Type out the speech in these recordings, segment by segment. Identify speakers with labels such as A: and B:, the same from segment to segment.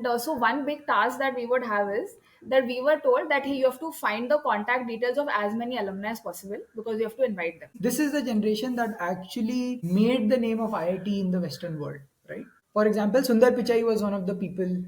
A: So one big task that we would have is that we were told that you have to find the contact details of as many alumni as possible because you have to invite them. This is the generation that actually made the name of IIT in the Western world, right? For example, Sundar Pichai was one of the people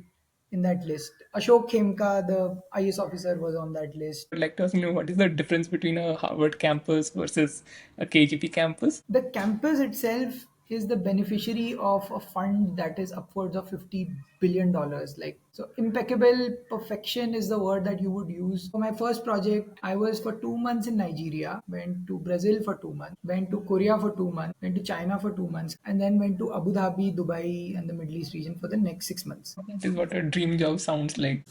A: in that list. Ashok Khemka, the IS officer, was on that list.
B: Would like to ask what is the difference between a Harvard campus versus a KGP campus?
A: The campus itself is the beneficiary of a fund that is upwards of $50 billion. Like, so impeccable perfection is the word that you would use. For my first project, I was for 2 months in Nigeria, went to Brazil for 2 months, went to Korea for 2 months, went to China for 2 months, and then went to Abu Dhabi, Dubai, and the Middle East region for the next 6 months.
B: That is what a dream job sounds like.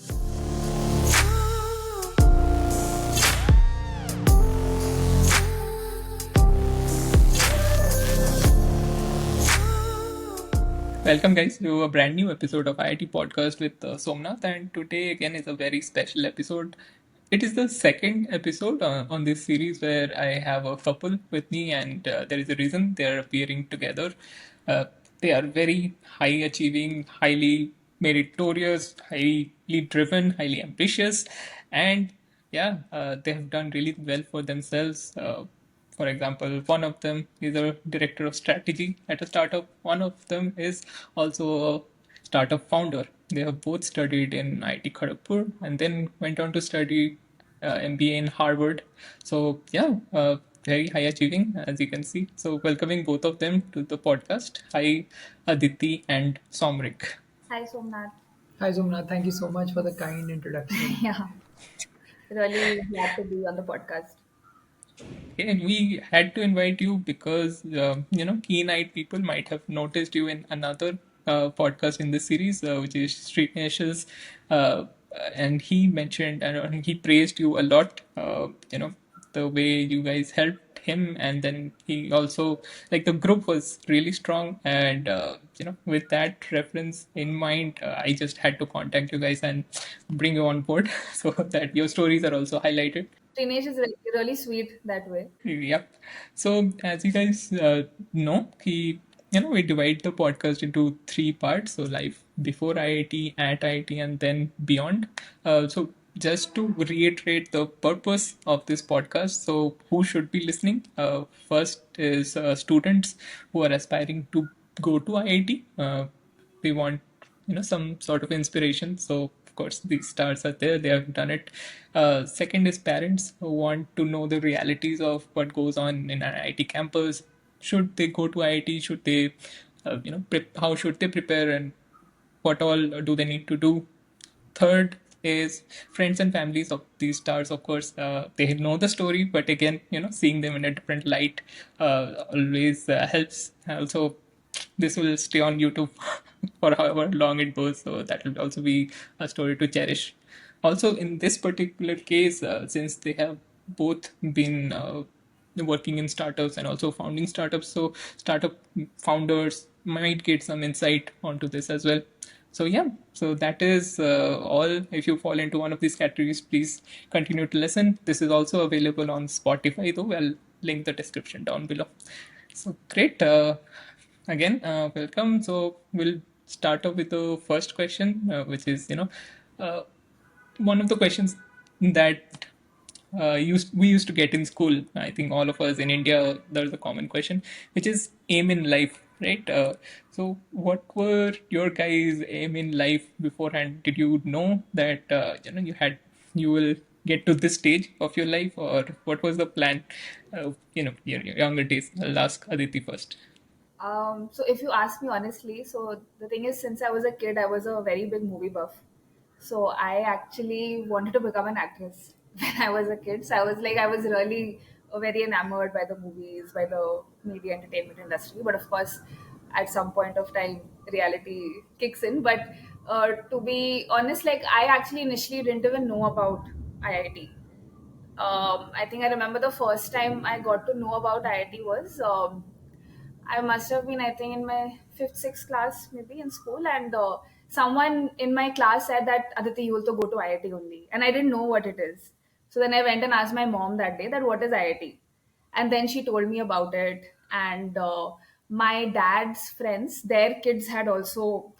B: Welcome, guys, to a brand new episode of IIT Podcast with Somnath. And today, again, is a very special episode. It is the second episode on this series where I have a couple with me, and there is a reason they are appearing together. They are very high achieving, highly meritorious, highly driven, highly ambitious, and yeah, they have done really well for themselves. For example, one of them is a director of strategy at a startup. One of them is also a startup founder. They have both studied in IIT Kharagpur and then went on to study MBA in Harvard. So yeah, very high achieving as you can see. So welcoming both of them to the podcast. Hi, Aditi and Saumaric.
A: Hi, Somnath. Hi, Somnath. Thank you so much for the kind introduction. Yeah, really glad to be on the podcast.
B: Okay, and we had to invite you because keen-eyed people might have noticed you in another podcast in this series, which is Street Nations, uh, and he mentioned and he praised you a lot. The way you guys helped him, and then he also like the group was really strong, and with that reference in mind, I just had to contact you guys and bring you on board so that your stories are also highlighted.
A: Teenage is really sweet that way.
B: Yep. So as you guys know, we divide the podcast into three parts. So life before IIT, at IIT, and then beyond. So just to reiterate the purpose of this podcast. So who should be listening? First is students who are aspiring to go to IIT. We want some sort of inspiration, so of course these stars are there, they have done it. Second is parents who want to know the realities of what goes on in an IIT campus. Should they go to IIT? Should they how should they prepare, and what all do they need to do? Third is friends and families of these stars. Of course, they know the story, but again, seeing them in a different light always helps. Also, this will stay on YouTube for however long it goes, so that will also be a story to cherish. Also, in this particular case, since they have both been working in startups and also founding startups, so startup founders might get some insight onto this as well. So yeah, so that is all. If you fall into one of these categories, please continue to listen. This is also available on Spotify, though. I'll link the description down below. So great. Again, welcome. So we'll start off with the first question, which is uh, one of the questions that we used to get in school. I think all of us in India, there's a common question, which is aim in life, right? So, what were your guys' aim in life beforehand? Did you know that you will get to this stage of your life, or what was the plan? Your younger days. I'll ask Aditi first.
A: So if you ask me honestly, so the thing is, since I was a kid, I was a very big movie buff. So I actually wanted to become an actress when I was a kid. So I was really very enamored by the movies, by the media entertainment industry. But of course, at some point of time, reality kicks in. But to be honest, like I actually initially didn't even know about IIT. I think I remember the first time I got to know about IIT was I must have been, I think, in my fifth, sixth class, maybe in school, and someone in my class said that Aditi, you will to go to IIT only, and I didn't know what it is. So then I went and asked my mom that day that what is IIT, and then she told me about it. And my dad's friends, their kids had also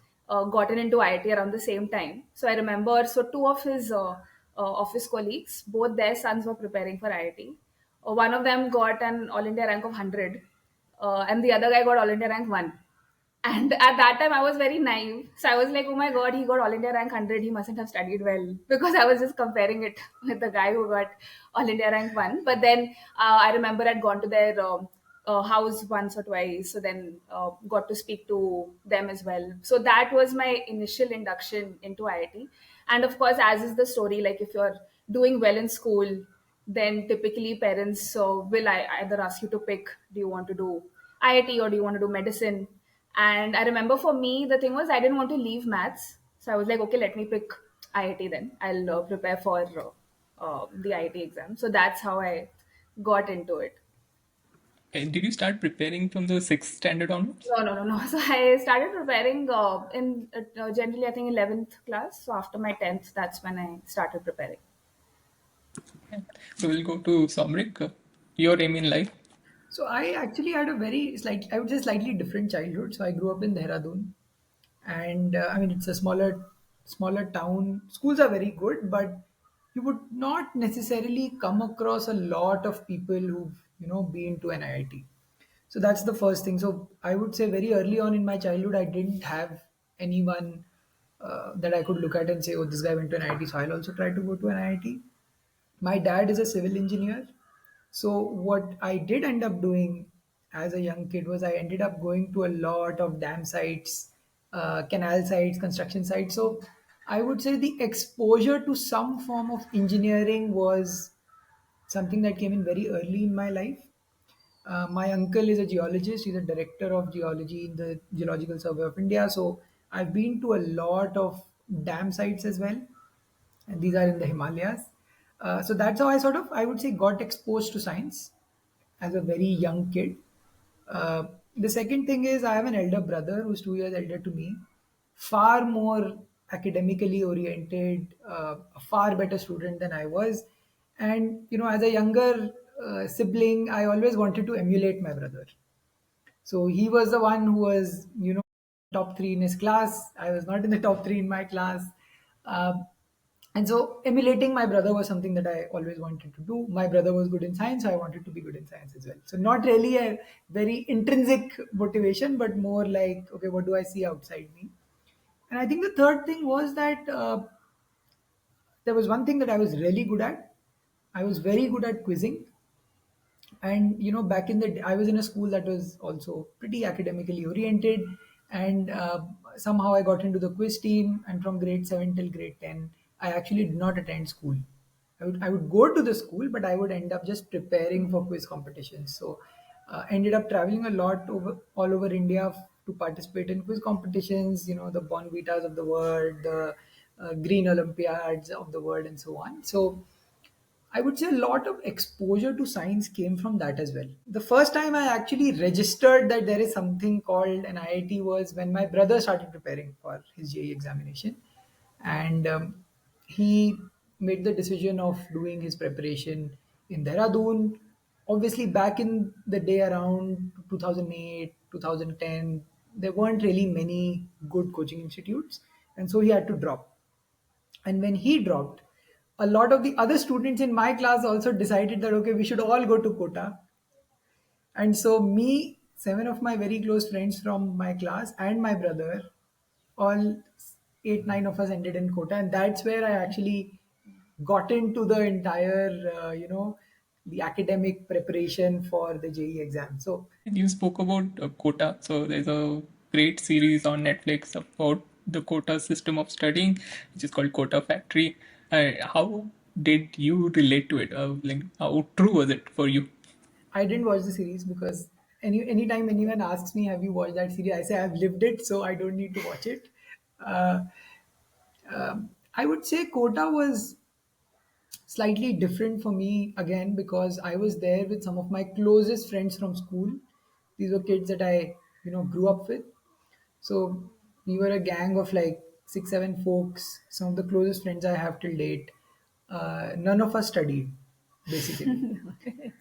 A: gotten into IIT around the same time. So I remember, so two of his office colleagues, both their sons were preparing for IIT. One of them got an All India rank of 100, and the other guy got All India rank 1. And at that time, I was very naive. So I was like, oh my God, he got All India rank 100. He mustn't have studied well. Because I was just comparing it with the guy who got All India rank 1. But then I remember I'd gone to their house once or twice. So then got to speak to them as well. So that was my initial induction into IIT. And of course, as is the story, like if you're doing well in school, then typically parents will either ask you to pick, do you want to do IIT or do you want to do medicine? And I remember for me, the thing was I didn't want to leave maths. So I was like, okay, let me pick IIT then. I'll prepare for the IIT exam. So that's how I got into it.
B: Did you start preparing from the sixth standard onwards?
A: No, no, no, no. So I started preparing in generally, I think, 11th class. So after my 10th, that's when I started preparing.
B: Yeah. So we'll go to Saumaric. Your aim in life.
C: So I actually had a very I would say slightly different childhood. So I grew up in Dehradun, and I mean it's a smaller town. Schools are very good, but you would not necessarily come across a lot of people who've been to an IIT. So that's the first thing. So I would say very early on in my childhood, I didn't have anyone that I could look at and say, "Oh, this guy went to an IIT, so I'll also try to go to an IIT." My dad is a civil engineer, so what I did end up doing as a young kid was I ended up going to a lot of dam sites, canal sites, construction sites. So I would say the exposure to some form of engineering was something that came in very early in my life. My uncle is a geologist. He's a director of geology in the Geological Survey of India. So I've been to a lot of dam sites as well, and these are in the Himalayas. So that's how I would say, got exposed to science as a very young kid. Uh, the second thing is I have an elder brother who's 2 years elder to me, far more academically oriented, a far better student than I was. And as a younger sibling, I always wanted to emulate my brother. So he was the one who was, top three in his class. I was not in the top three in my class. Um, and so emulating my brother was something that I always wanted to do. My brother was good in science, so I wanted to be good in science as well. So not really a very intrinsic motivation, but more like, okay, what do I see outside me? And I think the third thing was that there was one thing that I was really good at. I was very good at quizzing. And back in the day, I was in a school that was also pretty academically oriented, and somehow I got into the quiz team. And from grade 7 till grade 10, I actually did not attend school. I would go to the school, but I would end up just preparing for quiz competitions. So ended up traveling a lot all over India to participate in quiz competitions, the Bonvitas of the world, the Green Olympiads of the world, and so on. So I would say a lot of exposure to science came from that as well. The first time I actually registered that there is something called an IIT was when my brother started preparing for his JEE examination. And he made the decision of doing his preparation in Dehradun. Obviously, back in the day around 2008, 2010, there weren't really many good coaching institutes. And so he had to drop. And when he dropped, a lot of the other students in my class also decided that, okay, we should all go to Kota. And so, me, seven of my very close friends from my class, and my brother, all eight, nine of us ended in Kota. And that's where I actually got into the entire, the academic preparation for the JEE exam. So,
B: You spoke about Kota. So there's a great series on Netflix about the Kota system of studying, which is called Kota Factory. How did you relate to it? Like, how true was it for you?
C: I didn't watch the series because anytime anyone asks me, "Have you watched that series?" I say I've lived it, so I don't need to watch it. Uh, I would say Kota was slightly different for me again because I was there with some of my closest friends from school. These were kids that I grew up with. So we were a gang of like 6, 7 folks. Some of the closest friends I have till date. None of us studied, basically.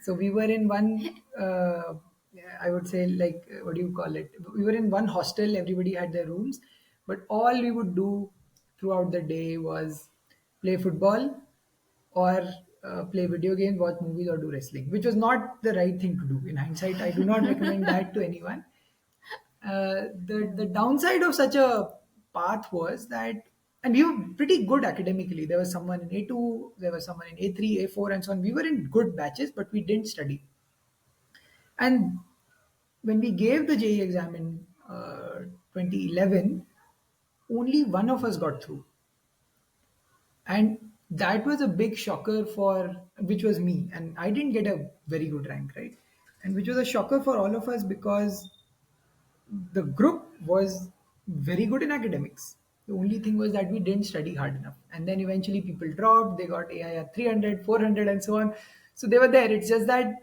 C: So we were in one. I would say, like, what do you call it? We were in one hostel. Everybody had their rooms, But all we would do throughout the day was play football or play video games, watch movies, or do wrestling, which was not the right thing to do. In hindsight, I do not recommend that to anyone. The downside of such a path was that, and we were pretty good academically. There was someone in A2, there was someone in A3, A4, and so on. We were in good batches, but we didn't study. And when we gave the JEE exam in 2011, only one of us got through. And that was a big shocker for, which was me. And I didn't get a very good rank, right? And which was a shocker for all of us because the group was very good in academics. The only thing was that we didn't study hard enough. And then eventually people dropped, they got AI at 300, 400, and so on. So they were there. It's just that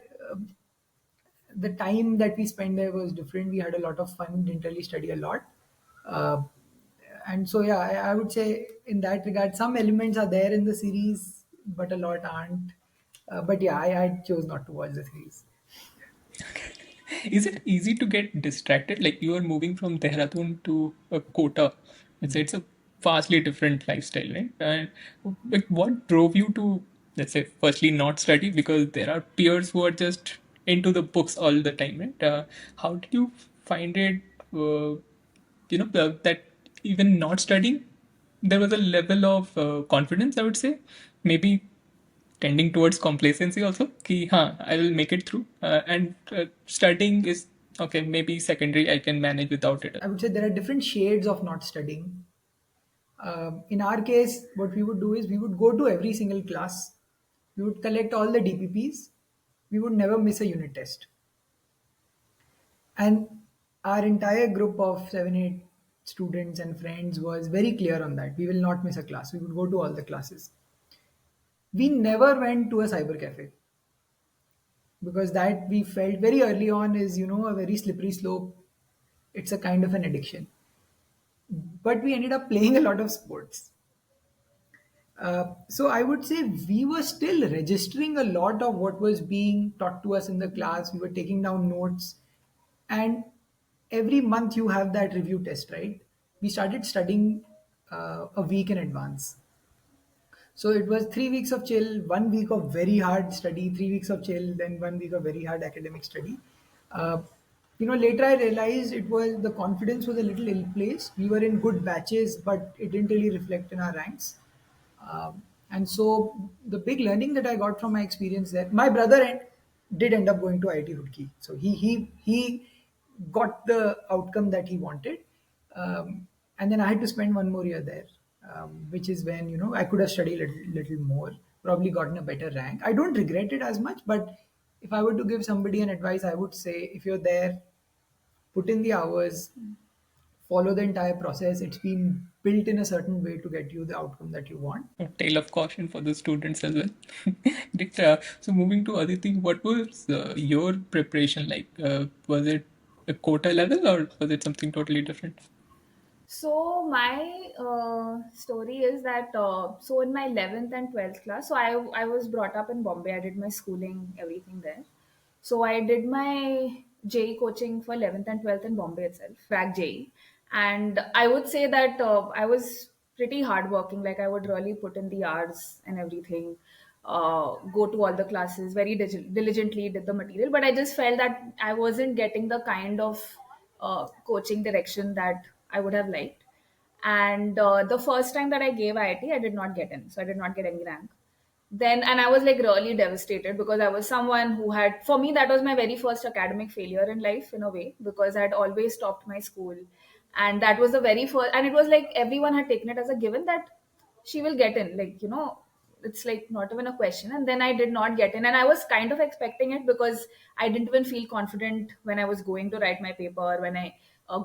C: the time that we spent there was different. We had a lot of fun, didn't really study a lot. Uh, and so, yeah, I would say in that regard, some elements are there in the series, but a lot aren't. But yeah, I chose not to watch the series.
B: Is it easy to get distracted? Like you are moving from Dehradun to Kota. It's a vastly different lifestyle, right? And like, what drove you to, let's say, firstly not study because there are peers who are just into the books all the time, right? How did you find it? That even not studying, there was a level of confidence. I would say, maybe tending towards complacency also ki ha I will make it through and studying is okay, maybe secondary, I can manage without it.
C: I would say there are different shades of not studying. In our case, what we would do is we would go to every single class, we would collect all the DPPs, we would never miss a unit test. And our entire group of 7, 8 students and friends was very clear on that. We will not miss a class. We would go to all the classes. We never went to a cyber cafe because that we felt very early on is, a very slippery slope. It's a kind of an addiction. But we ended up playing a lot of sports. So I would say we were still registering a lot of what was being taught to us in the class. We were taking down notes, and every month you have that review test, right? We started studying a week in advance. So it was 3 weeks of chill, 1 week of very hard study, 3 weeks of chill, then 1 week of very hard academic study. Uh, Later I realized it was the confidence was a little ill placed. We were in good batches, but it didn't really reflect in our ranks. And so the big learning that I got from my experience there, my brother did end up going to IIT Roorkee. So he got the outcome that he wanted, and then I had to spend one more year there, which is when I could have studied a little more, probably gotten a better rank. I don't regret it as much, but if I were to give somebody an advice, I would say if you're there, put in the hours, follow the entire process. It's been built in a certain way to get you the outcome that you want.
B: A tale of caution for the students as well. Great. So moving to Aditi, what was your preparation like? Was it a quota level or was it something totally different?
A: So my story is that so in my 11th and 12th class, so I was brought up in Bombay. I did my schooling, everything there. So I did my JEE coaching for 11th and 12th in Bombay itself, crack JEE. And I would say that I was pretty hardworking. Like I would really put in the hours and everything, go to all the classes very diligently, did the material. But I just felt that I wasn't getting the kind of coaching direction that I would have liked. And the first time that I gave IIT, I did not get in. So I did not get any rank. Then, and I was like really devastated because I was someone who had, for me, that was my very first academic failure in life in a way because I had always topped my school. And that was the very first, and it was like everyone had taken it as a given that she will get in. Like, it's like not even a question. And then I did not get in. And I was kind of expecting it because I didn't even feel confident when I was going to write my paper, when I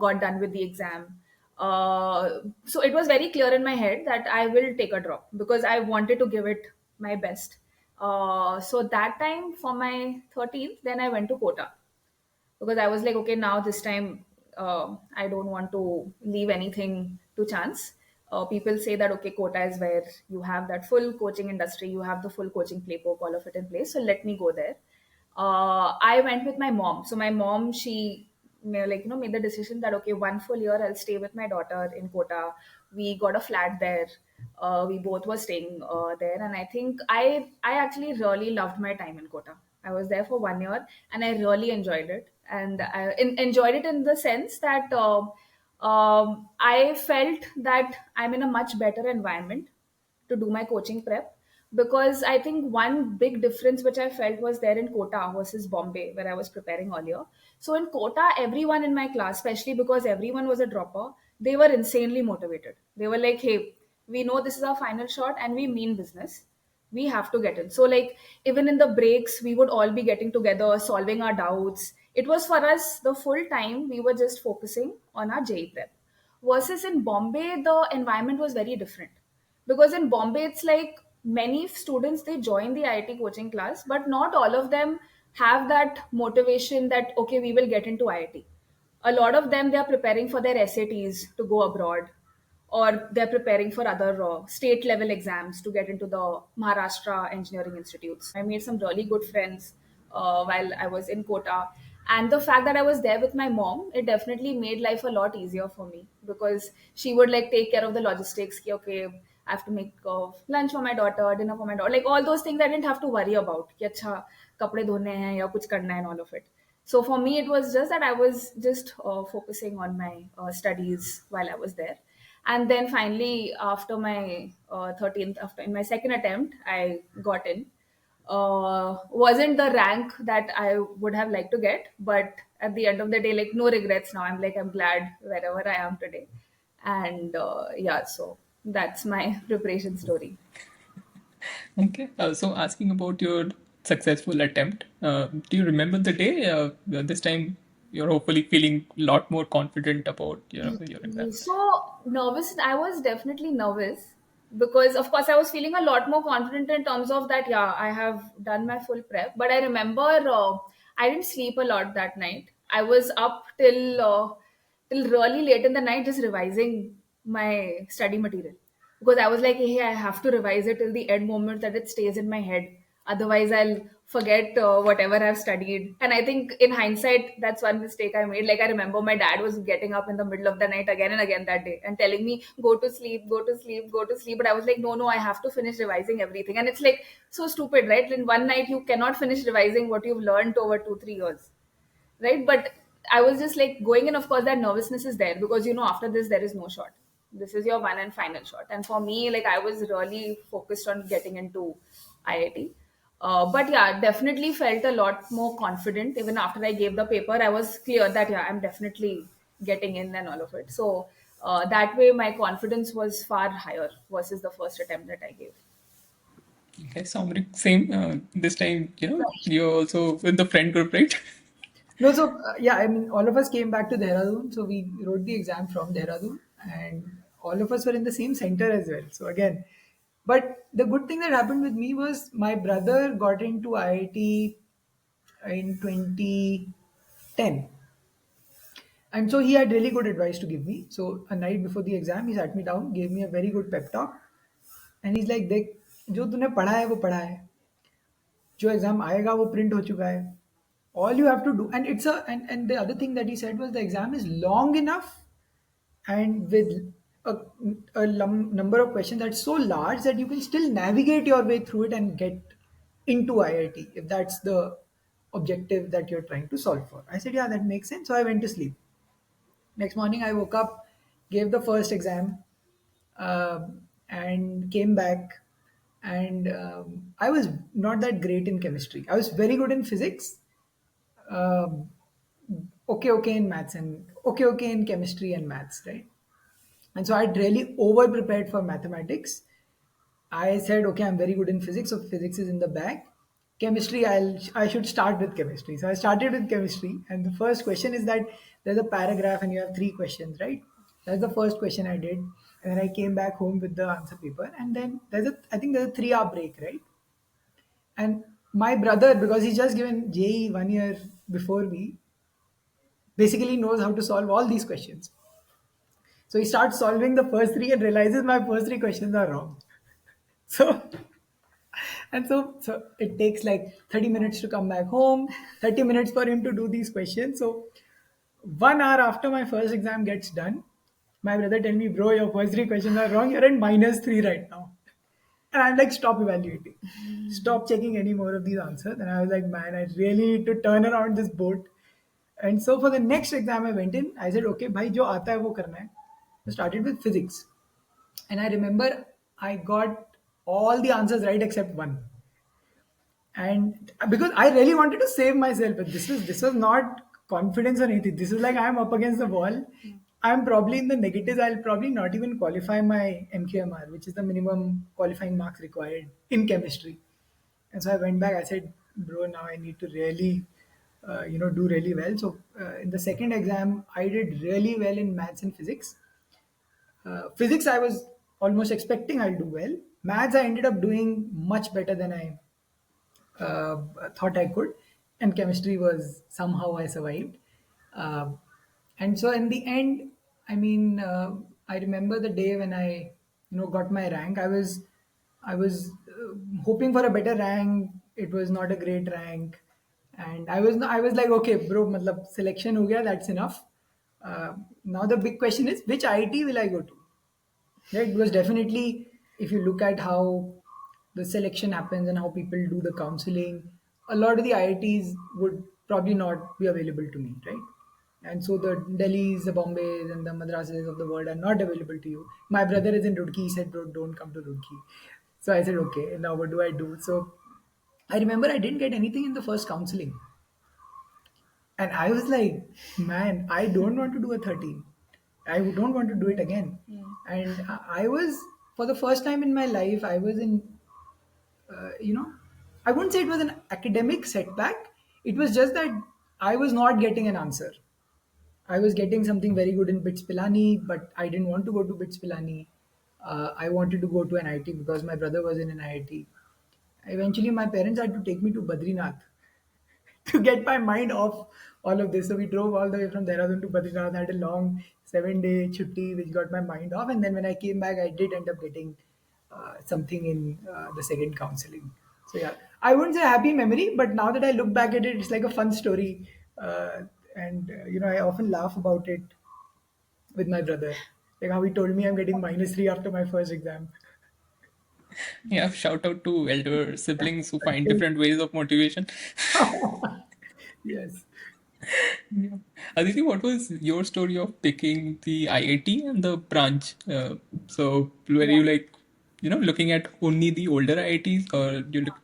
A: got done with the exam. So it was very clear in my head that I will take a drop because I wanted to give it my best. So that time for my 13th, then I went to Kota because I was like, okay, now this time I don't want to leave anything to chance. People say that okay, Kota is where you have that full coaching industry, you have the full coaching playbook, all of it in place. So let me go there. I went with my mom. So my mom, she made the decision that okay, one full year I'll stay with my daughter in Kota. We got a flat there. We both were staying there, and I think I actually really loved my time in Kota. I was there for 1 year, and I really enjoyed it, and enjoyed it in the sense that I felt that I'm in a much better environment to do my coaching prep, because I think one big difference which I felt was there in Kota versus Bombay, where I was preparing earlier. So in Kota, everyone in my class, especially because everyone was a dropper, they were insanely motivated. They were like, hey, we know this is our final shot and we mean business. We have to get in. So, like, even in the breaks, we would all be getting together, solving our doubts. It was for us the full time, we were just focusing on our JE prep. Versus in Bombay, the environment was very different, because in Bombay it's like many students, they join the IIT coaching class, but not all of them have that motivation that okay, we will get into IIT. A lot of them, they are preparing for their SATs to go abroad, or they're preparing for other state level exams to get into the Maharashtra engineering institutes. I made some really good friends while I was in Kota. And the fact that I was there with my mom, it definitely made life a lot easier for me, because she would like take care of the logistics. Ki, okay, I have to make lunch for my daughter, dinner for my daughter, like all those things I didn't have to worry about. Ki, acha, kapde dhone hain ya kuch karna hai and all of it. So for me, it was just that I was just focusing on my studies while I was there. And then finally, after my 13th, after in my second attempt, I got in. Wasn't the rank that I would have liked to get, but at the end of the day, like no regrets now. I'm glad wherever I am today. And yeah, so that's my preparation story.
B: Okay. So asking about your successful attempt, do you remember the day? This time you're hopefully feeling a lot more confident about your exam.
A: So nervous, I was definitely nervous, because of course I was feeling a lot more confident in terms of that, yeah, I have done my full prep. But I remember I didn't sleep a lot that night. I was up till really late in the night just revising my study material, because I was like, hey, I have to revise it till the end moment that it stays in my head. Otherwise, I'll forget whatever I've studied. And I think in hindsight, that's one mistake I made. Like, I remember my dad was getting up in the middle of the night again and again that day and telling me, go to sleep, go to sleep, go to sleep. But I was like, no, no, I have to finish revising everything. And it's like so stupid, right? In one night, you cannot finish revising what you've learned over 2, 3 years, right? But I was just like going in. Of course, that nervousness is there, because after this there is no shot. This is your one and final shot. And for me, like I was really focused on getting into IIT. But yeah, definitely felt a lot more confident. Even after I gave the paper, I was clear that yeah, I'm definitely getting in and all of it. So that way, my confidence was far higher versus the first attempt that I gave.
B: Okay, Saumaric, same. This time, you're also with the friend group, right?
C: No, so yeah, I mean, all of us came back to Dehradun, so we wrote the exam from Dehradun, and all of us were in the same center as well. So again, but the good thing that happened with me was my brother got into IIT in 2010, and so he had really good advice to give me. So a night before the exam, he sat me down, gave me a very good pep talk, and he's like, "देख, जो तूने पढ़ा है वो पढ़ा है, जो exam आएगा वो प्रिंट हो चुका है, all you have to do," and it's a and the other thing that he said was the exam is long enough and with a, number of questions that's so large that you can still navigate your way through it and get into IIT if that's the objective that you're trying to solve for. I said, yeah, that makes sense. So I went to sleep. Next morning, I woke up, gave the first exam, and came back. And I was not that great in chemistry. I was very good in physics, um, okay in maths, and okay in chemistry and maths, right? And so I'd really over prepared for mathematics. I said, okay, I'm very good in physics, so physics is in the bag. Chemistry, I should start with chemistry. So I started with chemistry, and the first question is that there's a paragraph and you have three questions, right? That's the first question I did, and then I came back home with the answer paper, and then I think there's a 3 hour break, right? And my brother, because he's just given JE 1 year before me, basically knows how to solve all these questions. So he starts solving the first three and realizes my first three questions are wrong. So so it takes like 30 minutes to come back home, 30 minutes for him to do these questions. So 1 hour after my first exam gets done, my brother tell me, bro, your first three questions are wrong. You're at -3 right now. And I'm like, stop evaluating. Stop checking any more of these answers. And I was like, man, I really need to turn around this boat. And so for the next exam I went in, I said, okay, bhai, jo aata hai wo karna hai. I started with physics. And I remember I got all the answers right except one. And because I really wanted to save myself, but this was not confidence or anything. This is like I'm up against the wall. I'm probably in the negatives. I'll probably not even qualify my MQMR, which is the minimum qualifying marks required in chemistry. And so I went back. I said, "Bro, now I need to really, do really well." So in the second exam, I did really well in maths and physics. Physics, I was almost expecting I'll do well. Maths, I ended up doing much better than I thought I could, and chemistry was somehow I survived. Uh, and so in the end, I remember the day when I, got my rank. I was hoping for a better rank. It was not a great rank, and I was like, okay, bro, matlab selection ho gaya, that's enough. Now the big question is, which IIT will I go to? Right? Because definitely, if you look at how the selection happens and how people do the counseling, a lot of the IITs would probably not be available to me, right? And so the Delhis, the Bombays, and the Madrasas of the world are not available to you. My brother is in Roorkee. He said, "Bro, don't come to Roorkee." So I said, "Okay." Now what do I do? So I remember I didn't get anything in the first counseling. And I was like, man, I don't want to do a 13. I don't want to do it again. And I was, for the first time in my life, I was in, you know, I wouldn't say it was an academic setback. It was just that I was not getting an answer. I was getting something very good in BITS Pilani, but I didn't want to go to BITS Pilani. I wanted to go to an IIT because my brother was in an IIT. Eventually, my parents had to take me to Badrinath to get my mind off all of this. So we drove all the way from Dehradun to Badrinath, had a long 7-day chutti, which got my mind off. And then when I came back, I did end up getting something in the second counseling. So yeah, I wouldn't say happy memory, but now that I look back at it, it's like a fun story. And I often laugh about it with my brother. Like how he told me I'm getting -3 after my first exam.
B: Yeah, shout out to elder siblings who find different ways of motivation.
C: Yes.
B: Yeah. Aditi, what was your story of picking the IIT and the branch? So were
A: Yeah.
B: you like, looking at only the older IITs, or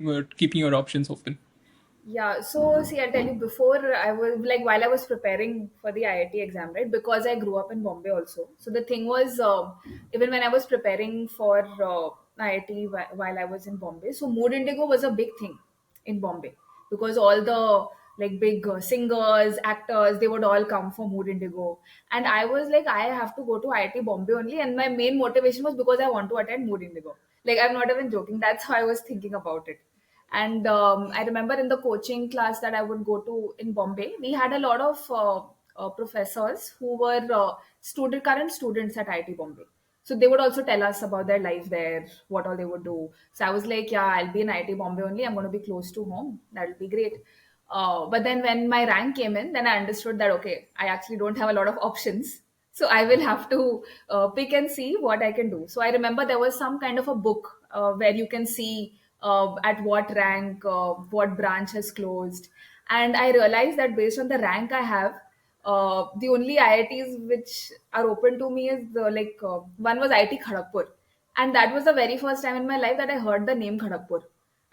B: were keeping your options open?
A: Yeah, so see, I'll tell you, before I was like, while I was preparing for the IIT exam, right? Because I grew up in Bombay also. So the thing was, even when I was preparing for IIT while I was in Bombay, so Mood Indigo was a big thing in Bombay because all the like big singers, actors, they would all come for Mood Indigo. And I was like, I have to go to IIT Bombay only. And my main motivation was because I want to attend Mood Indigo. Like, I'm not even joking. That's how I was thinking about it. And I remember in the coaching class that I would go to in Bombay, we had a lot of professors who were current students at IIT Bombay. So they would also tell us about their life there, what all they would do. So I was like, yeah, I'll be in IIT Bombay only. I'm going to be close to home. That'll be great. But then when my rank came in, then I understood that, okay, I actually don't have a lot of options. So I will have to pick and see what I can do. So I remember there was some kind of a book where you can see at what rank, what branch has closed. And I realized that based on the rank I have, the only IITs which are open to me is one was IIT Kharagpur. And that was the very first time in my life that I heard the name Kharagpur.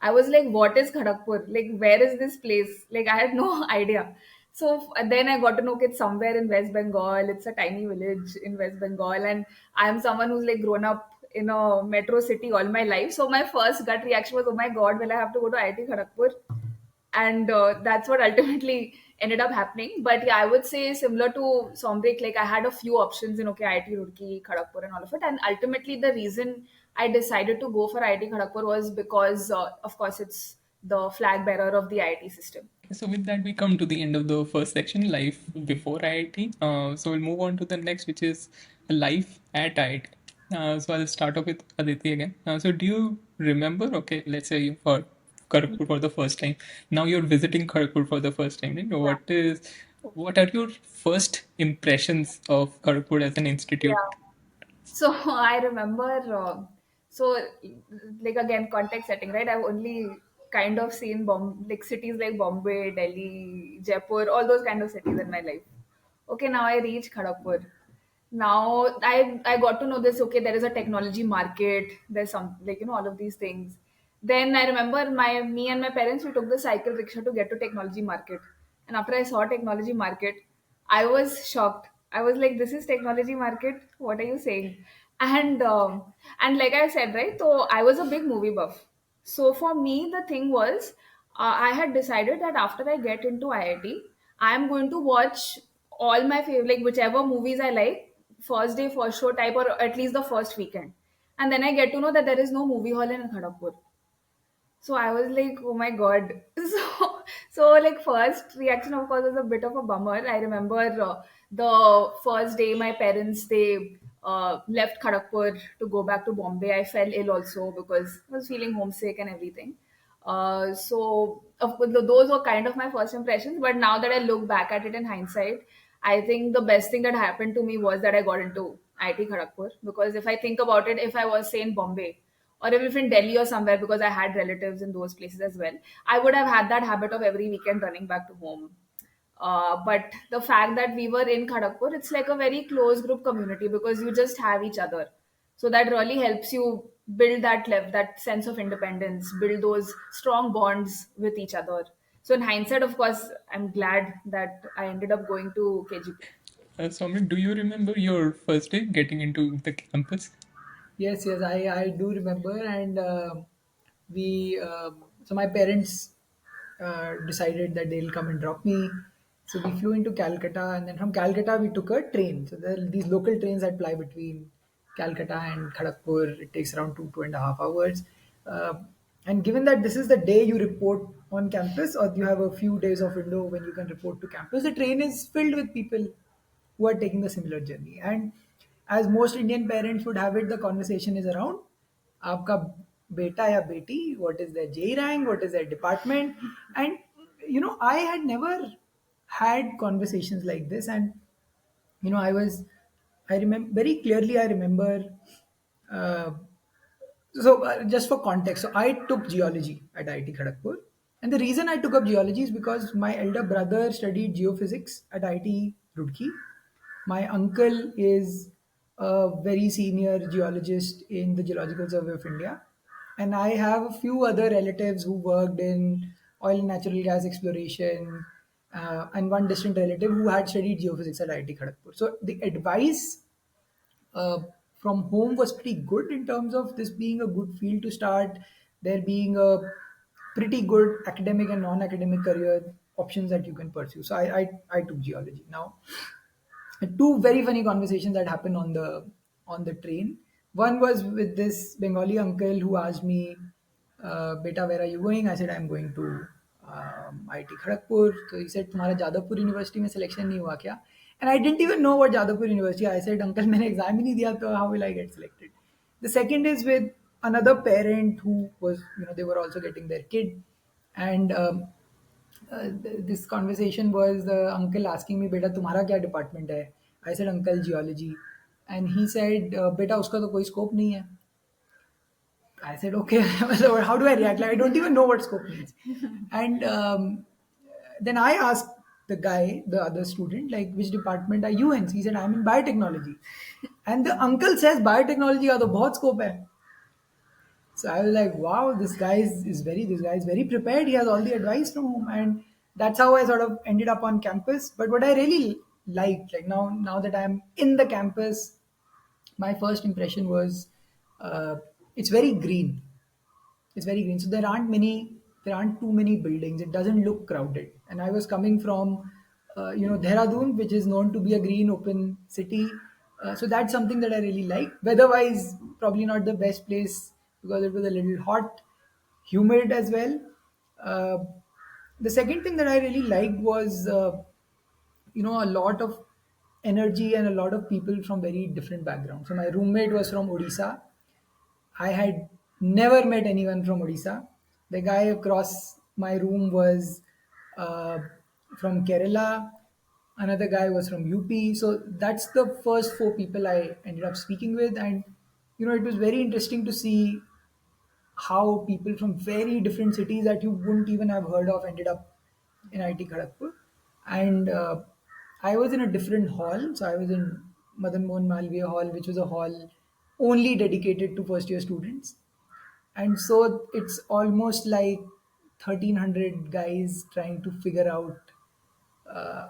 A: I was like, what is Kharagpur? Like, where is this place? Like, I had no idea. So then I got to know it's somewhere in West Bengal. It's a tiny village in West Bengal. And I'm someone who's like grown up in a metro city all my life. So my first gut reaction was, oh my God, will I have to go to IIT Kharagpur? And that's what ultimately ended up happening. But yeah, I would say similar to Somrik, like I had a few options in okay, IIT Roorkee, Kharagpur, and all of it. And ultimately, the reason I decided to go for IIT Kharagpur was because, of course, it's the flag bearer of the IIT system.
B: So with that, we come to the end of the first section, life before IIT. So we'll move on to the next, which is life at IIT. So I'll start off with Aditi again. So do you remember? Okay, let's say you for Kharagpur for the first time. Now you're visiting Kharagpur for the first time. Right?
A: Yeah.
B: What is What are your first impressions of Kharagpur as an institute?
A: Yeah. So I remember, so like again, context setting, right? I've only kind of seen like cities like Bombay, Delhi, Jaipur, all those kind of cities in my life. Okay, now I reach Kharagpur. Now I got to know this. Okay, there is a technology market. There's some, like, all of these things. Then I remember my me and my parents, we took the cycle rickshaw to get to technology market. And after I saw technology market, I was shocked. I was like, "This is technology market. What are you saying?" And like I said, right? So I was a big movie buff. So for me, the thing was, I had decided that after I get into IIT, I'm going to watch all my favorite, like whichever movies I like, first day, first show type, or at least the first weekend. And then I get to know that there is no movie hall in Kharagpur. So I was like, oh my god. So like first reaction of course was a bit of a bummer. I remember the first day my parents, they left Kharagpur to go back to Bombay. I fell ill also because I was feeling homesick and everything. So of course, those were kind of my first impressions. But now that I look back at it in hindsight, I think the best thing that happened to me was that I got into IIT Kharagpur, because if I think about it, if I was say in Bombay, or if in Delhi or somewhere, because I had relatives in those places as well, I would have had that habit of every weekend running back to home. But the fact that we were in Kharagpur, it's like a very close group community because you just have each other. So that really helps you build that sense of independence, build those strong bonds with each other. So in hindsight, of course, I'm glad that I ended up going to KGP.
B: Soumya, do you remember your first day getting into the campus?
C: Yes, yes, I do remember, and so my parents decided that they'll come and drop me. So we flew into Calcutta, and then from Calcutta we took a train. So there are these local trains that ply between Calcutta and Kharagpur. It takes around 2.5 hours. Uh, and given that this is the day you report on campus, or you have a few days of window when you can report to campus, the train is filled with people who are taking the similar journey. And as most Indian parents would have it, the conversation is around आपका बेटा या बेटी, what is their J rank, what is their department, and I had never had conversations like this, and I remember very clearly. I remember. Uh, just for context, so I took geology at IIT Kharagpur, and the reason I took up geology is because my elder brother studied geophysics at IIT Roorkee. My uncle is a very senior geologist in the Geological Survey of India, and I have a few other relatives who worked in oil and natural gas exploration, and one distant relative who had studied geophysics at IIT Kharagpur. So the advice uh, from home was pretty good in terms of this being a good field to start, there being a pretty good academic and non-academic career options that you can pursue. So I took geology. Now, two very funny conversations that happened on the train. One was with this Bengali uncle who asked me, "Beta, where are you going?" I said, "I'm going to IIT Kharagpur." So he said, "तुम्हारा Jadavpur university में selection नहीं हुआ क्या?" And I didn't even know what Jadavpur university. I said, "Uncle, मैंने exam ही नहीं दिया तो how will I get selected?" The second is with another parent who was, they were also getting their kid, and this conversation was the uncle asking me, "बेटा तुम्हारा क्या department है?" I said, "Uncle, geology." And he said, "बेटा उसका तो कोई scope नहीं है." I said, "Okay." So how do I react? Like, I don't even know what scope means. And then I asked the guy, the other student, like, "Which department are you in?" He said, "I'm in biotechnology." And the uncle says, "biotechnology का तो बहुत scope है." So I was like, wow, this guy is very prepared. He has all the advice from home, and that's how I sort of ended up on campus. But what I really liked, like now that I'm in the campus, my first impression was it's very green. It's very green. So there aren't too many buildings. It doesn't look crowded. And I was coming from, Dehradun, which is known to be a green, open city. So that's something that I really like. Weather-wise, probably not the best place because it was a little hot, humid as well. Uh, the second thing that I really liked was, a lot of energy and a lot of people from very different backgrounds. So my roommate was from Odisha. I had never met anyone from Odisha. The guy across my room was uh, from Kerala. Another guy was from UP. So that's the first four people I ended up speaking with. And, it was very interesting to see how people from very different cities that you wouldn't even have heard of ended up in IIT Kharagpur. And I was in a different hall. So I was in Madan Mohan Malviya Hall, which was a hall only dedicated to first year students. And so it's almost like 1,300 guys trying to figure out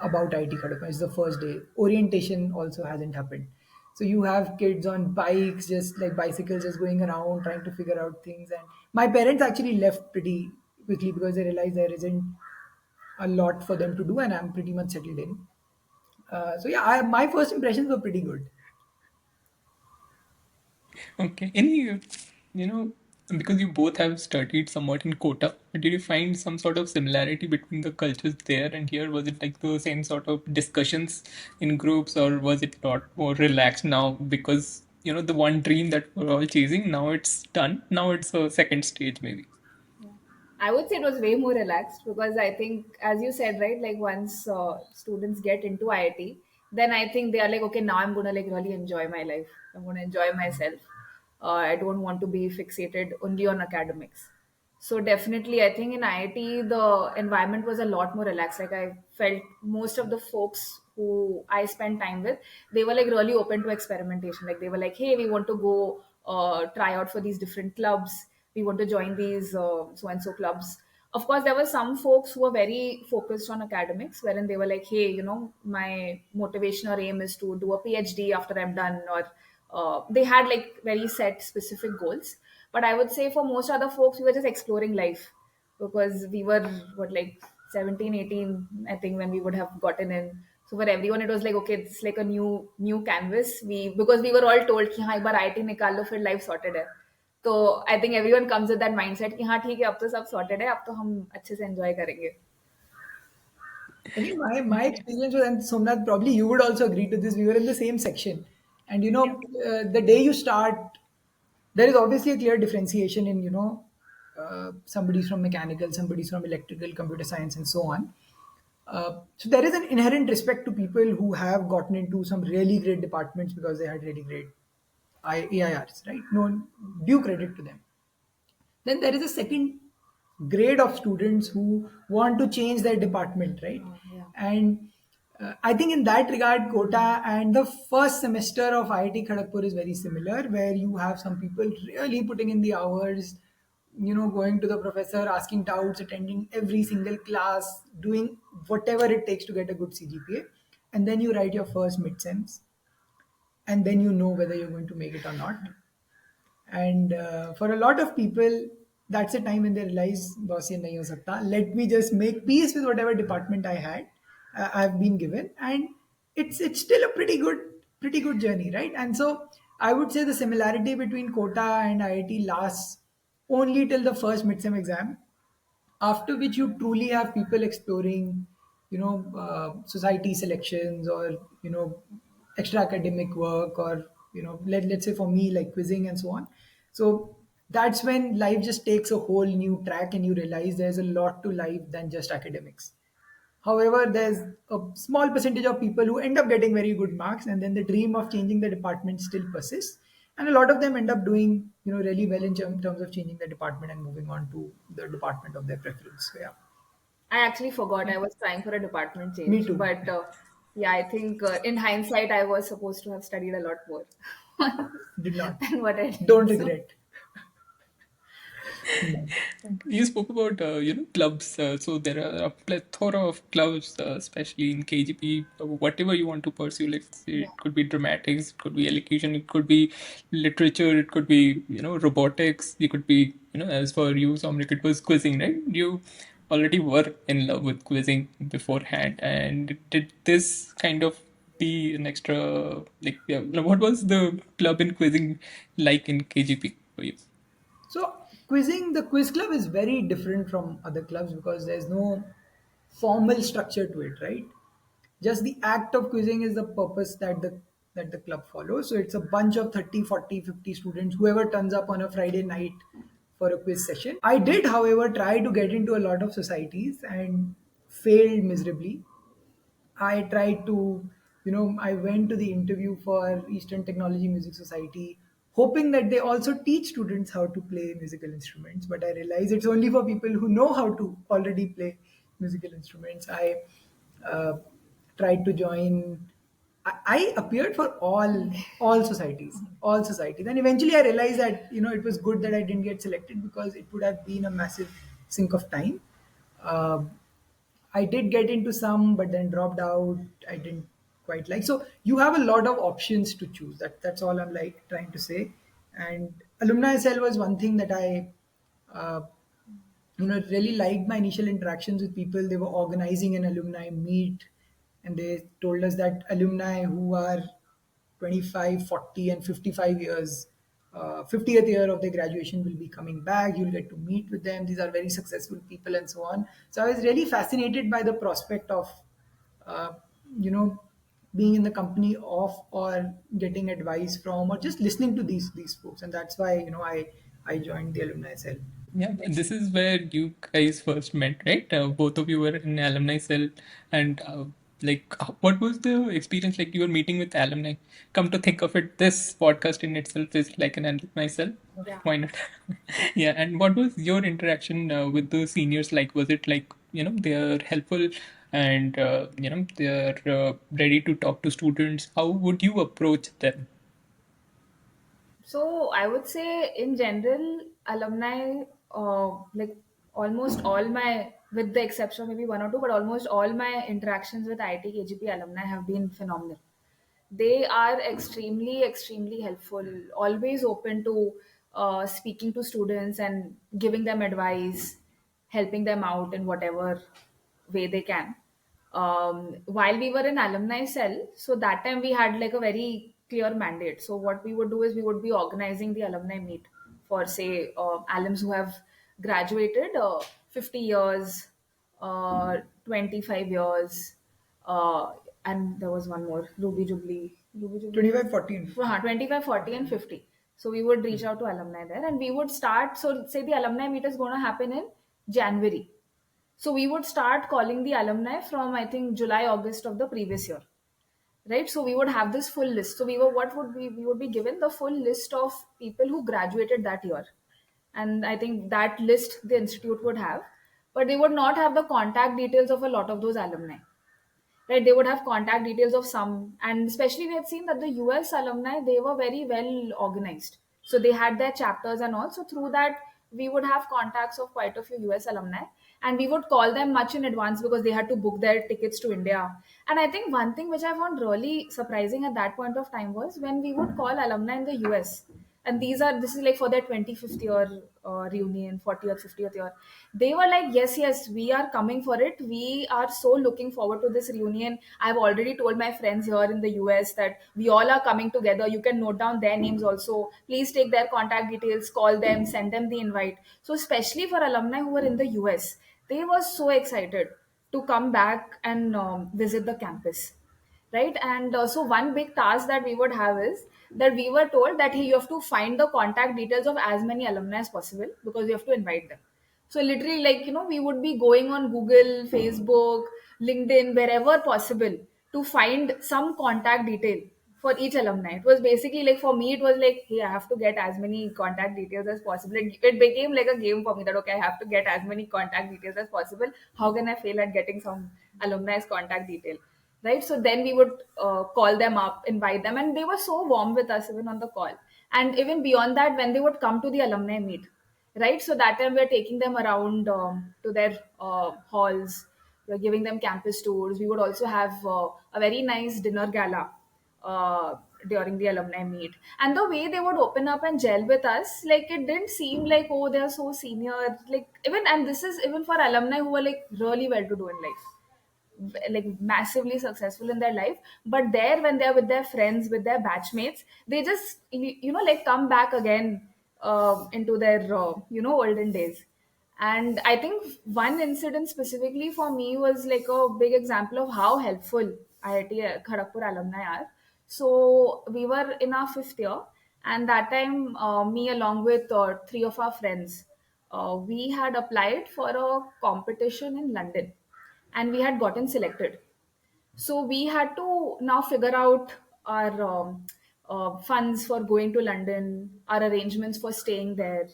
C: about IIT Kharagpur. It's the first day. Orientation also hasn't happened. So you have kids on bikes, just like bicycles, just going around trying to figure out things. And my parents actually left pretty quickly because they realized there isn't a lot for them to do, and I'm pretty much settled in. So yeah, my first impressions were pretty good.
B: Okay. Any, because you both have studied somewhat in Kota, did you find some sort of similarity between the cultures there and here? Was it like the same sort of discussions in groups, or was it a lot more relaxed now? Because, the one dream that we're all chasing, now it's done. Now it's a second stage, maybe.
A: Yeah. I would say it was way more relaxed because I think, as you said, right, like once students get into IIT, then I think they are like, okay, now I'm gonna like really enjoy my life. I'm gonna enjoy myself. I don't want to be fixated only on academics. So definitely, I think in IIT the environment was a lot more relaxed. Like I felt most of the folks who I spent time with, they were like really open to experimentation. Like they were like, hey, we want to go try out for these different clubs. We want to join these so and so clubs. Of course, there were some folks who were very focused on academics, wherein they were like, hey, my motivation or aim is to do a PhD after I'm done, or they had like very set specific goals. But I would say for most other folks, we were just exploring life because we were what, like 17, 18, I think, when we would have gotten in. So for everyone, it was like, okay, it's like a new canvas. Because we were all told कि हाँ एक बार IT निकाल लो फिर life sorted है. तो I think everyone comes with that mindset कि हाँ ठीक है अब तो सब sorted है अब तो हम अच्छे से enjoy करेंगे.
C: I think my experience was, and Somnath, probably you would also agree to this. We were in the same section, and the day you start, there is obviously a clear differentiation in somebody's from mechanical, somebody's from electrical, computer science, and so on. So there is an inherent respect to people who have gotten into some really great departments because they had really great AIRs, right? No, due credit to them. Then there is a second grade of students who want to change their department, right?
A: Yeah.
C: And I think in that regard, Kota and the first semester of IIT Kharagpur is very similar, where you have some people really putting in the hours, going to the professor, asking doubts, attending every single class, doing whatever it takes to get a good CGPA. And then you write your first midsems, and then you know whether you're going to make it or not. And for a lot of people, that's a time when they realize boss ye nahi ho sakta. Let me just make peace with whatever department I've been given. And it's still a pretty good journey, right? And so I would say the similarity between Kota and IIT lasts only till the first midsem exam, after which you truly have people exploring society selections, or extra academic work, or let's say for me, like quizzing and so on. So that's when life just takes a whole new track, and you realize there's a lot to life than just academics. However, there's a small percentage of people who end up getting very good marks, and then the dream of changing the department still persists. And a lot of them end up doing, really well in terms of changing the department and moving on to the department of their preference. So yeah,
A: I actually forgot I was trying for a department
C: me
A: change,
C: too.
A: but yeah, I think in hindsight, I was supposed to have studied a lot more
C: Did not.
A: than what I
C: Don't
A: did. So
C: regret. Hmm.
B: You spoke about clubs. So there are a plethora of clubs, especially in KGP. Whatever you want to pursue, let's say
A: yeah,
B: it could be dramatics, it could be elocution, it could be literature, it could be robotics. It could be as for you, Saumaric, it was quizzing, right? You already were in love with quizzing beforehand, and did this kind of be an extra like yeah, what was the club in quizzing like in KGP for you?
C: So the quiz club is very different from other clubs because there's no formal structure to it, right? Just the act of quizzing is the purpose that the club follows. So it's a bunch of 30, 40, 50 students, whoever turns up on a Friday night for a quiz session. I did, however, try to get into a lot of societies and failed miserably. I tried to, I went to the interview for Eastern Technology Music Society, hoping that they also teach students how to play musical instruments. But I realized it's only for people who know how to already play musical instruments. I uh, tried to join. I appeared for all societies, and eventually I realized that it was good that I didn't get selected because it would have been a massive sink of time. Um I did get into some, but then dropped out. I didn't quite like. So you have a lot of options to choose. That's all I'm like trying to say. And alumni cell was one thing that I, uh, really liked my initial interactions with people. They were organizing an alumni meet, and they told us that alumni who are 25, 40, and 55 years, 50th year of their graduation will be coming back. You'll get to meet with them. These are very successful people, and so on. So I was really fascinated by the prospect of, uh, you know, being in the company of or getting advice from or just listening to these folks, and that's why I joined the alumni cell.
B: Yeah, this is where you guys first met, right? Both of you were in alumni cell, and what was the experience like? You were meeting with alumni. Come to think of it, this podcast in itself is like an alumni cell.
A: Yeah.
B: Why not? Yeah, and what was your interaction with the seniors like? Was it like they're helpful and they're ready to talk to students? How would you approach them?
A: So I would say in general, alumni, like almost all my, with the exception of maybe one or two, but almost all my interactions with IIT KGP alumni have been phenomenal. They are extremely, extremely helpful, always open to speaking to students and giving them advice, helping them out in whatever way they can. While we were in alumni cell, so that time we had like a very clear mandate. So what we would do is we would be organizing the alumni meet for say alums who have graduated 50 years, 25 years, uh, and there was one more Ruby Jubilee
C: 25, 14.
A: 25, 40, and 50. So we would reach out to alumni there and we would start. So, say the alumni meet is going to happen in January. So, we would start calling the alumni from I think July, August of the previous year, right? So, we would have this full list. So, we would be given the full list of people who graduated that year. And I think that list the institute would have, but they would not have the contact details of a lot of those alumni, right? They would have contact details of some, and especially we had seen that the US alumni, they were very well organized, so they had their chapters and all. So through that we would have contacts of quite a few US alumni, and we would call them much in advance because they had to book their tickets to India. And I think one thing which I found really surprising at that point of time was when we would call alumni in the US, and this is like for their 25th year reunion, 40th, 50th year, they were like, yes, we are coming for it, we are so looking forward to this reunion. I've already told my friends here in the US that we all are coming together, you can note down their names also, please take their contact details, call them, send them the invite. So especially for alumni who were in the US, they were so excited to come back and visit the campus, right? And so one big task that we would have is that we were told that, hey, you have to find the contact details of as many alumni as possible because you have to invite them. So literally, like, we would be going on Google, Facebook, LinkedIn, wherever possible, to find some contact detail for each alumni. It was basically like, for me it was like, hey, I have to get as many contact details as possible. It became like a game for me that, okay, I have to get as many contact details as possible. How can I fail at getting some alumni's contact detail, right? So then we would call them up, invite them, and they were so warm with us even on the call. And even beyond that, when they would come to the alumni meet, right? So that time we're taking them around to their halls, we're giving them campus tours. We would also have a very nice dinner gala during the alumni meet. And the way they would open up and gel with us, like, it didn't seem like, oh, they're so senior. Like, even, and this is even for alumni who are like really well to do in life, like massively successful in their life, but there when they're with their friends, with their batchmates, they just like come back again into their olden days. And I think one incident specifically for me was like a big example of how helpful IIT Kharagpur alumni are. So we were in our fifth year, and that time me along with three of our friends, we had applied for a competition in London, and we had gotten selected. So we had to now figure out our funds for going to London, our arrangements for staying there,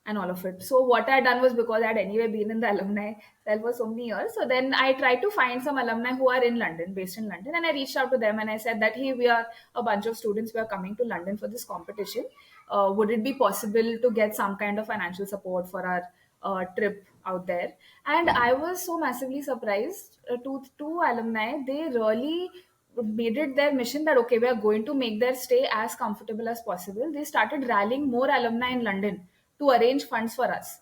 A: and all of it. So what I done was, because I had anyway been in the alumni cell for so many years, so then I tried to find some alumni who are in London, based in London, and I reached out to them and I said that, hey, we are a bunch of students, we are coming to London for this competition. Would it be possible to get some kind of financial support for our trip out there? And I was so massively surprised. Two alumni, they really made it their mission that, okay, we are going to make their stay as comfortable as possible. They started rallying more alumni in London to arrange funds for us.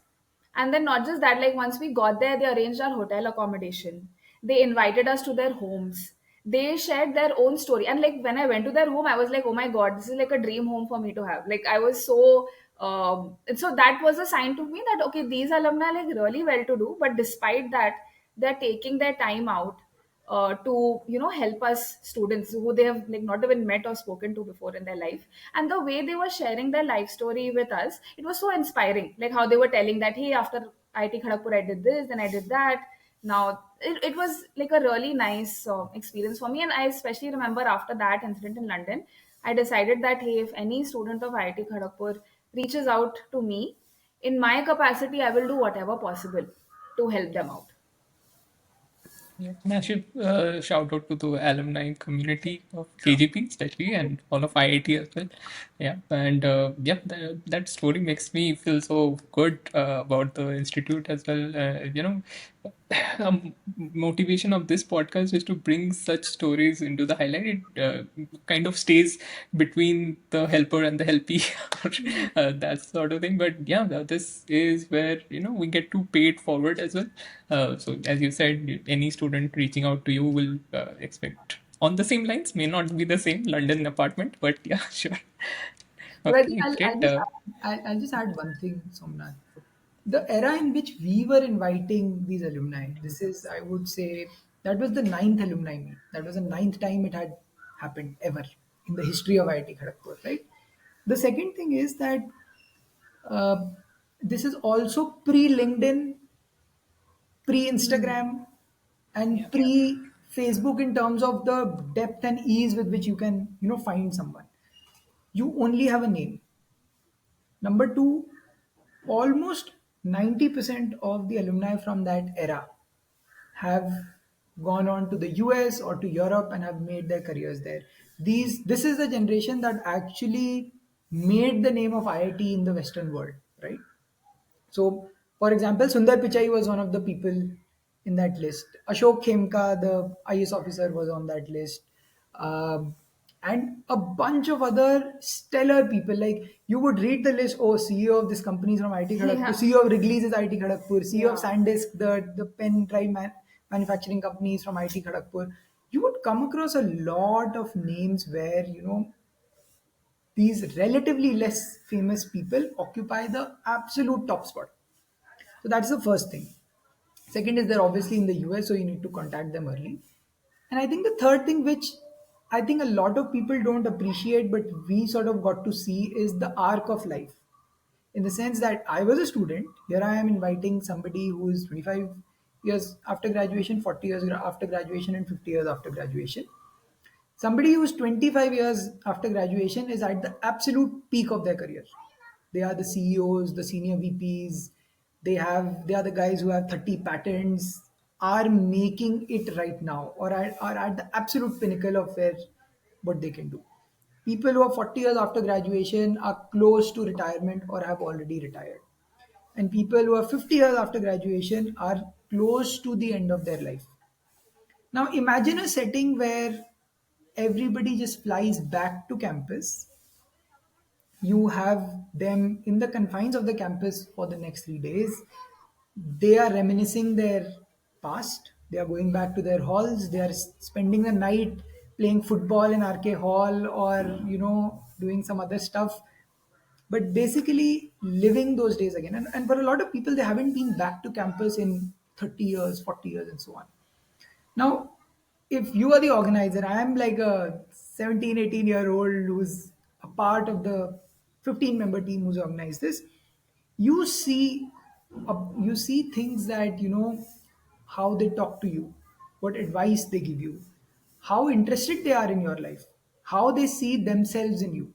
A: And then not just that, like once we got there, they arranged our hotel accommodation. They invited us to their homes. They shared their own story. And like when I went to their home, I was like, oh my God, this is like a dream home for me to have. Like I was so so that was a sign to me that, okay, these alumni are like really well to do, but despite that, they're taking their time out to help us students who they have like not even met or spoken to before in their life. And the way they were sharing their life story with us, it was so inspiring, like how they were telling that, hey, after IIT Kharagpur I did this, then I did that. Now it was like a really nice experience for me. And I especially remember after that incident in London, I decided that, hey, if any student of IIT Kharagpur reaches out to me in my capacity, I will do whatever possible to help them out.
B: Yeah, massive shout out to the alumni community of KGP, especially, and all of IIT as well. Yeah, and yeah, that story makes me feel so good about the institute as well. Motivation of this podcast is to bring such stories into the highlight. It kind of stays between the helper and the helpee, or, that sort of thing. But yeah, this is where we get to pay it forward as well. So as you said, any student reaching out to you will expect on the same lines. May not be the same London apartment, but yeah, sure.
C: But I think
B: Okay, great.
C: I'll just add one thing, Somnath. The era in which we were inviting these alumni, this is, I would say, that was the ninth alumni meet. That was the ninth time it had happened ever in the history of IIT Kharagpur, right? The second thing is that uh, this is also pre LinkedIn, pre Instagram,
B: Yeah.
C: and pre Facebook in terms of the depth and ease with which you can, find someone. You only have a name. Number two, almost 90% of the alumni from that era have gone on to the US or to Europe and have made their careers there. This is the generation that actually made the name of IIT in the Western world, right? So, for example, Sundar Pichai was one of the people in that list. Ashok Khemka, the IS officer, was on that list. And a bunch of other stellar people. Like you would read the list, oh, CEO of this company is from IIT Kharagpur,
A: Yeah.
C: CEO of Wrigley's is IIT Kharagpur, CEO of
A: Yeah.
C: SanDisk, the pen drive manufacturing company is from IIT Kharagpur. You would come across a lot of names where, these relatively less famous people occupy the absolute top spot. So that's the first thing. Second is they're obviously in the US, so you need to contact them early. And I think the third thing, which I think a lot of people don't appreciate, but we sort of got to see, is the arc of life. In the sense that I was a student, here I am inviting somebody who is 25 years after graduation, 40 years after graduation, and 50 years after graduation. Somebody who's 25 years after graduation is at the absolute peak of their career. They are the CEOs, the senior VPs. They are the guys who have 30 patents, are making it right now, or are at the absolute pinnacle of where what they can do. People who are 40 years after graduation are close to retirement or have already retired. And people who are 50 years after graduation are close to the end of their life. Now imagine a setting where everybody just flies back to campus. You have them in the confines of the campus for the next 3 days. They are reminiscing their past. They are going back to their halls. They are spending the night playing football in RK Hall, or doing some other stuff. But basically living those days again. And for a lot of people, they haven't been back to campus in 30 years, 40 years, and so on. Now, if you are the organizer, I am like a 17, 18-year-old who's a part of the 15-member team who's organized this. You see, you see things that, how they talk to you, what advice they give you, how interested they are in your life, how they see themselves in you.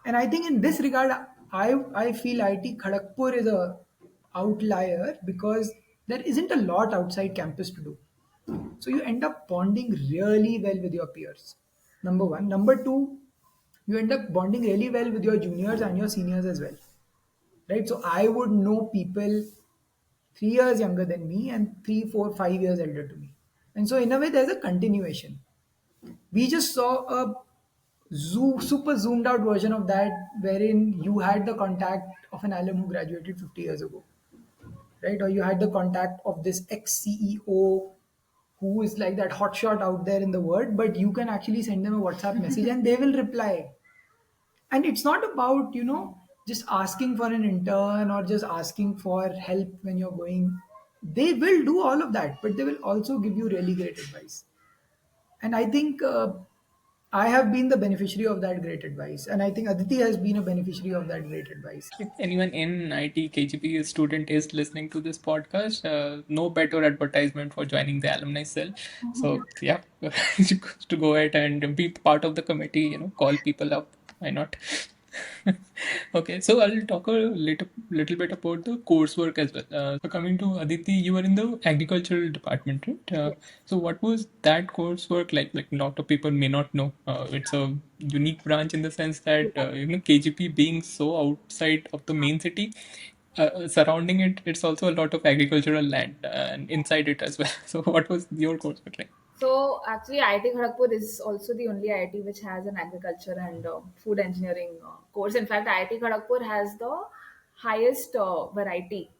C: And I think in this regard, I feel IIT Kharagpur is a outlier because there isn't a lot outside campus to do. So you end up bonding really well with your peers. Number one. Number two, you end up bonding really well with your juniors and your seniors as well. Right? So I would know people 3 years younger than me and 3, 4, 5 years elder to me. And so in a way there's a continuation. We just saw a super zoomed out version of that wherein you had the contact of an alum who graduated 50 years ago, right? Or you had the contact of this ex CEO who is like that hotshot out there in the world, but you can actually send them a WhatsApp message and they will reply. And it's not about, just asking for an intern or just asking for help when you're going. They will do all of that, but they will also give you really great advice. And I think I have been the beneficiary of that great advice. And I think Aditi has been a beneficiary of that great advice.
B: If anyone in IT KGP student is listening to this podcast, no better advertisement for joining the alumni cell. So yeah, to go ahead and be part of the committee, call people up. Why not? Okay, so I'll talk a little bit about the coursework as well. So coming to Aditi, you were in the agricultural department, right? So what was that coursework like? Like, a lot of people may not know. It's a unique branch in the sense that KGP being so outside of the main city, surrounding it, it's also a lot of agricultural land and inside it as well. So what was your coursework like?
A: So actually, IIT Kharagpur is also the only IIT which has an agriculture and food engineering course. In fact, IIT Kharagpur has the highest variety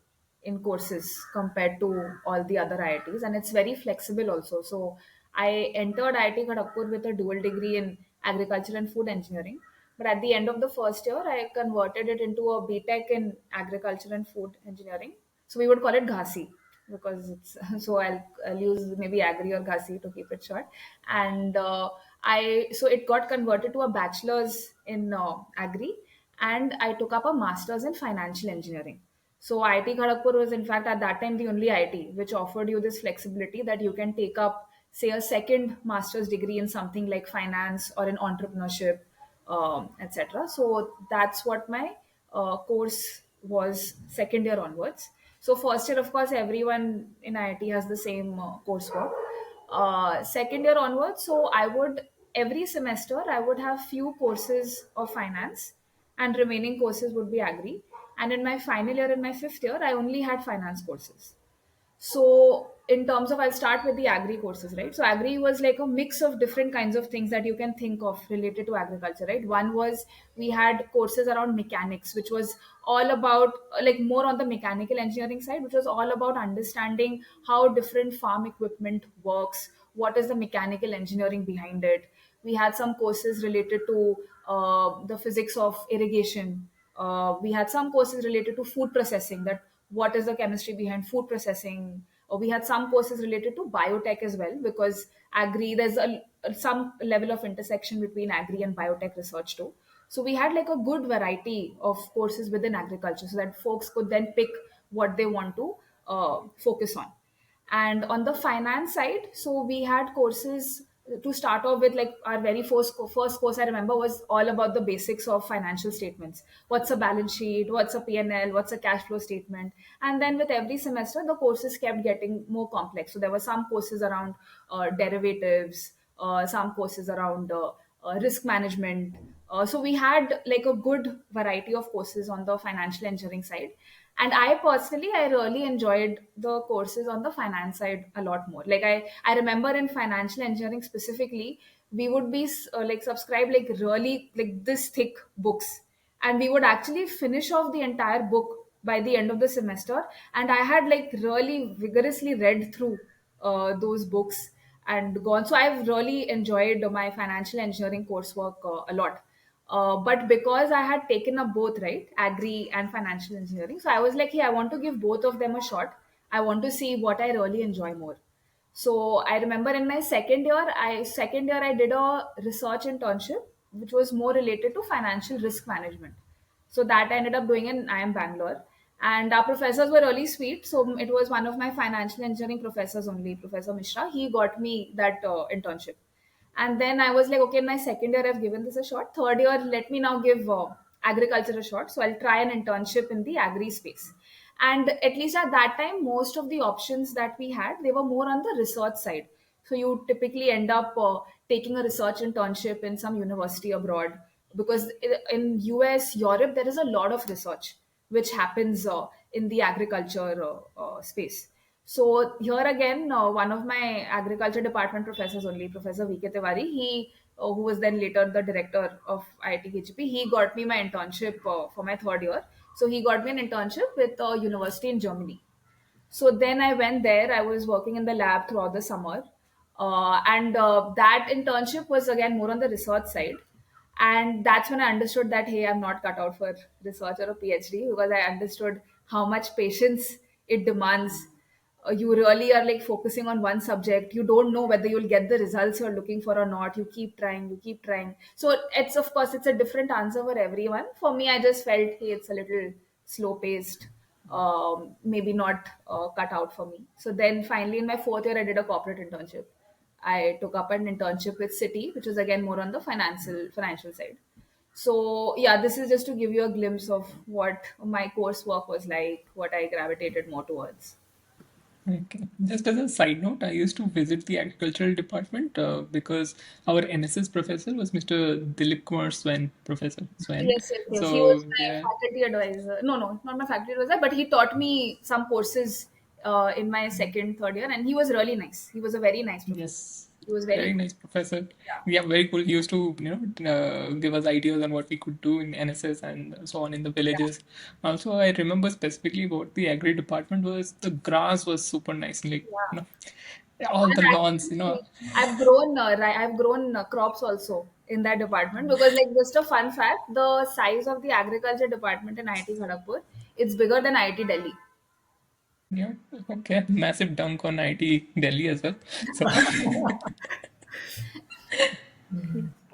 A: in courses compared to all the other IITs, and it's very flexible also. So I entered IIT Kharagpur with a dual degree in agriculture and food engineering. But at the end of the first year, I converted it into a BTech in agriculture and food engineering. So we would call it Ghasi because it's so I'll use maybe agri or Ghasi to keep it short. And so it got converted to a bachelor's in agri, and I took up a master's in financial engineering. So IIT Kharagpur was in fact at that time the only IIT which offered you this flexibility that you can take up, say, a second master's degree in something like finance or in entrepreneurship, etc. So that's what my course was second year onwards. So first year, of course, everyone in IIT has the same coursework. Second year onwards, so I would every semester I would have few courses of finance, and remaining courses would be agri. And in my final year, in my fifth year, I only had finance courses. So, in terms of, I'll start with the agri courses, right? So, agri was like a mix of different kinds of things that you can think of related to agriculture, right? One was we had courses around mechanics, which was all about like more on the mechanical engineering side, which was all about understanding how different farm equipment works, what is the mechanical engineering behind it. We had some courses related to the physics of irrigation. We had some courses related to food processing, that what is the chemistry behind food processing. We had some courses related to biotech as well, because agri, there's some level of intersection between agri and biotech research too. So we had like a good variety of courses within agriculture so that folks could then pick what they want to focus on. And on the finance side, so we had courses to start off with. Like our very first course I remember was all about the basics of financial statements. What's a balance sheet, what's a P&L, what's a cash flow statement. And then with every semester the courses kept getting more complex. So there were some courses around derivatives, some courses around risk management. So we had like a good variety of courses on the financial engineering side. And I personally, I really enjoyed the courses on the finance side a lot more. Like I remember in financial engineering specifically, we would be like subscribe like really like this thick books, and we would actually finish off the entire book by the end of the semester. And I had like really vigorously read through those books and gone. So I've really enjoyed my financial engineering coursework a lot. But because I had taken up both, right, agri and financial engineering, so I was like, hey, I want to give both of them a shot. I want to see what I really enjoy more. So I remember in my second year I did a research internship, which was more related to financial risk management. So that I ended up doing in IIM Bangalore. And our professors were really sweet. So it was one of my financial engineering professors only, Professor Mishra. He got me that internship. And then I was like, okay, in my second year, I've given this a shot. Third year, let me now give agriculture a shot. So I'll try an internship in the agri space. And at least at that time, most of the options that we had, they were more on the research side. So you typically end up taking a research internship in some university abroad, because in US, Europe, there is a lot of research which happens in the agriculture space. So here again, one of my agriculture department professors only, Professor V.K. Tiwari, he who was then later the director of IIT KGP, he got me my internship for my third year. So he got me an internship with a university in Germany. So then I went there. I was working in the lab throughout the summer. And that internship was again more on the research side. And that's when I understood that, hey, I'm not cut out for research or a PhD, because I understood how much patience it demands. You really are like focusing on one subject. You don't know whether you'll get the results you're looking for or not. You keep trying, you keep trying. So it's, of course, it's a different answer for everyone. For me, I just felt, hey, it's a little slow paced, maybe not cut out for me. So then finally in my fourth year, I did a corporate internship. I took up an internship with Citi, which is again more on the financial side. So yeah, this is just to give you a glimpse of what my coursework was like, what I gravitated more towards.
B: Okay. Just as a side note, I used to visit the agricultural department because our NSS professor was Mr. Dilip Kumar Swain, Professor Swain.
A: Yes, yes, yes. He was
B: So
A: my
B: yeah,
A: faculty advisor. No, no, not my faculty advisor, but he taught me some courses in my second, third year, and he was really nice. He was a very nice professor.
B: yes,
A: He was very
B: very
A: good.
B: nice professor.
A: Yeah.
B: Yeah, very cool. He used to, give us ideas on what we could do in NSS and so on in the
A: Yeah.
B: villages. Also, I remember specifically about the agri department was the grass was super nice, like
A: Yeah.
B: all the
A: And
B: lawns,
A: actually, I've grown crops also in that department, because, like, just a fun fact, the size of the agriculture department in IIT Kharagpur, it's bigger than IIT Delhi.
B: Yeah, okay, massive dunk on IT Delhi as well. So. Right.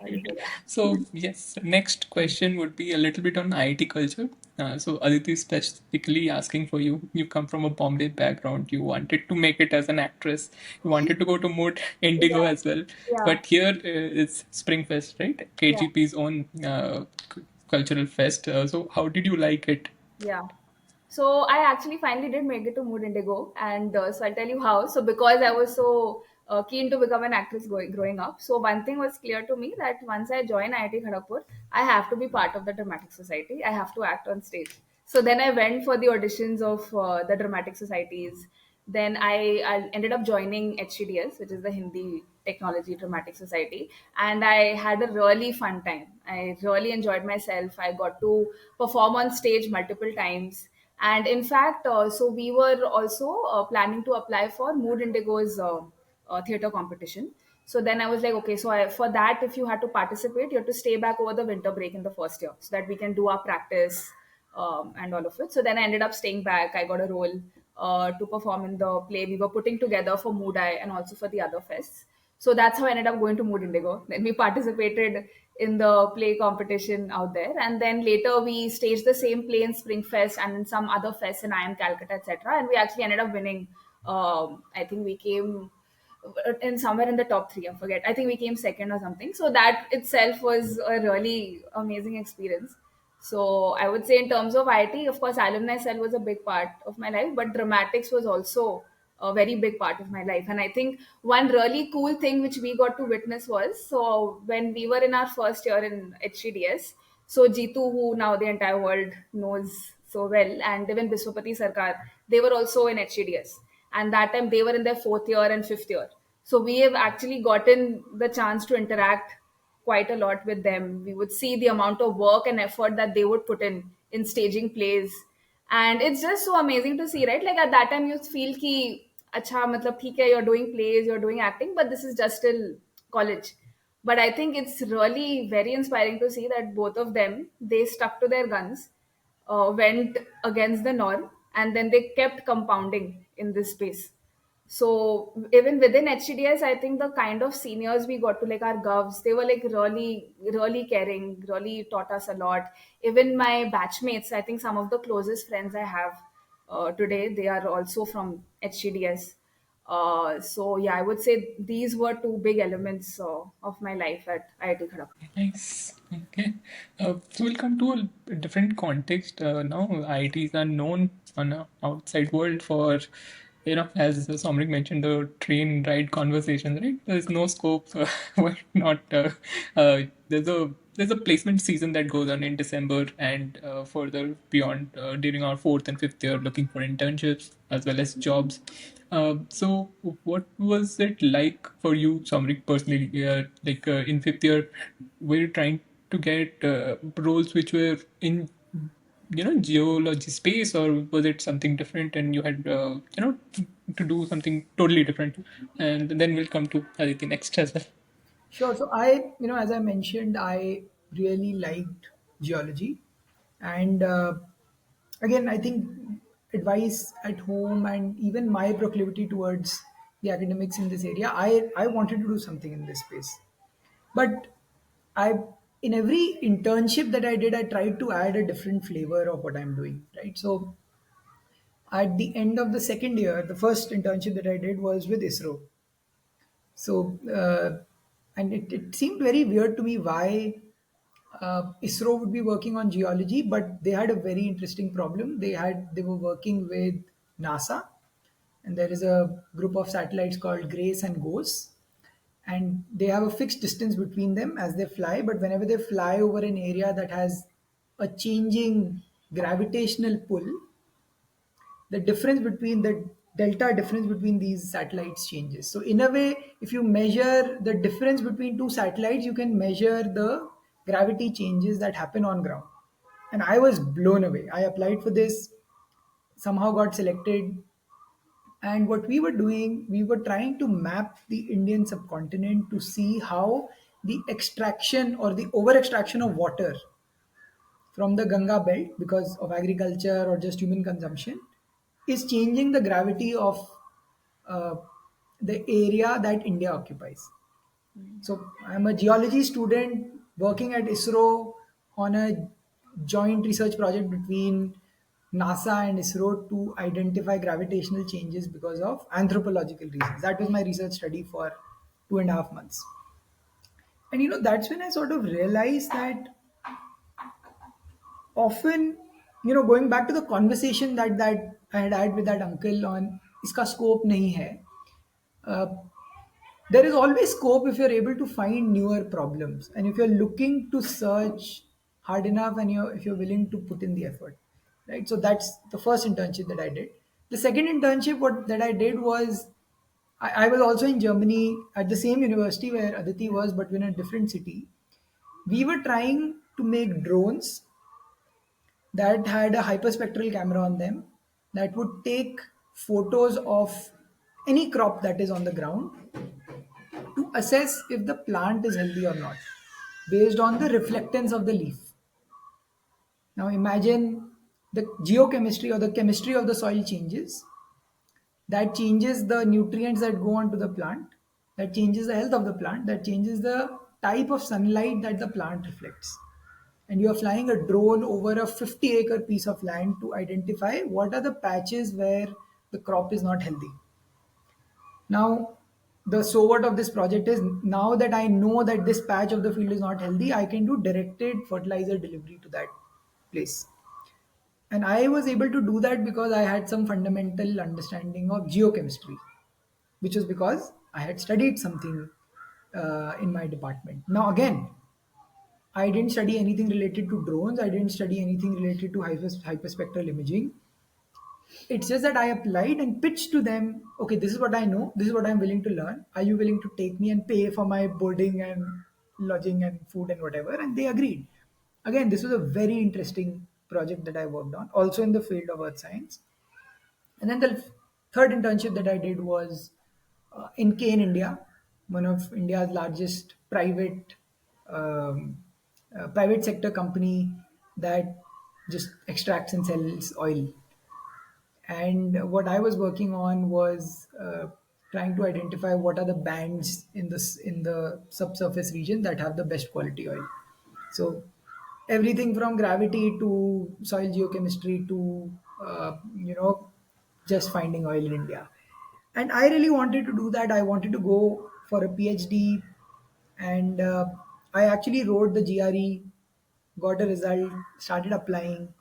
A: So, yeah.
B: So yes, next question would be a little bit on IT culture. So Aditi is specifically asking for you. You come from a Bombay background. You wanted to make it as an actress. You wanted to go to Mood Indigo
A: Yeah.
B: as well.
A: Yeah.
B: But here it's Springfest, right?
A: Yeah.
B: KGP's own cultural fest. So how did you like it?
A: Yeah. So I actually finally did make it to Mood Indigo, and so I'll tell you how. So because I was so keen to become an actress growing up, so one thing was clear to me, that once I join IIT Kharagpur, I have to be part of the dramatic society. I have to act on stage. So then I went for the auditions of the dramatic societies. Then I ended up joining HCDS, which is the Hindi Technology Dramatic Society, and I had a really fun time. I really enjoyed myself. I got to perform on stage multiple times, and in fact, so we were also planning to apply for Mood Indigo's theater competition. So then I was like, okay, so for that, if you had to participate, you have to stay back over the winter break in the first year, so that we can do our practice and all of it. So then I ended up staying back. I got a role to perform in the play we were putting together for Mood Eye and also for the other fests. So that's how I ended up going to Mood Indigo. Then we participated in the play competition out there, and then later we staged the same play in Spring Fest and in some other fests in IIM Calcutta, etc. And we actually ended up winning. I think we came in somewhere in the top three. I forget. I think we came second or something. So that itself was a really amazing experience. So I would say, in terms of IT, of course, alumni cell was a big part of my life, but dramatics was also a very big part of my life. And I think one really cool thing which we got to witness was, so when we were in our first year in HCDS, so Jeetu, who now the entire world knows so well, and even Biswapati Sarkar, they were also in HCDS. And that time they were in their fourth year and fifth year. So we have actually gotten the chance to interact quite a lot with them. We would see the amount of work and effort that they would put in staging plays, and it's just so amazing to see, right? Like at that time, you feel ki, acha, matlab, theek hai, you're doing plays, you're doing acting, but this is just still college. But I think it's really very inspiring to see that both of them, they stuck to their guns, went against the norm, and then they kept compounding in this space. So even within HCDS, I think the kind of seniors we got to, like our govs, they were like really, really caring, really taught us a lot. Even my batchmates, I think some of the closest friends I have today, they are also from HCDS. So yeah, I would say these were two big elements of my life at IIT Kharagpur.
B: Nice. Okay. So we'll come to a different context now. IITs are known on the outside world for, as Somrik mentioned, the train ride conversation, right? There's no scope, why not? There's a placement season that goes on in December and further beyond during our fourth and fifth year, looking for internships as well as jobs. So, what was it like for you, Samrik, personally? In fifth year, were you trying to get roles which were in, geology space, or was it something different and you had, to do something totally different? And then we'll come to Aditi next as well.
C: Sure. So as I mentioned, I really liked geology, and again, I think advice at home and even my proclivity towards the academics in this area, I wanted to do something in this space, but I in every internship that I did, I tried to add a different flavor of what I'm doing. Right. So at the end of the second year, the first internship that I did was with ISRO. So, and it seemed very weird to me why ISRO would be working on geology, but they had a very interesting problem. They were working with NASA, and there is a group of satellites called Grace and Ghost, and they have a fixed distance between them as they fly. But whenever they fly over an area that has a changing gravitational pull, the difference between the delta difference between these satellites changes. So in a way, if you measure the difference between two satellites, you can measure the gravity changes that happen on ground. And I was blown away. I applied for this, somehow got selected, and what we were doing, we were trying to map the Indian subcontinent to see how the extraction or the over extraction of water from the Ganga belt because of agriculture or just human consumption is changing the gravity of uh, the area that India occupies. So I'm a geology student working at ISRO on a joint research project between NASA and ISRO to identify gravitational changes because of anthropological reasons. That was my research study for 2.5 months. And that's when I sort of realized that often, going back to the conversation that I had with that uncle on iska scope nahi hai, uh, there is always scope if you're able to find newer problems and if you're looking to search hard enough and if you're willing to put in the effort, right? So that's the first internship that I did. The second internship what that I did was I was also in Germany at the same university where Aditi was, but in a different city. We were trying to make drones that had a hyperspectral camera on them that would take photos of any crop that is on the ground to assess if the plant is healthy or not based on the reflectance of the leaf. Now imagine the geochemistry or the chemistry of the soil changes, that changes the nutrients that go onto the plant, that changes the health of the plant, that changes the type of sunlight that the plant reflects. And you are flying a drone over a 50-acre piece of land to identify what are the patches where the crop is not healthy. Now, the so what of this project is now that I know that this patch of the field is not healthy, I can do directed fertilizer delivery to that place. And I was able to do that because I had some fundamental understanding of geochemistry, which was because I had studied something in my department. Now, again, I didn't study anything related to drones. I didn't study anything related to hyperspectral imaging. It's just that I applied and pitched to them, okay, this is what I know. This is what I'm willing to learn. Are you willing to take me and pay for my boarding and lodging and food and whatever? And they agreed. Again, this was a very interesting project that I worked on, also in the field of earth science. And then the third internship that I did was in Kane, India, one of India's largest private sector company that just extracts and sells oil. And what I was working on was trying to identify what are the bands in the subsurface region that have the best quality oil. So everything from gravity to soil geochemistry to just finding oil in India. And I really wanted to do that. I wanted to go for a PhD, and I actually wrote the GRE, got a result, started applying.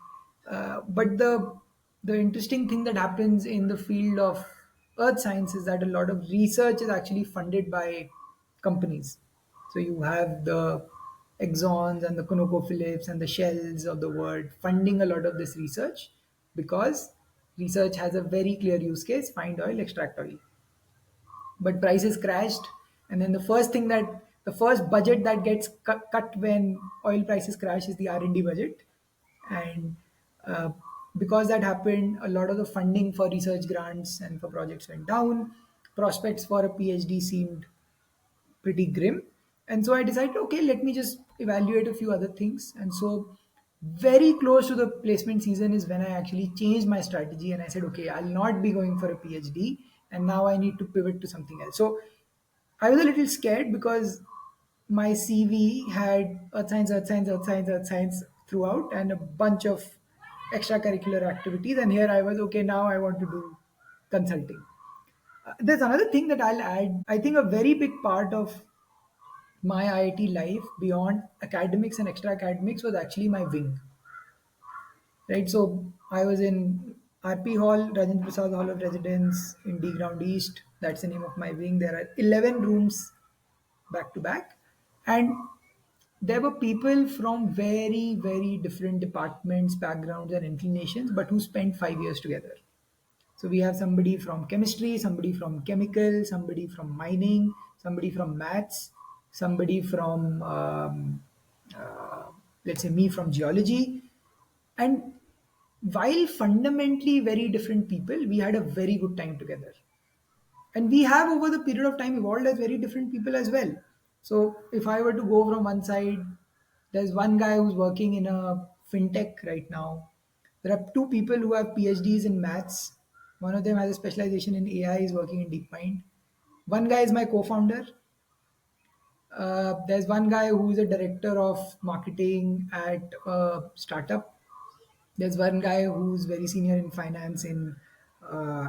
C: But the interesting thing that happens in the field of earth science is that a lot of research is actually funded by companies. So you have the Exxons and the ConocoPhillips and the Shells of the world funding a lot of this research, because research has a very clear use case: find oil, extract oil. But prices crashed, and then the first budget that gets cut when oil prices crash is the R&D budget. And uh, because that happened, a lot of the funding for research grants and for projects went down. Prospects for a PhD seemed pretty grim. And so I decided, okay, let me just evaluate a few other things. And so, very close to the placement season is when I actually changed my strategy and I said, okay, I'll not be going for a PhD, and now I need to pivot to something else. So, I was a little scared because my CV had earth science, earth science, earth science, earth science throughout, and a bunch of extracurricular activities. And here I was, okay, now I want to do consulting. There's another thing that I'll add. I think a very big part of my IIT life beyond academics and extra academics was actually my wing, right? So I was in RP Hall, Rajendra Prasad Hall of Residence in D Ground East. That's the name of my wing. There are 11 rooms back to back. And there were people from very, very different departments, backgrounds, and inclinations, but who spent 5 years together. So we have somebody from chemistry, somebody from chemical, somebody from mining, somebody from maths, somebody from, uh, let's say, me from geology. And while fundamentally very different people, we had a very good time together. And we have over the period of time evolved as very different people as well. So if I were to go from one side, there's one guy who's working in a fintech right now. There are two people who have PhDs in maths. One of them has a specialization in AI, is working in DeepMind. One guy is my co-founder. There's one guy who's a director of marketing at a startup. There's one guy who's very senior in finance in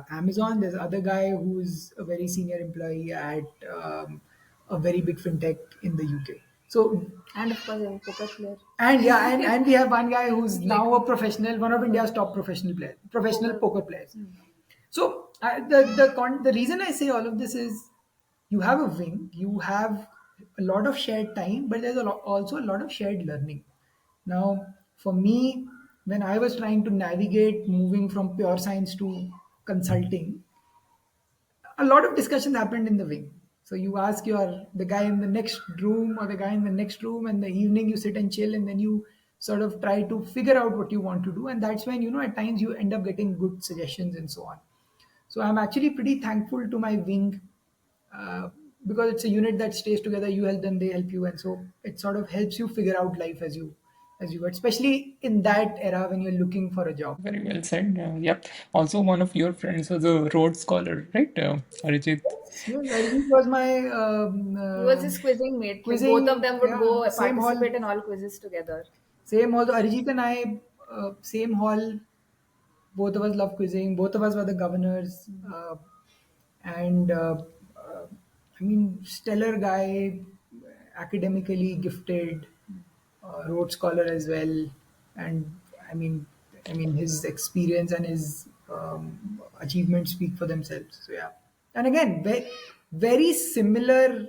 C: Amazon. There's other guy who's a very senior employee at a very big fintech in the UK. So,
A: And of course, I'm a poker player.
C: and yeah, and we have one guy who's
A: Like
C: now a professional, one of India's top professional
A: poker.
C: poker players. So the reason I say all of this is, you have a wing, you have a lot of shared time, but there's also a lot of shared learning. Now, for me, when I was trying to navigate moving from pure science to consulting, a lot of discussion happened in the wing. So you ask the guy in the next room or the guy in the next room, and the evening you sit and chill, and then you sort of try to figure out what you want to do, and that's when, at times you end up getting good suggestions and so on. So I'm actually pretty thankful to my wing, uh, because it's a unit that stays together. You help them, they help you, and so it sort of helps you figure out life as you go, especially in that era when you're looking for a job.
B: Very well said. Yep. Also, one of your friends was a Rhodes Scholar, right? Arijit.
C: Yes, yes, Arjit was my
A: He was his quizzing mate. Like both of
C: quizzing.
A: them would
C: Yeah,
A: go
C: same hall,
A: participate in all quizzes together.
C: same hall. Arijit and I, same hall. Both of us love quizzing. Both of us were the governors, and I mean, stellar guy, academically gifted, Rhodes Scholar as well. And I mean, his experience and his achievements speak for themselves. So yeah, and again, very similar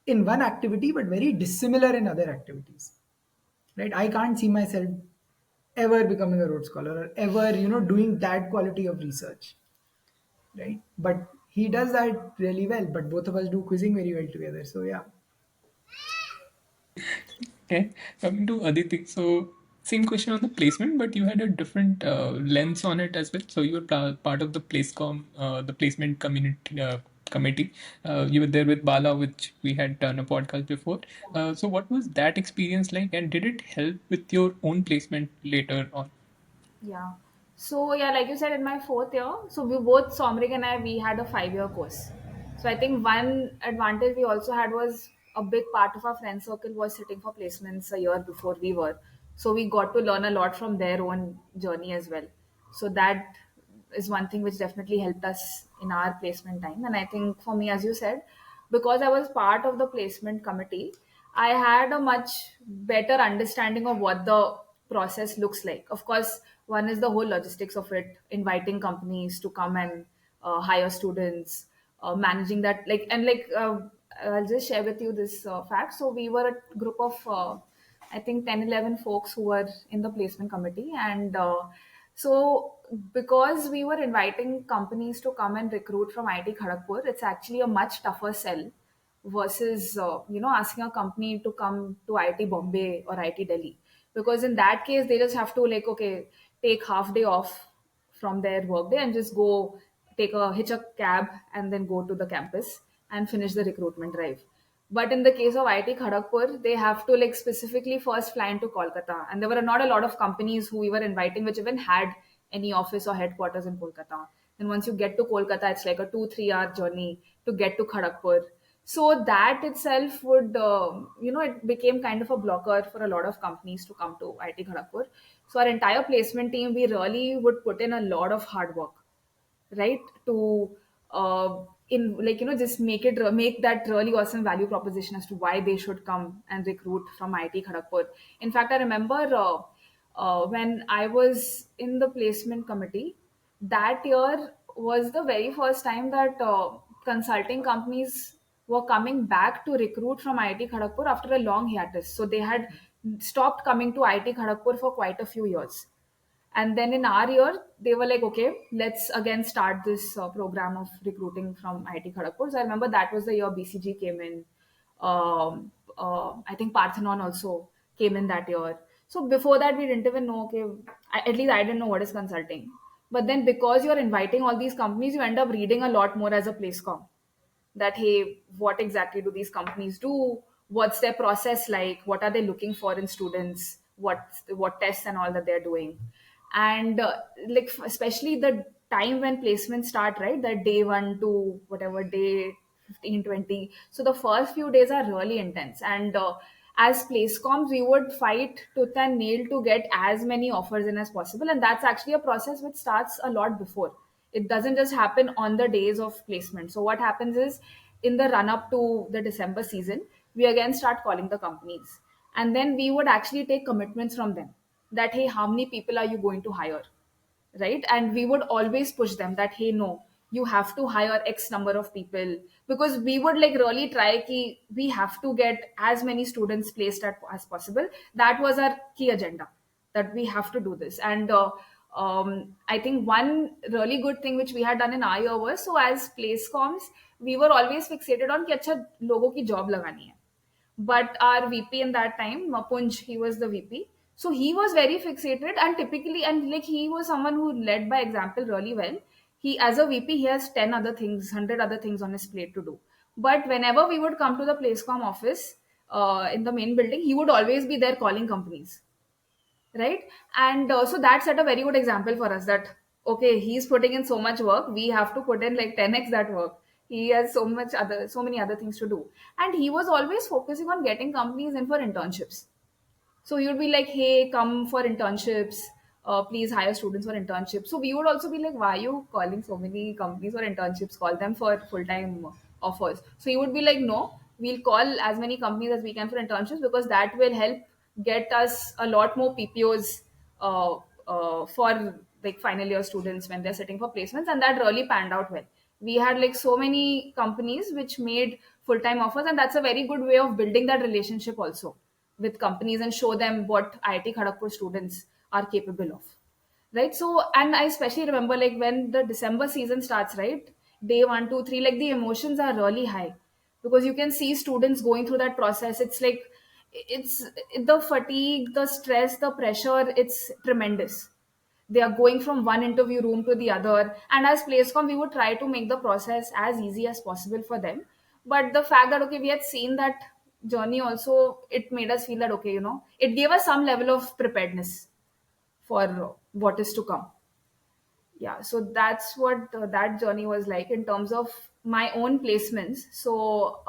C: in one activity, but very dissimilar in other activities. Right? I can't see myself ever becoming a Rhodes Scholar or ever, doing that quality of research. Right? But he does that really well. But both of us do quizzing very well together. So yeah.
B: Okay, coming to Aditi. So, same question on the placement, but you had a different lens on it as well. So, you were part of the the placement community committee. You were there with Bala, which we had done a podcast before. So, what was that experience like, and did it help with your own placement later on?
A: Yeah. So yeah, like you said, in my fourth year, so we both Saumaric and I, we had a 5 year course. So I think one advantage we also had was a big part of our friend circle was sitting for placements a year before we were. So we got to learn a lot from their own journey as well. So that is one thing which definitely helped us in our placement time. And I think for me, as you said, because I was part of the placement committee, I had a much better understanding of what the process looks like. Of course, one is the whole logistics of it, inviting companies to come and hire students, managing that. I'll just share with you this fact. So we were a group of I think 10, 11 folks who were in the placement committee. And so because we were inviting companies to come and recruit from IIT Kharagpur, it's actually a much tougher sell versus, asking a company to come to IIT Bombay or IIT Delhi. Because in that case, they just have to like, okay, take half day off from their work day and just go hitch a cab and then go to the campus and finish the recruitment drive. But in the case of IIT Kharagpur, they have to like specifically first fly into Kolkata. And there were not a lot of companies who we were inviting which even had any office or headquarters in Kolkata. And once you get to Kolkata, it's like a 2-3 hour journey to get to Kharagpur. So that itself would, it became kind of a blocker for a lot of companies to come to IIT Kharagpur. So our entire placement team, we really would put in a lot of hard work, right, to in like just make that really awesome value proposition as to why they should come and recruit from IIT Kharagpur. In fact, I remember when I was in the placement committee, that year was the very first time that consulting companies were coming back to recruit from IIT Kharagpur after a long hiatus. So they had stopped coming to IIT Kharagpur for quite a few years. And then in our year, they were like, okay, let's again start this program of recruiting from IIT Kharagpur. So I remember that was the year BCG came in. I think Parthenon also came in that year. So before that, we didn't even know, okay, at least I didn't know what is consulting. But then because you're inviting all these companies, you end up reading a lot more as a place com, that hey, what exactly do these companies do, what's their process like, what are they looking for in students, what tests and all that they're doing. And especially the time when placements start, right, that day 1 to whatever day 15, 20. So the first few days are really intense. And as placecoms, we would fight tooth and nail to get as many offers in as possible. And that's actually a process which starts a lot before. It doesn't just happen on the days of placement. So what happens is, in the run up to the December season, we again start calling the companies. And then we would actually take commitments from them that, hey, how many people are you going to hire? Right? And we would always push them that, hey, no, you have to hire X number of people, because we would like really try ki we have to get as many students placed as possible. That was our key agenda, that we have to do this. And I think one really good thing which we had done in our year was, so as place coms, we were always fixated on कि अच्छा लोगों की job लगानी है. But our VP in that time, Mapunj, he was the VP. So he was very fixated, and typically, and like he was someone who led by example really well. He, as a VP, he has 10 other things, 100 other things on his plate to do. But whenever we would come to the Placecom office in the main building, he would always be there calling companies, right? And so that set a very good example for us that, okay, he's putting in so much work, we have to put in like 10x that work. He has so many other things to do. And he was always focusing on getting companies in for internships. So he would be like, hey, come for internships. Please hire students for internships. So we would also be like, why are you calling so many companies for internships? Call them for full time offers. So he would be like, no, we'll call as many companies as we can for internships, because that will help get us a lot more PPOs for like final year students when they're sitting for placements. And that really panned out well. We had like so many companies which made full time offers, and that's a very good way of building that relationship also with companies and show them what IIT Kharagpur students are capable of. Right. So, and I especially remember like when the December season starts, right? Day 1, 2, 3, like the emotions are really high, because you can see students going through that process. It's like, it's the fatigue, the stress, the pressure, it's tremendous. They are going from one interview room to the other. And as Placecom, we would try to make the process as easy as possible for them. But the fact that, okay, we had seen that journey also, it made us feel that, okay, it gave us some level of preparedness for what is to come. Yeah, so that's what that journey was like in terms of my own placements. So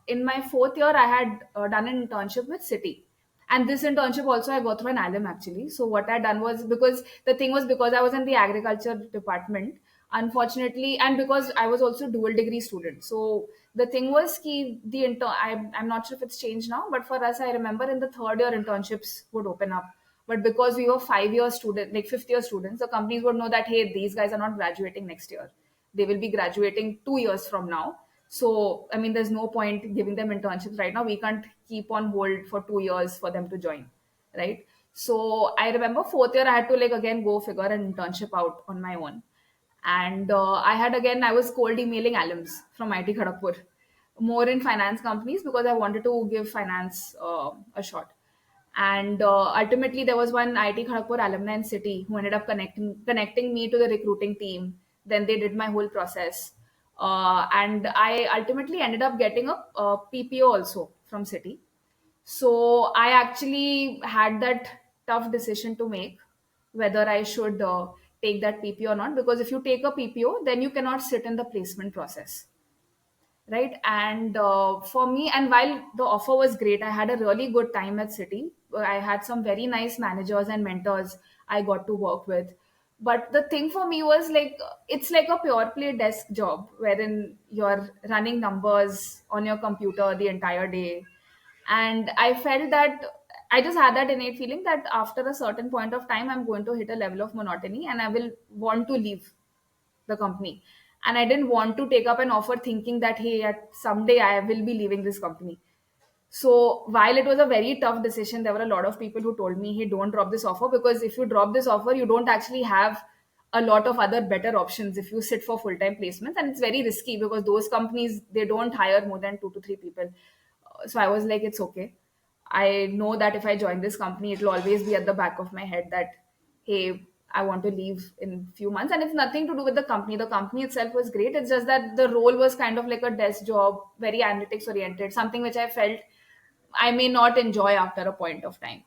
A: in my fourth year, I had done an internship with City. And this internship also I got through an alum actually. So what I done was, because the thing was, because I was in the agriculture department, unfortunately, and because I was also dual degree student. So the thing was ki the I'm not sure if it's changed now, but for us, I remember in the third year internships would open up. But because we were 5 year student, like fifth year students, the companies would know that hey, these guys are not graduating next year. They will be graduating 2 years from now. So I mean, there's no point giving them internships right now. We can't keep on hold for 2 years for them to join, right? So I remember fourth year I had to like again go figure an internship out on my own. And I was cold emailing alums from IIT Kharagpur, more in finance companies, because I wanted to give finance a shot. And ultimately, there was one IIT Kharagpur alumni in city who ended up connecting me to the recruiting team. Then they did my whole process, and I ultimately ended up getting a PPO also from city. So I actually had that tough decision to make, whether I should take that PPO or not. Because if you take a PPO, then you cannot sit in the placement process, right? And for me, and while the offer was great, I had a really good time at city. I had some very nice managers and mentors I got to work with. But the thing for me was like, it's like a pure play desk job wherein you're running numbers on your computer the entire day. And I felt that I just had that innate feeling that after a certain point of time, I'm going to hit a level of monotony and I will want to leave the company. And I didn't want to take up an offer thinking that hey, at someday I will be leaving this company. So while it was a very tough decision, there were a lot of people who told me, hey, don't drop this offer, because if you drop this offer, you don't actually have a lot of other better options if you sit for full-time placements. And it's very risky because those companies, they don't hire more than 2 to 3 people. So I was like, it's okay. I know that if I join this company, it'll always be at the back of my head that, hey, I want to leave in few months. And it's nothing to do with the company. The company itself was great. It's just that the role was kind of like a desk job, very analytics oriented, something which I felt I may not enjoy after a point of time.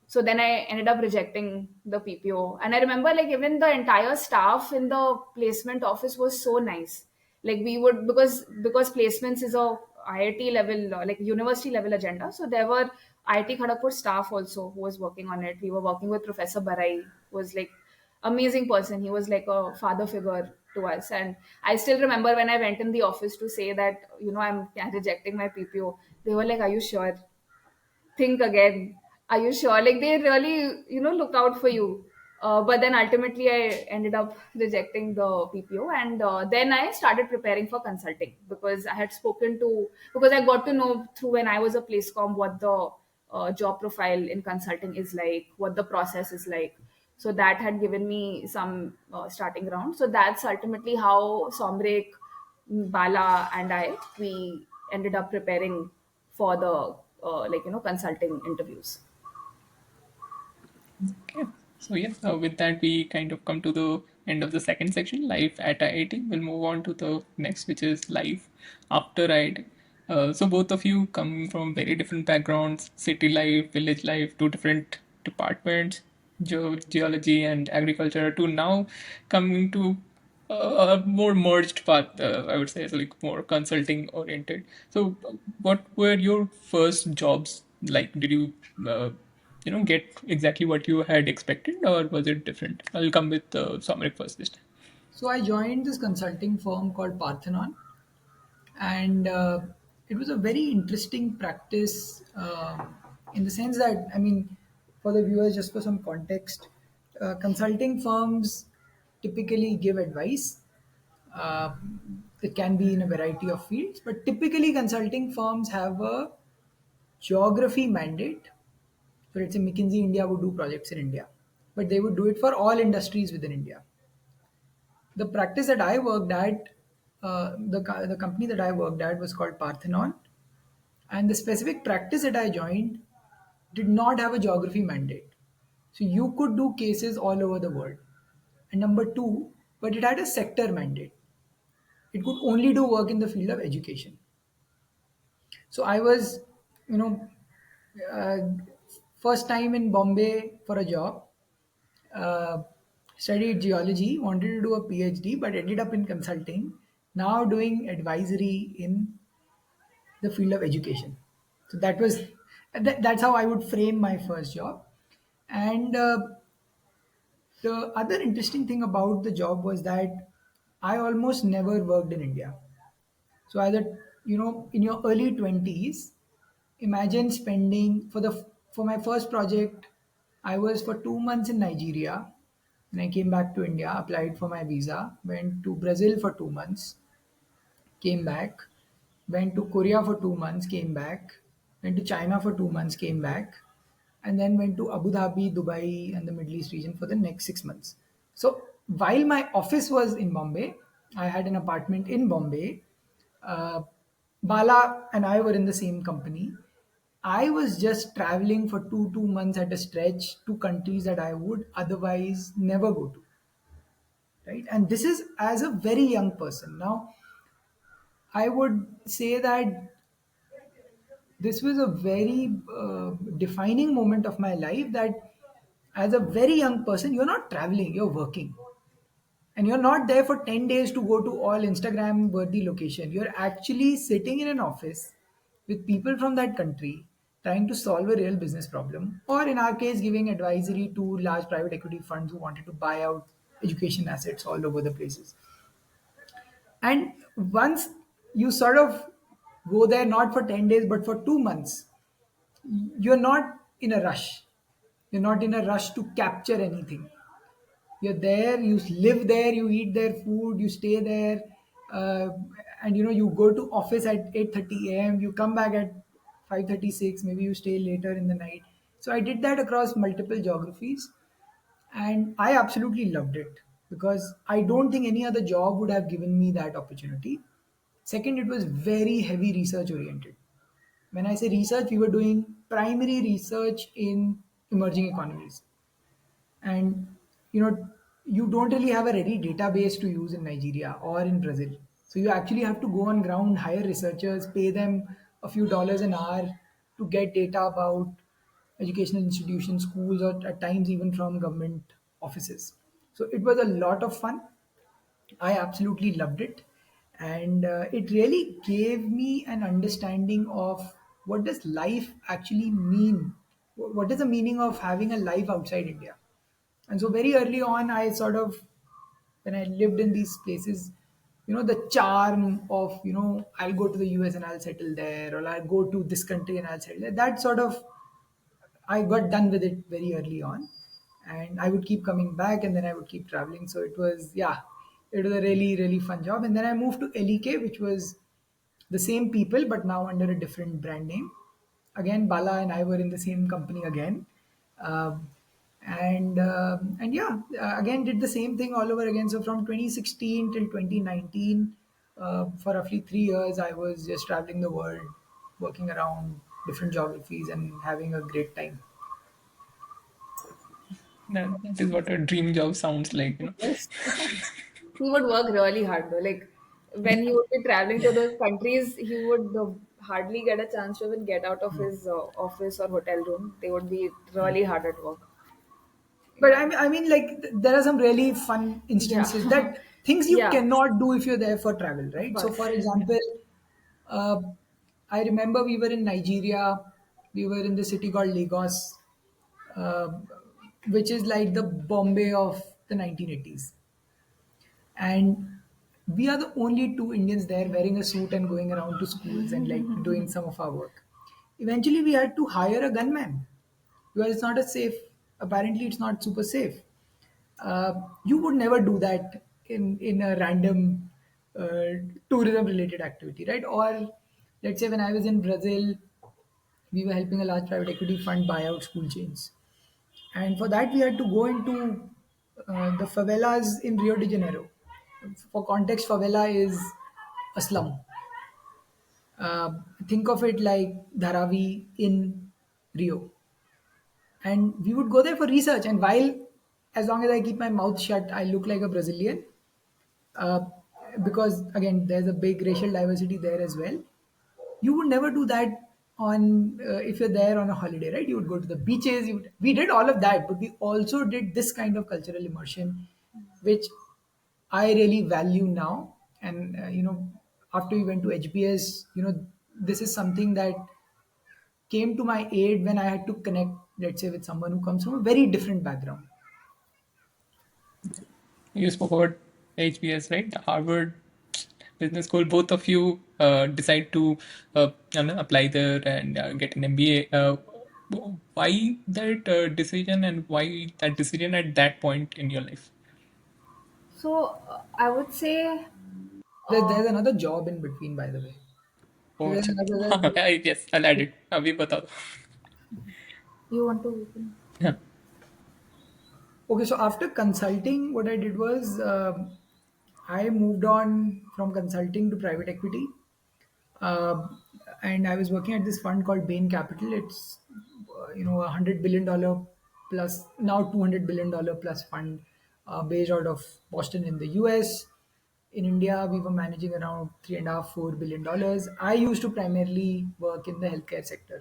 A: So then I ended up rejecting the PPO. And I remember like even the entire staff in the placement office was so nice. Like we would, because placements is a IIT level, like university level agenda. So there were IIT Kharagpur staff also who was working on it. We were working with Professor Barai, who was like amazing person. He was like a father figure to us. And I still remember when I went in the office to say that, I'm rejecting my PPO. They were like, "Are you sure? Think again. Are you sure?" Like they really, look out for you. But then ultimately, I ended up rejecting the PPO, and then I started preparing for consulting because because I got to know through when I was a placecom what the job profile in consulting is like, what the process is like. So that had given me some starting ground. So that's ultimately how Somric, Bala, and we ended up preparing for the consulting interviews.
B: Okay. So yeah, with that we kind of come to the end of the second section, life at IIT. We'll move on to the next, which is life after IIT. So both of you come from very different backgrounds: city life, village life, two different departments, geology and agriculture, to now coming to a more merged path. I would say, so like more consulting oriented. So, what were your first jobs like? Did you get exactly what you had expected, or was it different? I'll come with Saumaric first this time.
C: So I joined this consulting firm called Parthenon, and it was a very interesting practice in the sense that, I mean, for the viewers, just for some context, consulting firms typically give advice. Uh, it can be in a variety of fields, but typically consulting firms have a geography mandate. So let's say McKinsey India would do projects in India, but they would do it for all industries within India. The practice that I worked at, the company that I worked at was called Parthenon, and the specific practice that I joined did not have a geography mandate. So you could do cases all over the world. And number two, but it had a sector mandate. It could only do work in the field of education. So I was, you know, uh, first time in Bombay for a job, uh, studied geology, wanted to do a PhD, but ended up in consulting, now doing advisory in the field of education. So that was That's how I would frame my first job. And the other interesting thing about the job was that I almost never worked in India. So either, in your early 20s, imagine spending for my first project, I was for 2 months in Nigeria. And I came back to India, applied for my visa, went to Brazil for 2 months, came back, went to Korea for 2 months, came back, went to China for 2 months, came back, and then went to Abu Dhabi, Dubai, and the Middle East region for the next 6 months. So while my office was in Bombay, I had an apartment in Bombay. Uh, Bala and I were in the same company. I was just traveling for two months at a stretch to countries that I would otherwise never go to, right? And this is as a very young person. Now, I would say that this was a very defining moment of my life, that as a very young person, you're not traveling, you're working. And you're not there for 10 days to go to all Instagram worthy location. You're actually sitting in an office with people from that country trying to solve a real business problem, or in our case, giving advisory to large private equity funds who wanted to buy out education assets all over the places. And once you sort of go there not for 10 days but for 2 months, you're not in a rush. You're not in a rush to capture anything. You're there, you live there, you eat their food, you stay there, uh, and you go to office at 8:30 a.m., you come back at 5:36, maybe you stay later in the night. So I did that across multiple geographies, and I absolutely loved it because I don't think any other job would have given me that opportunity. Second, it was very heavy research oriented. When I say research, we were doing primary research in emerging economies. And you don't really have a ready database to use in Nigeria or in Brazil. So you actually have to go on ground, hire researchers, pay them a few dollars an hour to get data about educational institutions, schools, or at times even from government offices. So it was a lot of fun. I absolutely loved it, and it really gave me an understanding of what does life actually mean. What is the meaning of having a life outside India? And so very early on, I sort of, when I lived in these places, the charm of I'll go to the US and I'll settle there, or I'll go to this country and I'll settle there. That sort of, I got done with it very early on, and I would keep coming back, and then I would keep traveling. So it was, yeah, it was a really really fun job. And then I moved to LEK, which was the same people but now under a different brand name. Again, Bala and I were in the same company again, um, and yeah, again did the same thing all over again. So from 2016 till 2019, for roughly 3 years, I was just traveling the world, working around different geographies and having a great time.
B: That is what a dream job sounds like, you know.
A: Yes. He would work really hard though. Like when he would be traveling to those countries, he would hardly get a chance to even get out of his office or hotel room. They would be really hard at work.
C: But
A: Yeah.
C: like there are some really fun
A: Yeah.
C: instances, that things you
A: Yeah.
C: cannot do if you're there for travel,
A: Of
C: right? So,
A: course.
C: for example, uh, I remember we were in Nigeria. We were in the city called Lagos, uh, which is like the Bombay of the 1980s. And we are the only two Indians there wearing a suit and going around to schools and like doing some of our work. Eventually, we had to hire a gunman because it's not a safe. Apparently, it's not super safe. You would never do that in a random tourism related activity, right? Or let's say when I was in Brazil, we were helping a large private equity fund buy out school chains, and for that we had to go into the favelas in Rio de Janeiro. For context, favela is a slum. Think of it like Dharavi in Rio. And we would go there for research. And while, as long as I keep my mouth shut, I look like a Brazilian, uh, because again, there's a big racial diversity there as well. You would never do that on if you're there on a holiday, right? You would go to the beaches. We did all of that, but we also did this kind of cultural immersion, which I really value now. And after we went to HBS, this is something that came to my aid when I had to connect, let's say, with someone who comes from a very different background.
B: You spoke about HBS, right? The Harvard Business School. Both of you decide to apply there and get an MBA. Why that decision, and why that decision at that point in your life?
A: So I would say,
C: There's
A: uh,
C: another job in between, by the way.
B: Oh,
C: There's
B: अच्छा.
C: another,
B: Yes, I'll add it. अभी बता दो.
A: you want to open?
C: Okay, so after consulting, what I did was I moved on from consulting to private equity. And I was working at this fund called Bain Capital. It's $100 billion plus, now $200 billion plus fund, based out of Boston in the US. In India, we were managing around 3.5 $4 billion. I used to primarily work in the healthcare sector.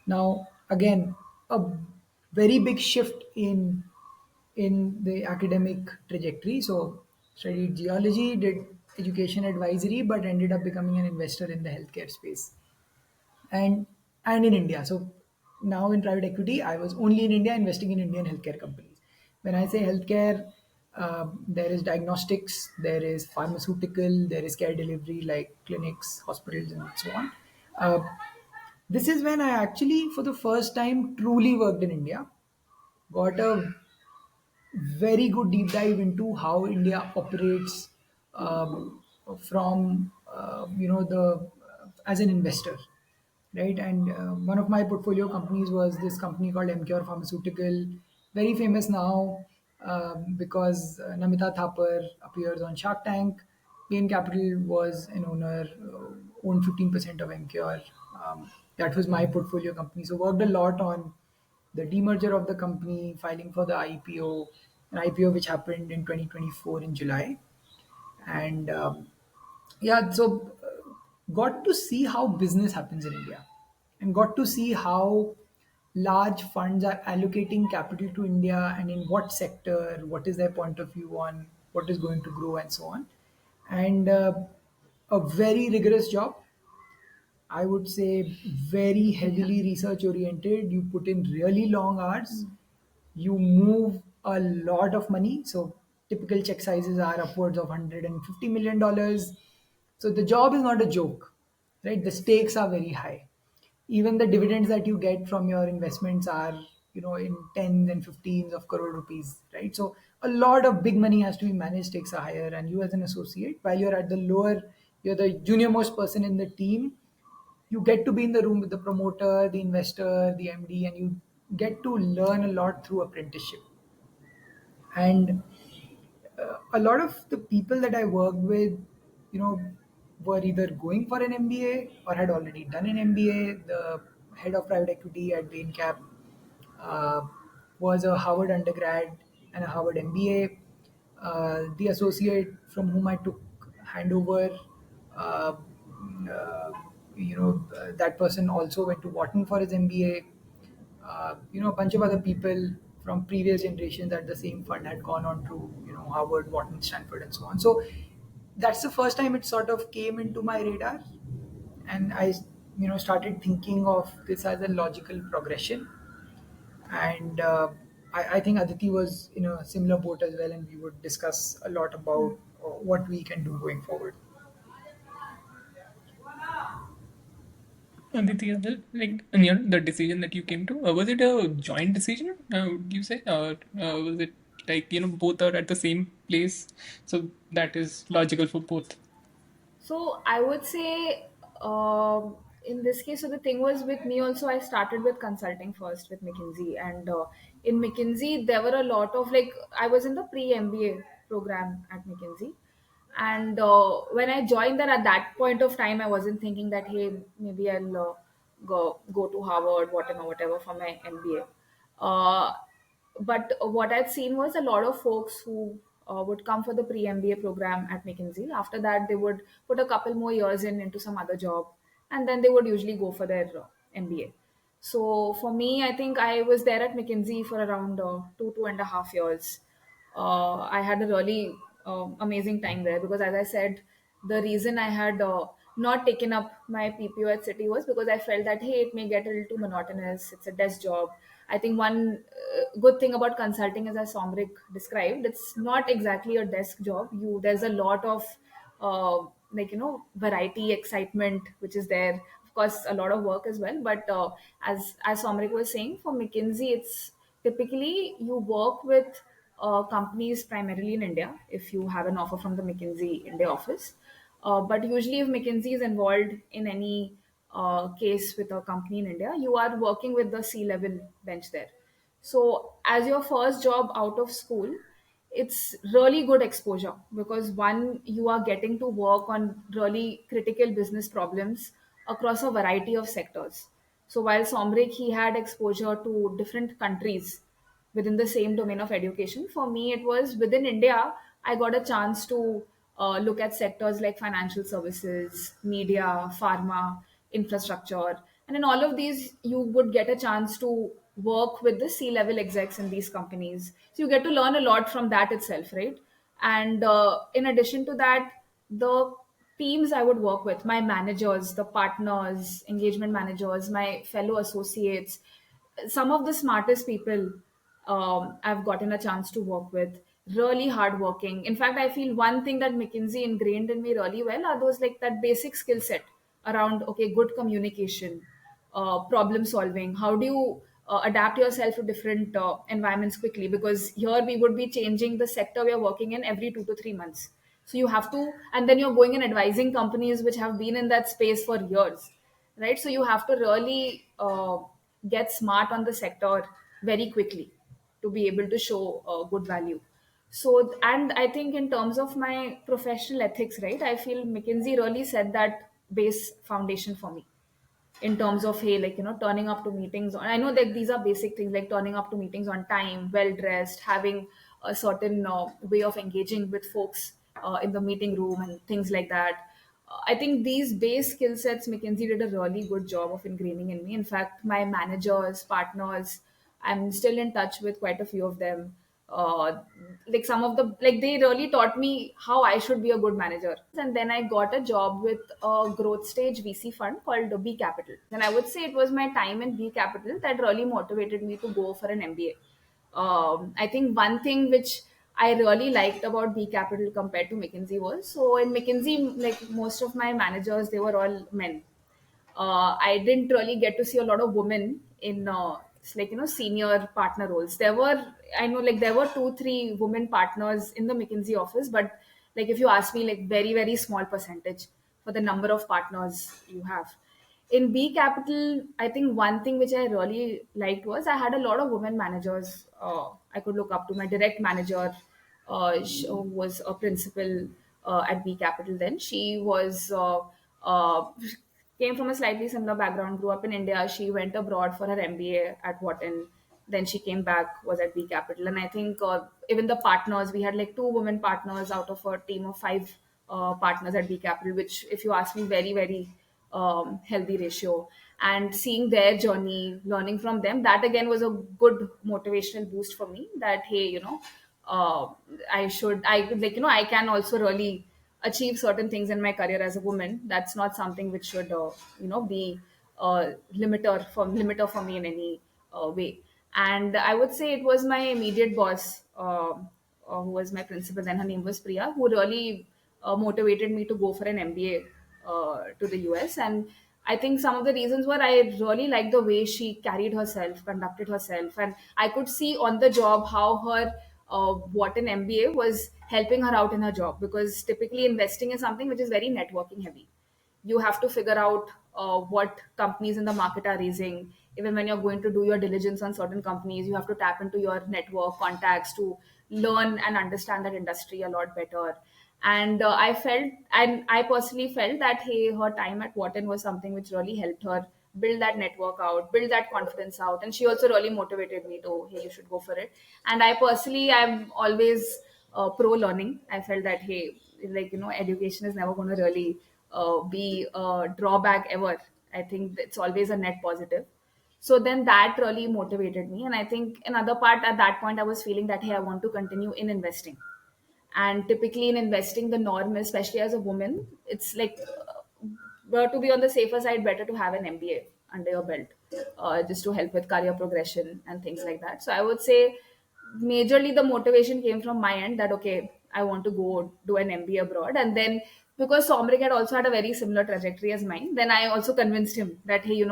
C: Now, again, a very big shift in the academic trajectory. So, studied geology, did education advisory, but ended up becoming an investor in the healthcare space and and in India. So now in private equity, I was only in India investing in Indian healthcare companies. When I say healthcare, there is diagnostics, there is pharmaceutical, there is care delivery like clinics, hospitals, and so on. Uh, this is when I actually, for the first time, truly worked in India. Got a very good deep dive into how India operates from the as an investor, right? And one of my portfolio companies was this company called MCure Pharmaceutical, very famous now because Namita Thapar appears on Shark Tank. Bain Capital was an owner, owned 15% of MCure. That was my portfolio company. So worked a lot on the demerger of the company, filing for the IPO, an IPO which happened in 2024 in July. And yeah, so got to see how business happens in India and got to see how large funds are allocating capital to India and in what sector, what is their point of view on what is going to grow and so on. And a very rigorous job, I would say, very heavily research oriented. You put in really long hours. You move a lot of money. So typical check sizes are upwards of $150 million. So the job is not a joke, right? The stakes are very high. Even the dividends that you get from your investments are, in tens and fifteens of crore rupees, right? So a lot of big money has to be managed, stakes are higher, and you as an associate, while you're at the lower, you're the junior most person in the team, you get to be in the room with the promoter, the investor, the MD, and you get to learn a lot through apprenticeship. And a lot of the people that I worked with, you know, were either going for an MBA or had already done an MBA. The head of private equity at Bain Cap uh, was a Harvard undergrad and a Harvard MBA. The associate from whom I took handover, uh, that person also went to Wharton for his MBA. A bunch of other people from previous generations at the same fund had gone on to, Harvard, Wharton, Stanford, and so on. So that's the first time it sort of came into my radar, and I, started thinking of this as a logical progression. And I think Aditi was in a similar boat as well, and we would discuss a lot about what we can do going forward.
B: Aditi, like, the decision that you came to, was it a joint decision? Would you say, or was it like, both are at the same place, so that is logical for both?
A: So I would say, in this case, so the thing was with me also. I started with consulting first with McKinsey, and in McKinsey there were a lot of, like, I was in the pre MBA program at McKinsey, and when I joined there, at that point of time, I wasn't thinking that, hey, maybe I'll go to Harvard, whatever for my MBA. But what I'd seen was a lot of folks who would come for the pre MBA program at McKinsey. After that, they would put a couple more years in into some other job, and then they would usually go for their MBA. So for me, I think I was there at McKinsey for around 2.5 years. I had a really amazing time there because, as I said, the reason I had not taken up my PPO at City was because I felt that hey, it may get a little too monotonous. It's a desk job. I think one good thing about consulting is, as Somric described, it's not exactly a desk job. There's a lot of variety, excitement, which is there. Of course, a lot of work as well. But as Somric was saying, for McKinsey, it's typically you work with companies primarily in India if you have an offer from the McKinsey India office. But usually, if McKinsey is involved in any case with a company in India, you are working with the C level bench there. So, as your first job out of school, it's really good exposure because one, you are getting to work on really critical business problems across a variety of sectors. So, while Somrik, he had exposure to different countries within the same domain of education. For me, it was within India, I got a chance to look at sectors like financial services, media, pharma, infrastructure. And in all of these, you would get a chance to work with the C level execs in these companies. So you get to learn a lot from that itself, right? And in addition to that, the teams I would work with, my managers, the partners, engagement managers, my fellow associates, some of the smartest people I've gotten a chance to work with, really hardworking. In fact, I feel one thing that McKinsey ingrained in me really well are those like that basic skill set around, okay, good communication, problem solving. How do you adapt yourself to different environments quickly? Because here we would be changing the sector we are working in every 2 to 3 months. So you have to, and then you're going and advising companies which have been in that space for years, right? So you have to really get smart on the sector very quickly to be able to show good value. So, and I think in terms of my professional ethics, right, I feel McKinsey really set that base foundation for me in terms of hey, like turning up to meetings. I know that these are basic things like turning up to meetings on time, well dressed, having a certain way of engaging with folks in the meeting room and things like that. I think these base skill sets McKinsey did a really good job of ingraining in me. In fact, my managers, partners, I'm still in touch with quite a few of them. Like some of the like they really taught me how I should be a good manager. And then I got a job with a growth stage VC fund called B Capital. And I would say it was my time in B Capital that really motivated me to go for an MBA. I think one thing which I really liked about B Capital compared to McKinsey was, so in McKinsey, like most of my managers, they were all men. I didn't really get to see a lot of women in senior partner roles. There were, I know, like there were 2 3 women partners in the McKinsey office, but like if you ask me, like very small percentage for the number of partners you have. In B Capital, I think one thing which I really liked was I had a lot of women managers I could look up to. My direct manager was a principal at B Capital then. She was uh, came from a slightly similar background, grew up in India. She went abroad for her MBA at Wharton. Then she came back, was at B Capital. And I think even the partners, we had like 2 women partners out of a team of 5 partners at B Capital, which, if you ask me, very healthy ratio. And seeing their journey, learning from them, that again was a good motivational boost for me. That hey, uh, I could like I can also really achieve certain things in my career as a woman. That's not something which should be limiter for me in any way. And I would say it was my immediate boss, who was my principal then. Her name was Priya, who really motivated me to go for an MBA to the US. And I think some of the reasons were I really liked the way she carried herself, conducted herself, and I could see on the job how her what an MBA was helping her out in her job, because typically investing is something which is very networking heavy. You have to figure out what companies in the market are raising. Even when you're going to do your diligence on certain companies, you have to tap into your network contacts to learn and understand that industry a lot better. And I personally felt that hey, her time at Wharton was something which really helped her build that network out, build that confidence out. And she also really motivated me to, hey, you should go for it. And I personally, I'm always pro learning. I felt that hey, like education is never going to really be a drawback ever. I think it's always a net positive. So then that really motivated me. And I think another part at that point, I was feeling that hey, I want to continue in investing. And typically in investing, the norm, especially as a woman, it's like but to be on the safer side, better to have an MBA under your belt, just to help with career progression and things like that. So I would say majorly the motivation came from my end that okay, I want to go do an MBA abroad, and then because Somric had also had a very similar trajectory as mine, then I also convinced him that hey,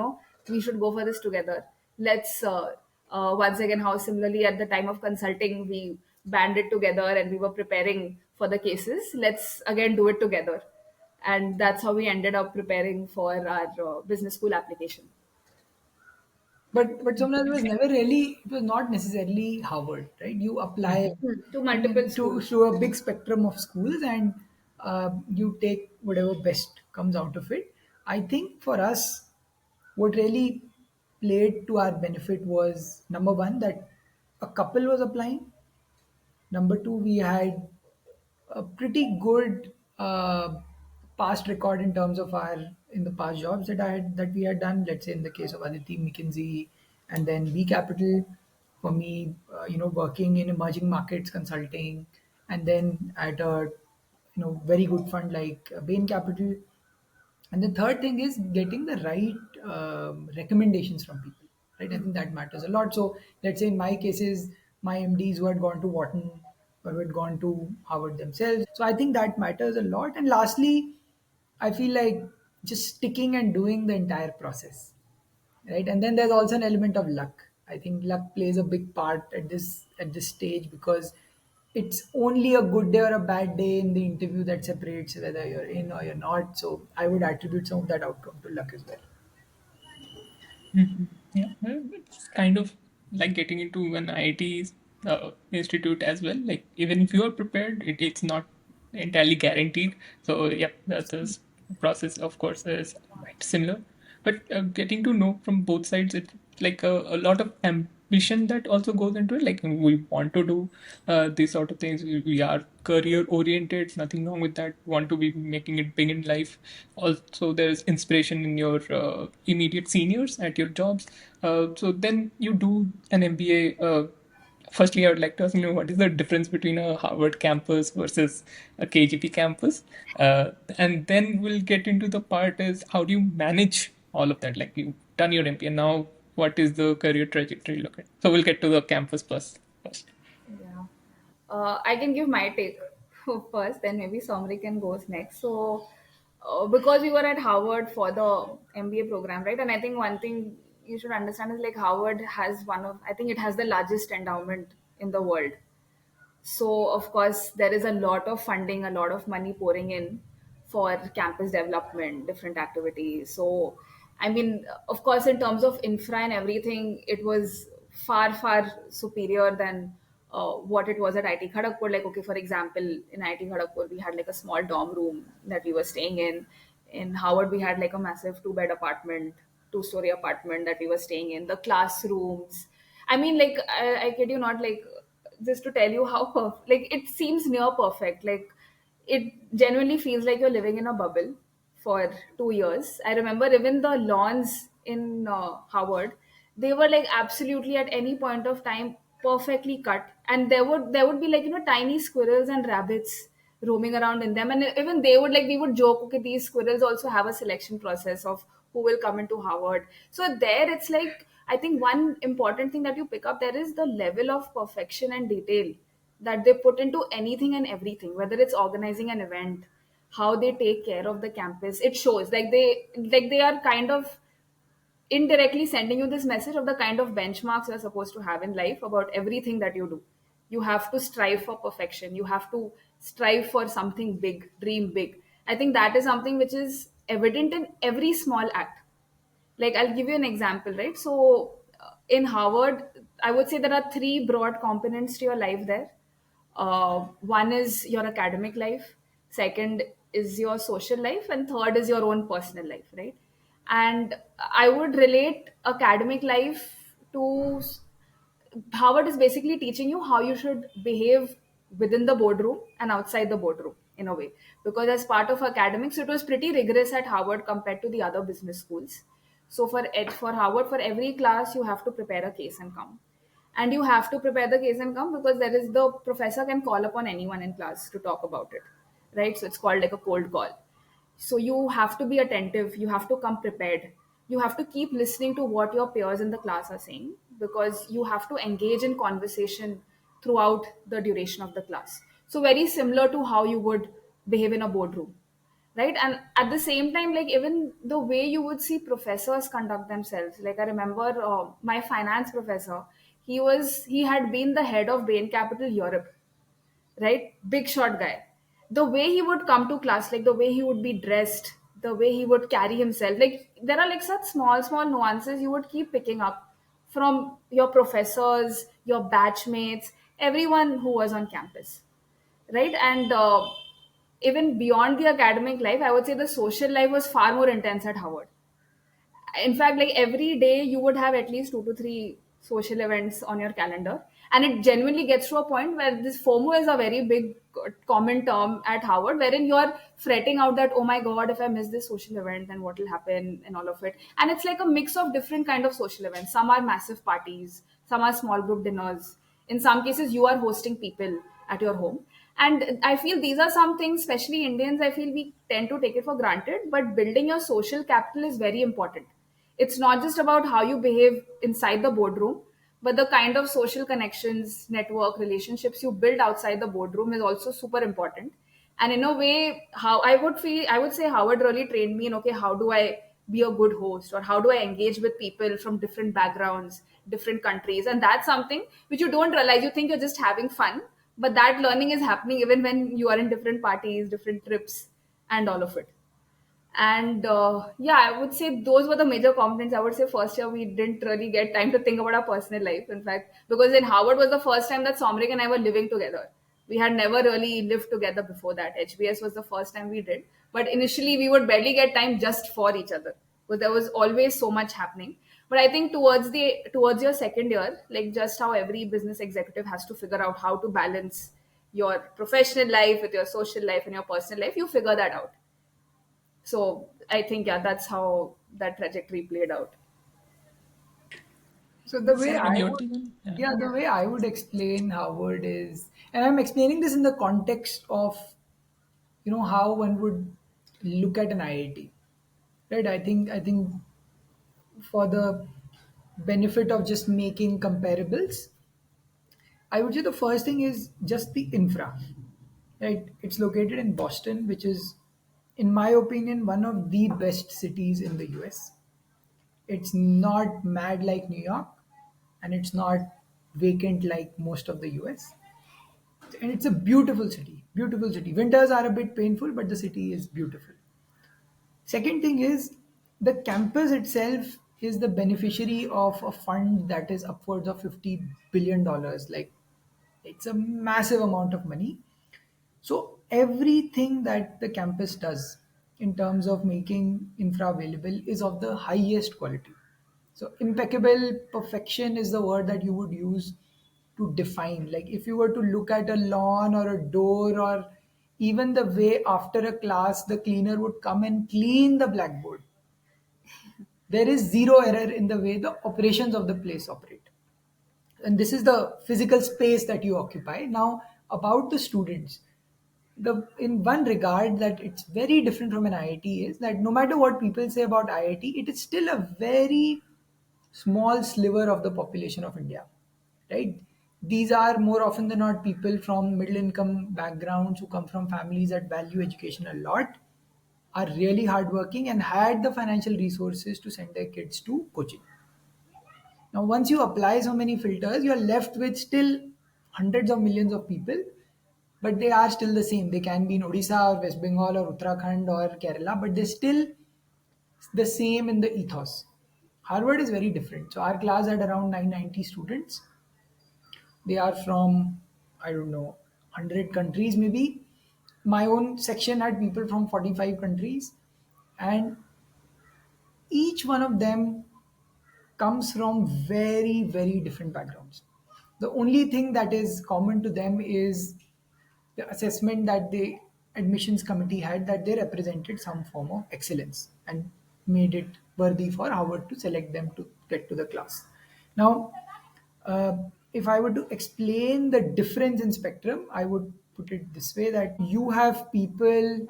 A: we should go for this together. Let's once again how similarly at the time of consulting we banded together and we were preparing for the cases. Let's again do it together, and that's how we ended up preparing for our business school application.
C: But Somnath, was never really, it was not necessarily Harvard, right? You apply
A: To multiple schools.
C: to a big spectrum of schools, and you take whatever best comes out of it. I think for us, what really played to our benefit was number one, that a couple was applying. Number two, we had a pretty good past record in terms of our in the past jobs that we had done. Let's say in the case of Aditi, McKinsey, and then B Capital. For me, working in emerging markets consulting, and then at a very good fund like Bain Capital. And the third thing is getting the right recommendations from people, right? I think that matters a lot. So let's say in my cases, my MDs who had gone to Wharton or who had gone to Harvard themselves. So I think that matters a lot. And lastly, I feel like just sticking and doing the entire process, right? And then there's also an element of luck. I think luck plays a big part at this stage, because it's only a good day or a bad day in the interview that separates whether you're in or you're not. So I would attribute some of that outcome to luck as well.
B: Yeah, well, it's kind of like getting into an IIT institute as well. Like even if you are prepared, it's not entirely guaranteed. So yeah, the process of course is quite similar. But getting to know from both sides, it's like a lot of ambition that also goes into it. Like we want to do these sort of things. We are career oriented. Nothing wrong with that. Want to be making it big in life. Also, there's inspiration in your immediate seniors at your jobs. So then you do an MBA. Firstly, I would like to ask you what is the difference between a Harvard campus versus a KGP campus, and then we'll get into the part is how do you manage all of that? Like you've done your MBA now, what is the career trajectory look at? So we'll get to the campus first.
A: Yeah. I can give my take first, then maybe Somri can go next. So, because we were at Harvard for the MBA program, right? And I think one thing you should understand is like Harvard has I think it has the largest endowment in the world. So, of course, there is a lot of funding, a lot of money pouring in for campus development, different activities. So, I mean, of course, in terms of infra and everything, it was far, far superior than what it was at IIT Kharagpur. Like, okay, for example, in IIT Kharagpur, we had like a small dorm room that we were staying in. In Howard, we had like a massive two-bed apartment, two-story apartment that we were staying in. The classrooms. I mean, like, I kid you not, like, just to tell you how like it seems near perfect. Like it genuinely feels like you're living in a bubble for 2 years. I remember even the lawns in Howard, they were like absolutely at any point of time perfectly cut, and there would be like tiny squirrels and rabbits roaming around in them, and even they would like we would joke, okay, these squirrels also have a selection process of who will come into Harvard. So there it's like I think one important thing that you pick up there is the level of perfection and detail that they put into anything and everything, whether it's organizing an event, how they take care of the campus. It shows like they are kind of indirectly sending you this message of the kind of benchmarks you're supposed to have in life about everything that you do. You have to strive for perfection. You have to strive for something big, dream big. I think that is something which is evident in every small act. Like I'll give you an example, right? So in Harvard, I would say there are three broad components to your life there. One is your academic life, second is your social life, and third is your own personal life, right? And I would relate academic life to Harvard is basically teaching you how you should behave within the boardroom and outside the boardroom in a way. Because as part of academics, it was pretty rigorous at Harvard compared to the other business schools. So for Harvard, for every class, you have to prepare a case and come. And you have to prepare the case and come because there is the professor can call upon anyone in class to talk about it, right? So it's called like a cold call. So you have to be attentive, you have to come prepared, you have to keep listening to what your peers in the class are saying, because you have to engage in conversation throughout the duration of the class. So very similar to how you would behave in a boardroom, right? And at the same time, like even the way you would see professors conduct themselves, like I remember my finance professor, he had been the head of Bain Capital Europe, right? Big short guy. The way he would come to class, like the way he would be dressed, the way he would carry himself, like there are like such small nuances you would keep picking up from your professors, your batchmates, everyone who was on campus, right? And even beyond the academic life, I would say the social life was far more intense at Harvard. In fact, like every day you would have at least 2 to 3 social events on your calendar, and it genuinely gets to a point where this FOMO is a very big common term at Harvard, wherein you're fretting out that, oh my god, if I miss this social event then what will happen and all of it. And it's like a mix of different kind of social events. Some are massive parties, some are small group dinners, in some cases you are hosting people at your home. And I feel these are some things, especially Indians, I feel we tend to take it for granted, but building your social capital is very important. It's not just about how you behave inside the boardroom, but the kind of social connections, network, relationships you build outside the boardroom is also super important. And in a way, how I would say Howard really trained me in, okay, how do I be a good host, or how do I engage with people from different backgrounds, different countries. And that's something which you don't realize. You think you're just having fun, but that learning is happening even when you are in different parties, different trips, and all of it. And yeah, I would say those were the major components. I would say first year we didn't really get time to think about our personal life. In fact, because in Harvard was the first time that Saumaric and I were living together. We had never really lived together before that. HBS was the first time we did. But initially we would barely get time just for each other, because there was always so much happening. But I think towards your second year, like just how every business executive has to figure out how to balance your professional life with your social life and your personal life, you figure that out. So I think, yeah, that's how that trajectory played out.
C: So the way
B: So
C: I
B: in your
C: would,
B: team, yeah.
C: yeah, the way I would explain Howard is, and I'm explaining this in the context of, how one would look at an IIT, right? I think for the benefit of just making comparables, I would say the first thing is just the infra, right? It's located in Boston, which is, in my opinion, one of the best cities in the US. It's not mad like New York, and it's not vacant like most of the US. And it's a beautiful city. Beautiful city. Winters are a bit painful, but the city is beautiful. Second thing is, the campus itself is the beneficiary of a fund that is upwards of $50 billion. Like, it's a massive amount of money. So everything that the campus does in terms of making infra available is of the highest quality. So impeccable perfection is the word that you would use to define. Like if you were to look at a lawn or a door, or even the way after a class the cleaner would come and clean the blackboard, there is zero error in the way the operations of the place operate. And this is the physical space that you occupy. Now, about the students, the in one regard that it's very different from an IIT is that no matter what people say about IIT, it is still a very small sliver of the population of India, right? These are more often than not people from middle income backgrounds who come from families that value education a lot, are really hardworking, and had the financial resources to send their kids to coaching. Now, once you apply so many filters, you are left with still hundreds of millions of people, but they are still the same. They can be in Odisha or West Bengal or Uttarakhand or Kerala, but they're still the same in the ethos. Harvard is very different. So, our class had around 990 students. They are from, I don't know, 100 countries maybe. My own section had people from 45 countries, and each one of them comes from very, very different backgrounds. The only thing that is common to them is the assessment that the admissions committee had, that they represented some form of excellence and made it worthy for Howard to select them to get to the class. Now, if I were to explain the difference in spectrum, I would put it this way: that you have people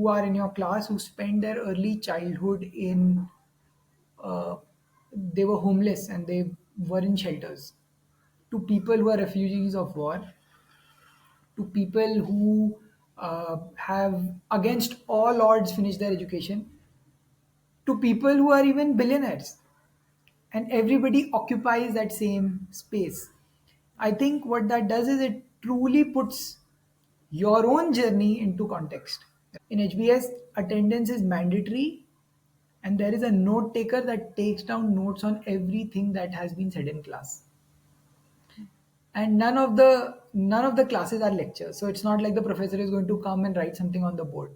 C: who are in your class who spend their early childhood in uh, they were homeless and they were in shelters, to people who are refugees of war, to people who have against all odds finished their education, to people who are even billionaires, and everybody occupies that same space. I think what that does is it truly puts your own journey into context. In HBS, attendance is mandatory, and there is a note taker that takes down notes on everything that has been said in class. And none of the classes are lectures, so it's not like the professor is going to come and write something on the board.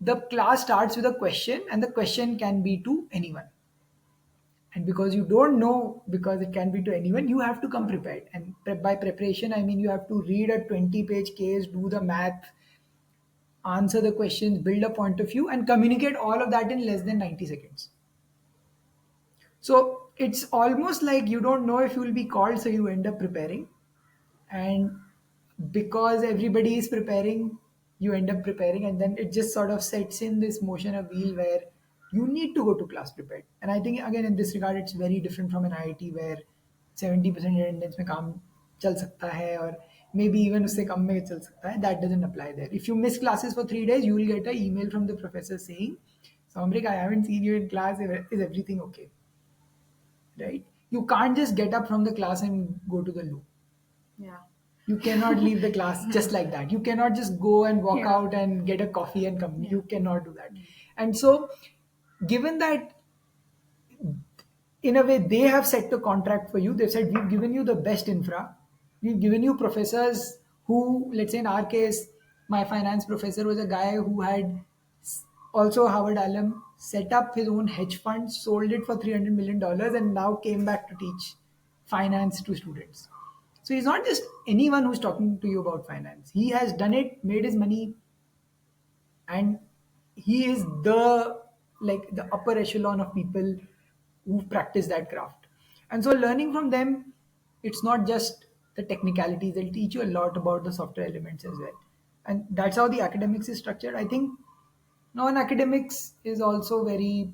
C: The class starts with a question, and the question can be to anyone. And because you don't know, because it can be to anyone, you have to come prepared. And by preparation, I mean you have to read a 20-page case, do the math, answer the questions, build a point of view, and communicate all of that in less than 90 seconds. So it's almost like you don't know if you will be called, so you end up preparing. And because everybody is preparing, you end up preparing, and then it just sort of sets in this motion, a wheel where you need to go to class prepared. And I think again in this regard, it's very different from an IIT where 70% attendance में काम चल सकता है, or maybe even उससे कम में चल सकता है. That doesn't apply there. If you miss classes for 3 days, you will get an email from the professor saying, Saumaric, I haven't seen you in class. Is everything okay? Right? You can't just get up from the class and go to the loo.
A: Yeah.
C: You cannot leave the class just like that. You cannot just go and walk
A: Yeah.
C: out and get a coffee and come.
A: Yeah.
C: You cannot do that. And so, given that in a way they have set the contract for you, they've said, we've given you the best infra, we've given you professors who, let's say in our case, my finance professor was a guy who had also a Harvard alum, set up his own hedge fund, sold it for $300 million, and now came back to teach finance to students. So he's not just anyone who's talking to you about finance. He has done it, made his money, and he is the upper echelon of people who practice that craft. And so learning from them, it's not just the technicalities, they'll teach you a lot about the software elements as well. And that's how the academics is structured. I think non-academics is also very,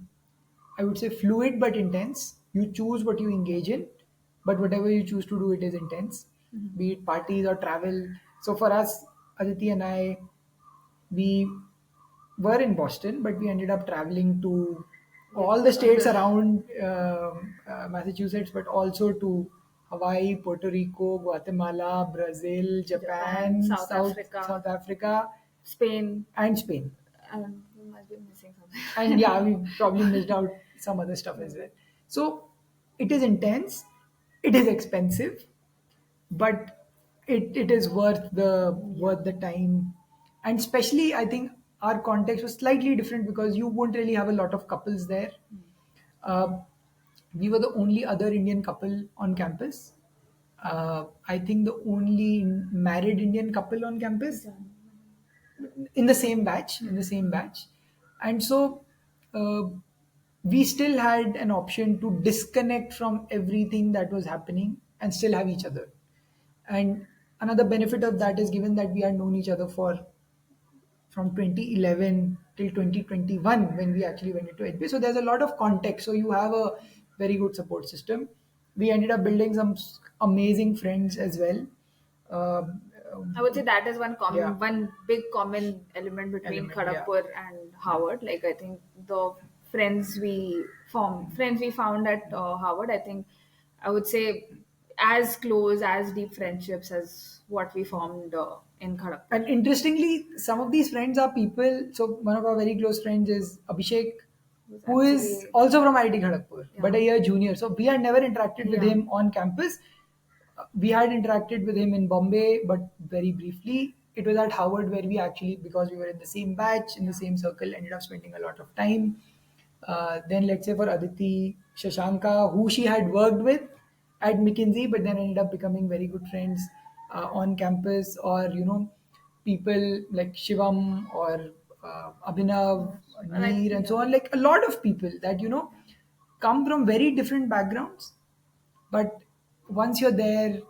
C: I would say, fluid but intense. You choose what you engage in, but whatever you choose to do, it is intense, be it parties or travel. So for us, Aditi and I, we were in Boston, but we ended up traveling to all the states around Massachusetts, but also to Hawaii, Puerto Rico, Guatemala, Brazil, Japan, South Africa,
A: Spain.
C: and Spain.
A: We must be missing something.
C: And yeah, we probably missed out some other stuff as well. So it is intense, it is expensive, but it is worth the time. And especially I think our context was slightly different because you won't really have a lot of couples there. uh, we were the only other Indian couple on campus. I think the only married Indian couple on campus in the same batch. And so uh, we still had an option to disconnect from everything that was happening and still have each other. And another benefit of that is, given that we had known each other for from 2011 till 2021 when we actually went into HBA. So there's a lot of context. So you have a very good support system. We ended up building some amazing friends as well. Uh,
A: I would say that is
C: Yeah.
A: one big common element between
C: Element,
A: Kharagpur and Harvard. Like I think the friends we found at Harvard, I think I would say as close, as deep friendships as what we formed in Kharagpur.
C: And interestingly, some of these friends are people. So one of our very close friends is Abhishek,
A: Who's
C: who is
A: actually-
C: also from IIT Kharagpur,
A: Yeah.
C: but a year junior. So we had never interacted with
A: Yeah.
C: him on campus. We had interacted with him in Bombay, but very briefly. It was at Harvard where we actually, because we were in the same batch, in the same circle, ended up spending a lot of time. Then let's say for Aditi, Shashanka, who she had worked with at McKinsey, but then ended up becoming very good friends on campus, or people like Shivam or Abhinav, Neer, and so on. Like a lot of people that come from very different backgrounds, but once you're there,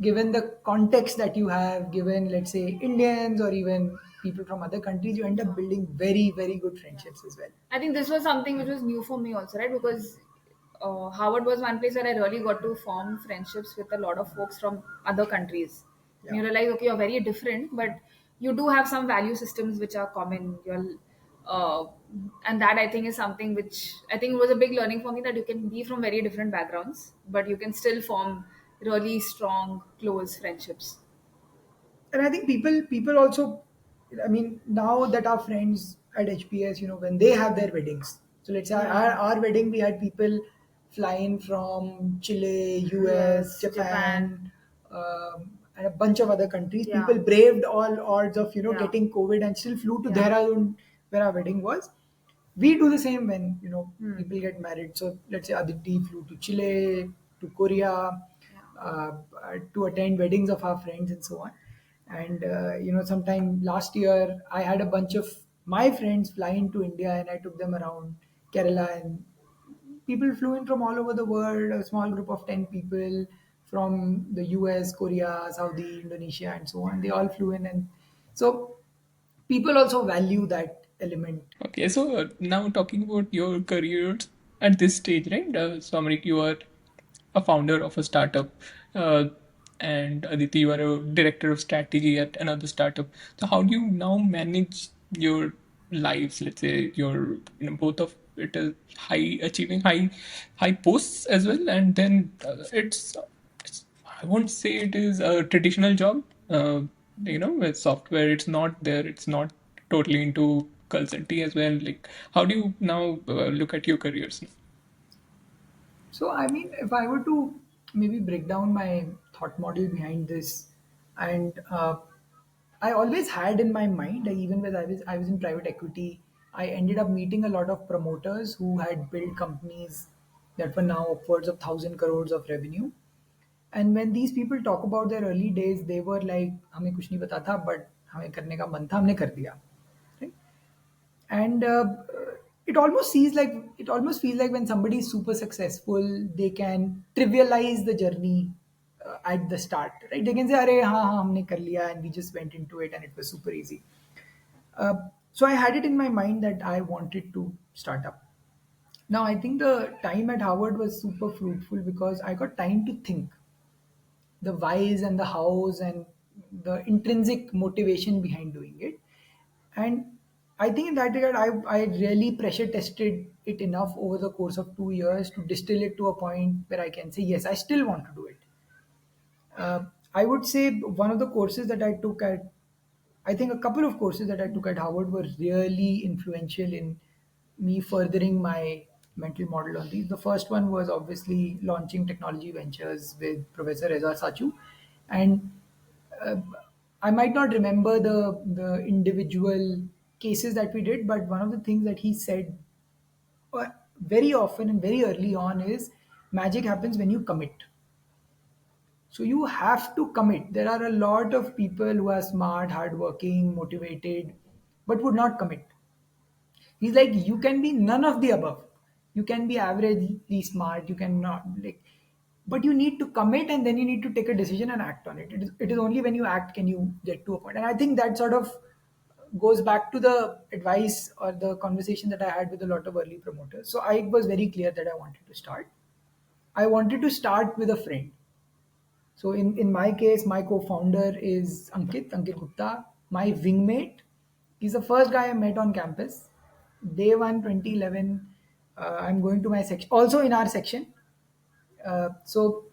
C: given the context that you have, given let's say Indians or even people from other countries, you end up building very, very good friendships as well.
A: I think this was something which was new for me also, right? Because Harvard was one place where I really got to form friendships with a lot of folks from other countries. And
C: Yeah.
A: you realize, okay, you're very different, but you do have some value systems which are common. Uh, and that I think is something which I think was a big learning for me, that you can be from very different backgrounds, but you can still form really strong, close friendships.
C: And I think people also, I mean, now that our friends at HPS, when they have their weddings, so let's say
A: Yeah.
C: our wedding, we had people flying from Chile, US,
A: US, Japan.
C: Japan, and a bunch of other countries.
A: Yeah.
C: People braved all odds of
A: Yeah.
C: getting COVID and still flew to
A: Yeah.
C: Dehradun, where our wedding was. We do the same when
A: Hmm.
C: people get married. So let's say Aditi flew to Chile, to Korea,
A: Yeah.
C: to attend weddings of our friends and so on. And sometime last year I had a bunch of my friends flying to India, and I took them around Kerala, and people flew in from all over the world. A small group of 10 people from the US, Korea, Saudi, Indonesia, and so on. They all flew in, and so people also value that element.
B: Okay, so now talking about your careers at this stage, right? Saumaric, you are a founder of a startup, uh, and Aditi, you are a director of strategy at another startup. So how do you now manage your lives? Let's say your, both of it is high achieving high posts as well, and then it's I won't say it is a traditional job. With software, it's not there. It's not totally into consulting as well. Like, how do you now look at your careers?
C: So, I mean, if I were to maybe break down my thought model behind this, and I always had in my mind, like, even when I was in private equity, I ended up meeting a lot of promoters who had built companies that were now upwards of 1,000 crores of revenue. And when these people talk about their early days, they were like, "हमें कुछ नहीं पता था, but हमें करने का मन था, हमने कर दिया." Right? And it almost feels like when somebody is super successful, they can trivialize the journey at the start, right? They can say, "अरे हाँ हाँ हमने कर लिया," and we just went into it and it was super easy. So I had it in my mind that I wanted to start up. Now I think the time at Harvard was super fruitful because I got time to think the whys and the hows and the intrinsic motivation behind doing it. And I think in that regard, I really pressure tested it enough over the course of 2 years to distill it to a point where I can say, yes, I still want to do it. I would say one of the courses that I took I think a couple of courses that I took at Harvard were really influential in me furthering my mental model on these. The first one was obviously launching technology ventures with Professor Reza Sachu. And uh, I might not remember the individual cases that we did, but one of the things that he said very often and very early on is magic happens when you commit. So you have to commit. There are a lot of people who are smart, hardworking, motivated, but would not commit. He's like, you can be none of the above. You can be averagely smart. You can not like, but you need to commit, and then you need to take a decision and act on it. It is only when you act can you get to a point. And I think that sort of goes back to the advice or the conversation that I had with a lot of early promoters. So I was very clear that I wanted to start. I wanted to start with a friend. So in my case, my co-founder is Ankit Gupta. My wingmate, he's the first guy I met on campus. Day one, 2011, I'm going to my section, also in our section. So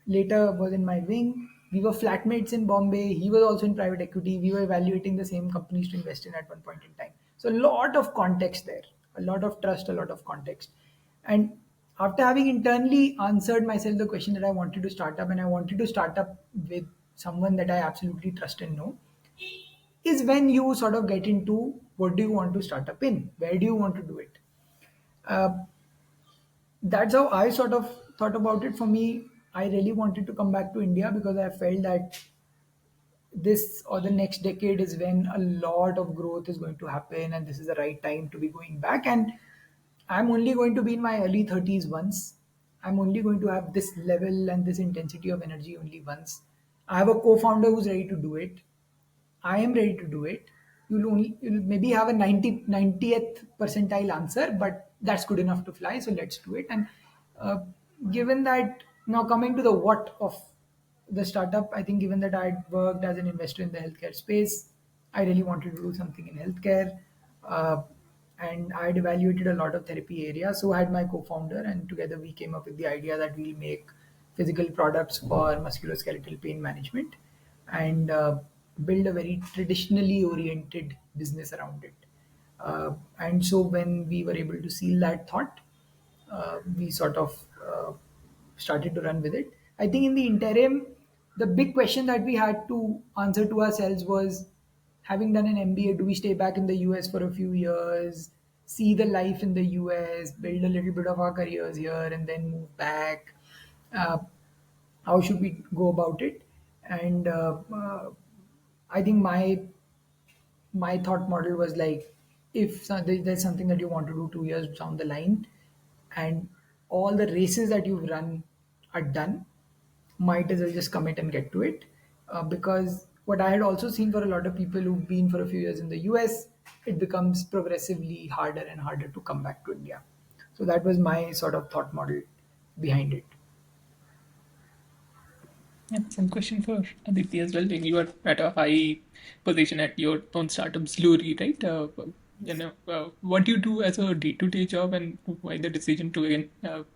C: later was in my wing. We were flatmates in Bombay. He was also in private equity. We were evaluating the same companies to invest in at one point in time. So a lot of context there, a lot of trust, a lot of context. And after having internally answered myself the question that I wanted to start up, and I wanted to start up with someone that I absolutely trust and know, is when you sort of get into what do you want to start up in? Where do you want to do it? Uh, that's how I sort of thought about it. For me, I really wanted to come back to India because I felt that this or the next decade is when a lot of growth is going to happen, and this is the right time to be going back. And I'm only going to be in my early 30s once. I'm only going to have this level and this intensity of energy only once. I have a co founder who's ready to do it. I am ready to do it. You'll maybe have a 90th percentile answer, but that's good enough to fly. So let's do it. And uh, given that, now coming to the what of the startup, I think given that I'd worked as an investor in the healthcare space, I really wanted to do something in healthcare. Uh, and I'd evaluated a lot of therapy areas. So I had my co-founder, and together we came up with the idea that we'll make physical products for musculoskeletal pain management and build a very traditionally oriented business around it. And so when we were able to seal that thought, we sort of started to run with it. I think in the interim, the big question that we had to answer to ourselves was, having done an MBA, do we stay back in the US for a few years, see the life in the US, build a little bit of our careers here, and then move back? Uh, how should we go about it? And I think my thought model was like, if there's something that you want to do 2 years down the line, and all the races that you've run are done, might as well just commit and get to it. Because what I had also seen for a lot of people who've been for a few years in the US, it becomes progressively harder and harder to come back to India. So that was my sort of thought model behind it.
B: Yeah, some question for Aditi as well. Like, you are at a high position at your own startup, Slurry, right? What do you do as a day-to-day job, and why the decision to again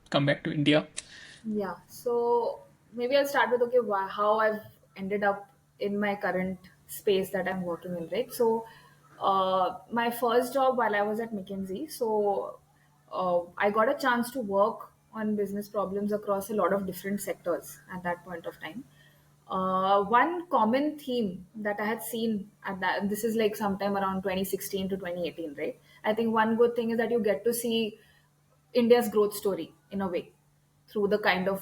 B: come back to India?
A: Yeah, so maybe I'll start with, okay, how I've ended up in my current space that I'm working in, right? So, my first job while I was at McKinsey, so I got a chance to work on business problems across a lot of different sectors at that point of time. One common theme that I had seen at that, this is like sometime around 2016 to 2018, right? I think one good thing is that you get to see India's growth story in a way through the kind of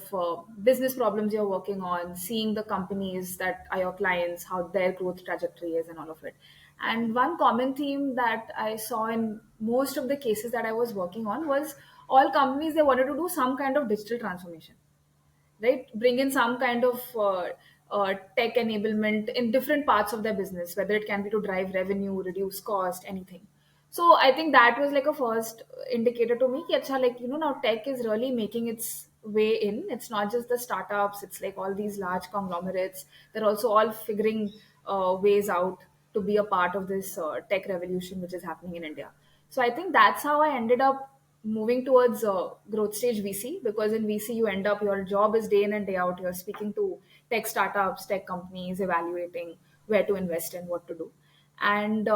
A: business problems you're working on, seeing the companies that are your clients, how their growth trajectory is, and all of it. And one common theme that I saw in most of the cases that I was working on was all companies, they wanted to do some kind of digital transformation, right? Bring in some kind of tech enablement in different parts of their business, whether it can be to drive revenue, reduce cost, anything. So I think that was like a first indicator to me. Ki, acha, like, now tech is really making its way in. It's not just the startups, it's like all these large conglomerates. They're also all figuring ways out to be a part of this tech revolution which is happening in India. So I think that's how I ended up moving towards growth stage VC, because in VC you end up, your job is day in and day out. You're speaking to tech startups, tech companies, evaluating where to invest and what to do. And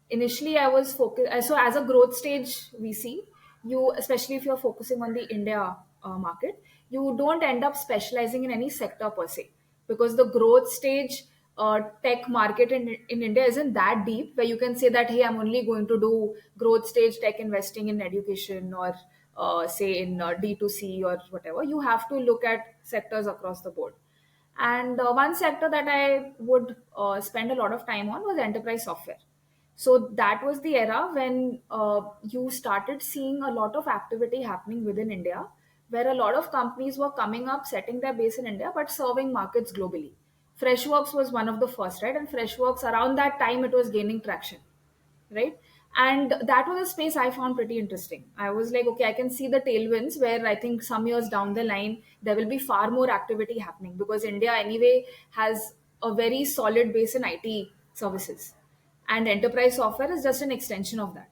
A: initially I was focused. So as a growth stage VC, you, especially if you're focusing on the India market, you don't end up specializing in any sector per se, because the growth stage tech market in India isn't that deep where you can say that, hey, I'm only going to do growth stage tech investing in education or say in D2C or whatever. You have to look at sectors across the board. And one sector that I would spend a lot of time on was enterprise software. So that was the era when you started seeing a lot of activity happening within India, where a lot of companies were coming up, setting their base in India, but serving markets globally. Freshworks was one of the first, right? And Freshworks, around that time, it was gaining traction, right? And that was a space I found pretty interesting. I was like, okay, I can see the tailwinds where I think some years down the line there will be far more activity happening, because India anyway has a very solid base in IT services, and enterprise software is just an extension of that,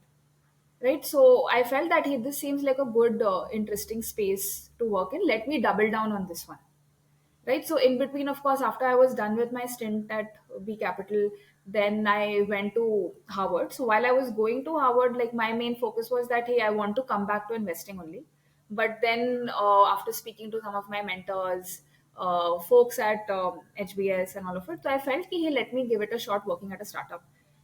A: right? So I felt that, hey, this seems like a good interesting space to work in. Let me double down on this one, right? So in between, of course, after I was done with my stint at B Capital, then I went to Harvard. So while I was going to Harvard, like, my main focus was that, hey, I want to come back to investing only. But then after speaking to some of my mentors, folks at HBS and all of it, so I felt, hey, let me give it a shot working at a startup.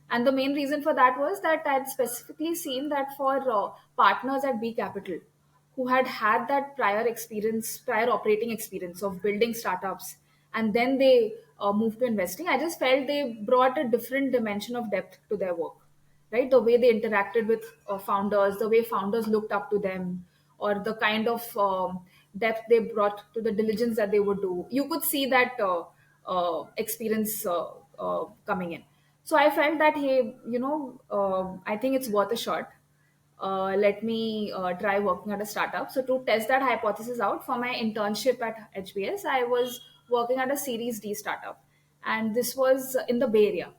A: And the main reason for that was that I had specifically seen that for partners at B Capital who had had that prior experience, prior operating experience of building startups, and then they moved to investing, I just felt they brought a different dimension of depth to their work, right? The way they interacted with founders, the way founders looked up to them, or the kind of depth they brought to the diligence that they would do. You could see that experience coming in. So I felt that, hey, I think it's worth a shot. Let me try working at a startup. So to test that hypothesis out, for my internship at HBS, I was working at a Series D startup, and this was in the Bay Area.